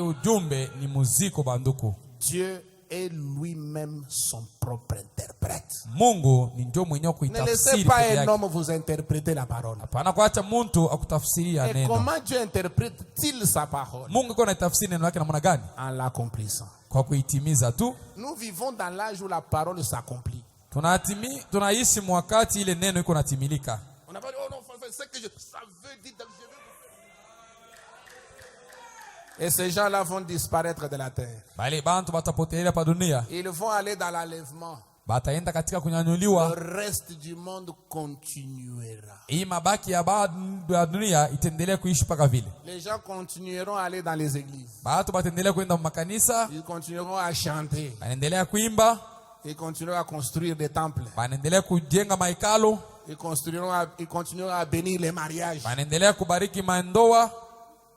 Ujumbe ni muziko banduku. Dieu est lui-même son propre interprète. Mungu ni ndio mwenye Ne kuitafsiri. laissez pas un homme vous interpréter la parole. Hapana kuacha mtu akutafsiria Et neno. comment Dieu interprète-t-il sa parole? Mungu iko anatafsiri neno lake namna gani? En l'accomplissant. Kwa kuitimiza tu. Nous vivons dans l'âge où la parole s'accomplit. Tunaishi wakati ile neno iko natimilika. On n'a pas dit, oh non, c'est ce que ça veut dire. Et ces gens-là vont disparaître de la terre. Bali bantu batapotelea pa dunia. Ils vont aller dans l'enlèvement. Bataenda katika Le kunyanyuliwa. reste du monde continuera. Hii mabaki ya dunia itendelee kuishi paka vile. Les gens continueront à aller dans les églises. Batu bataendelea kwenda makanisa. Ils continueront à chanter. Banaendelea kuimba. Ils continueront à construire des temples. Banaendelea kujenga mahekalu. Ils continueront à bénir les mariages. Banaendelea kubariki mandoa.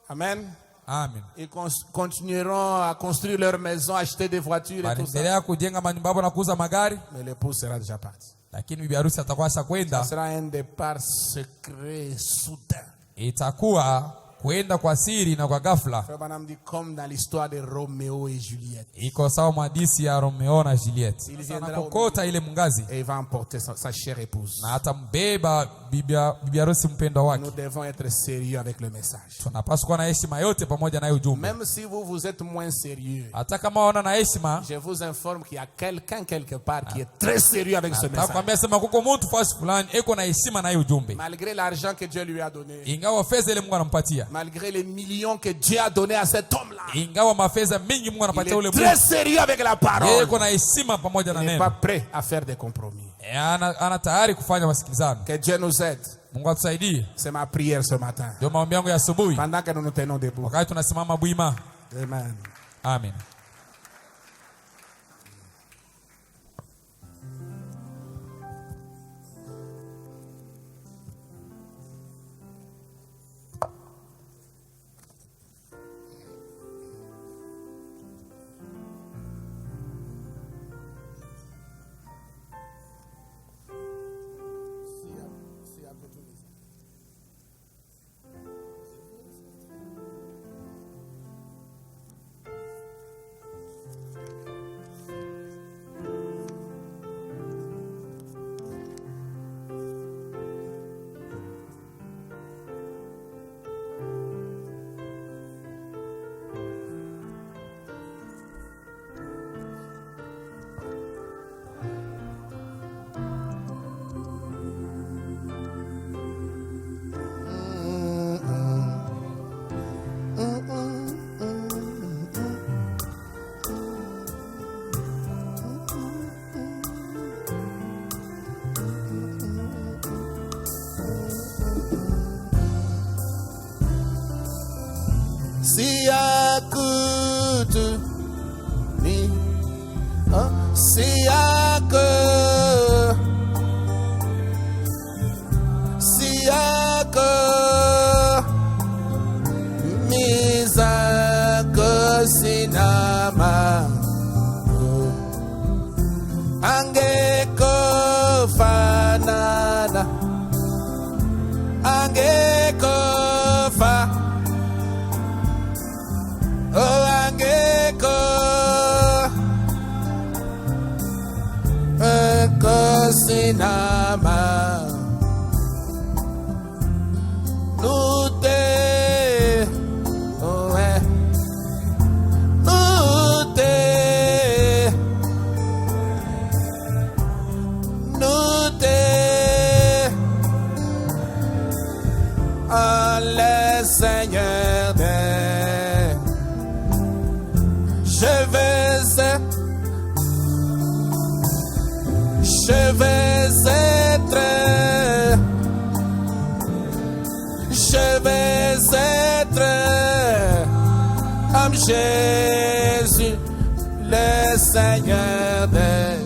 Amen. Amen. Ils continueront à construire leurs maisons, acheter des voitures et tout ça. Banaendelea kujenga manyumba yao na kuuza magari. Mais l'épouse sera déjà partie. Lakini bibi harusi atakuwa Ce kwenda. sera un départ secret, soudain. Itakuwa kwenda kwa siri na kwa ghafla. Frère Branham dit comme dans l'histoire de Roméo et Juliette. Iko sawa mwadisi ya Romeo na Juliet. Il Anakokota ile mungazi Et il va emporter sa chère épouse. na atambeba bibi harusi mpendwa wake. Nous devons être sérieux avec le message. Tunapaswa kuwa na heshima yote pamoja na ujumbe. Même si vous êtes moins sérieux, Hata kama wana na heshima, je vous informe qu'il y a quelqu'un quelque part qui est très sérieux avec ce message. nakwambia sema kuko mtu fasi fulani eko na heshima na ujumbe. Malgré l'argent que Dieu lui a donné, Ingawa fedha ile Mungu anampatia. malgré les millions que Dieu a donné à cet homme-là, Ingawa mafedha mingi Mungu il anapatia ule est très mtu. sérieux avec la parole. Eko na heshima pamoja na Il n'est pas neno. prêt à faire des compromis. Ana tayari kufanya masikilizano. Que Dieu nous aide. Mungu atusaidie. C'est ma prière ce matin. Ndio maombi yangu ya asubuhi. Pendant que nous nous tenons debout. Wakati tunasimama bwima. Amen. Amen. Si écoute, si sinama angeko fanana angeko fa oh angeko sinama nute oh nute nute le Seigneur des Je vais être comme Jésus, le Seigneur des.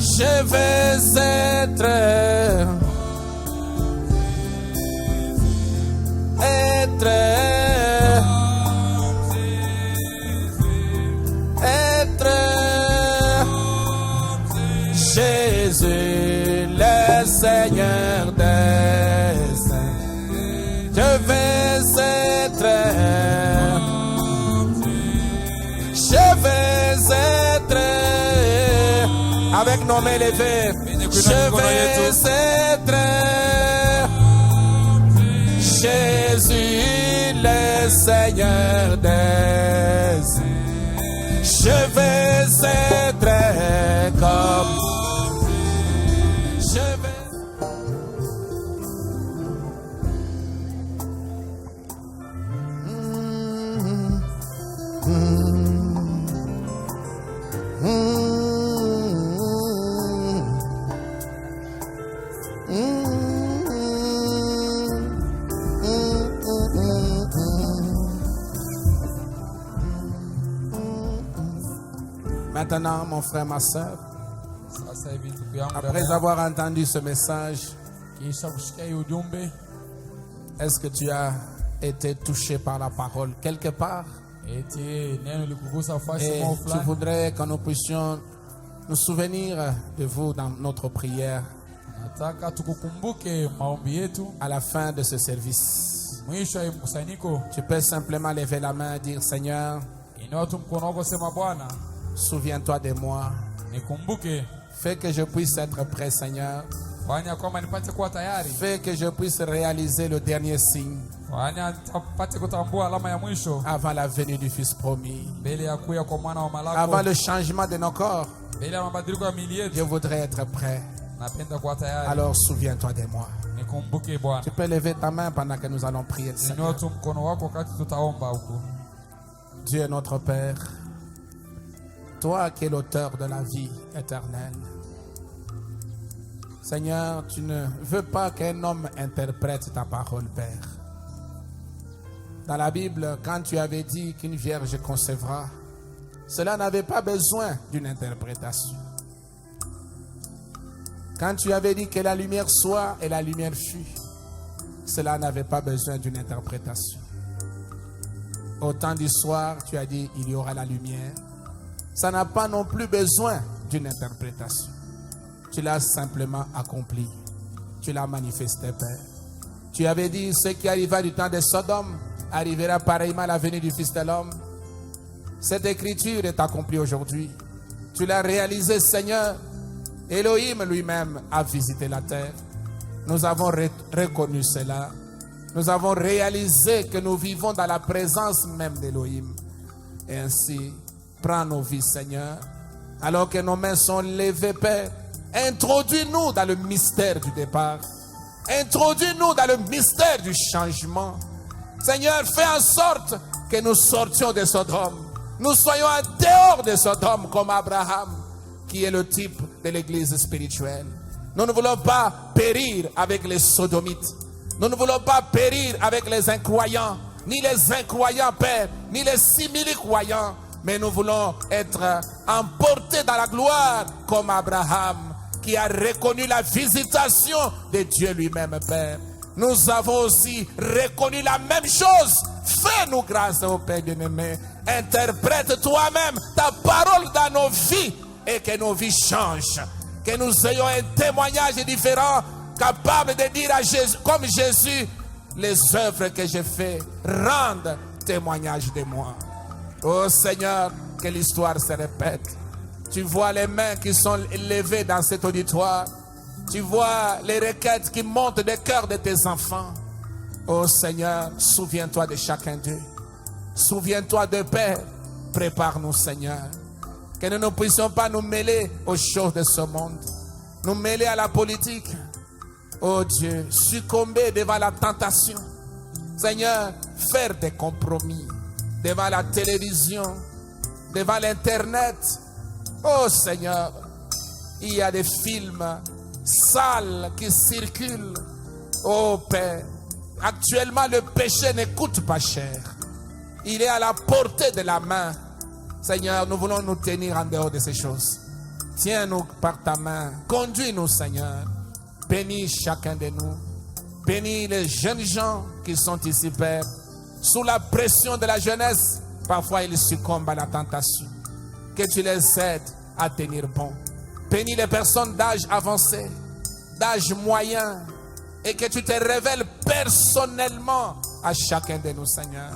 Je vais être Jésus, le Seigneur des saints. Je vais être avec nos mains levées. Je vais être Jésus, le Seigneur des saints. Je vais être comme je vais. Maintenant, mon frère, ma soeur, Sasa hivi ndugu yangu, après dada, avoir entendu ce message, kisha kusikia hii ujumbe, est-ce que tu as été touché par la parole quelque part? eti neno likugusa fasi Et moja tu fulani, voudrais que nous puissions nous souvenir de vous dans notre prière nataka tukukumbuke maombi yetu à la fin de ce service. mwisho ya mkusanyiko. Tu peux simplement lever la main et dire, Seigneur, Inua tu mkono wako, sema Bwana, souviens-toi de moi. nikumbuke, Fais que je puisse être prêt, Seigneur. fanya kwamba nipate kuwa tayari, Fais que je puisse réaliser le dernier signe fanya nipate kutambua alama ya mwisho avant la venue du Fils promis. mbele ya kuya kwa mwana wa Avant malako, le changement de nos corps, mbele ya mabadiliko ya miili je yetu. voudrais être prêt. Napenda kuwa tayari, Alors souviens-toi de moi. nikumbuke Bwana. Tu peux lever ta main pendant que nous allons prier le Seigneur. Inua tu mkono wako wakati tutaomba huko. Dieu est notre Père, toi qui es l'auteur de la vie éternelle. Seigneur, tu ne veux pas qu'un homme interprète ta parole, Père. Dans la Bible, quand tu avais dit qu'une vierge concevra, cela n'avait pas besoin d'une interprétation. Quand tu avais dit que la lumière soit et la lumière fut, cela n'avait pas besoin d'une interprétation. Au temps du soir, tu as dit il y aura la lumière. Ça n'a pas non plus besoin d'une interprétation. Tu l'as simplement accompli. Tu l'as manifesté, Père. Tu avais dit ce qui arriva du temps de Sodome arrivera pareillement à la venue du Fils de l'homme. Cette écriture est accomplie aujourd'hui. Tu l'as réalisé, Seigneur. Elohim lui-même a visité la terre. Nous avons reconnu cela. Nous avons réalisé que nous vivons dans la présence même d'Elohim. Et ainsi, prends nos vies, Seigneur. Alors que nos mains sont levées, Père, introduis-nous dans le mystère du départ. Introduis-nous dans le mystère du changement. Seigneur, fais en sorte que nous sortions de Sodome. Nous soyons en dehors de Sodome comme Abraham, qui est le type de l'église spirituelle. Nous ne voulons pas périr avec les sodomites. Nous ne voulons pas périr avec les incroyants, ni les incroyants, Père, ni les simili-croyants, mais nous voulons être emportés dans la gloire comme Abraham, qui a reconnu la visitation de Dieu lui-même, Père. Nous avons aussi reconnu la même chose. Fais-nous grâce, au Père bien-aimé. Interprète toi-même ta parole dans nos vies et que nos vies changent. Que nous ayons un témoignage différent, capable de dire à Jésus, comme Jésus, les œuvres que j'ai faites rendent témoignage de moi. Oh Seigneur, que l'histoire se répète. Tu vois les mains qui sont levées dans cet auditoire. Tu vois les requêtes qui montent des cœurs de tes enfants. Oh Seigneur, souviens-toi de chacun d'eux. Souviens-toi de Père. Prépare-nous, Seigneur. Que nous ne puissions pas nous mêler aux choses de ce monde. Nous mêler à la politique. Oh Dieu, succomber devant la tentation. Seigneur, faire des compromis devant la télévision, devant l'internet. Oh Seigneur, il y a des films sales qui circulent. Oh Père, actuellement le péché ne coûte pas cher. Il est à la portée de la main. Seigneur, nous voulons nous tenir en dehors de ces choses. Tiens-nous par ta main. Conduis-nous, Seigneur. Bénis chacun de nous. Bénis les jeunes gens qui sont ici, Père. Sous la pression de la jeunesse, parfois ils succombent à la tentation. Que tu les aides à tenir bon. Bénis les personnes d'âge avancé, d'âge moyen, et que tu te révèles personnellement à chacun de nous, Seigneur.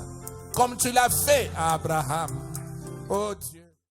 Comme tu l'as fait à Abraham. Oh Dieu.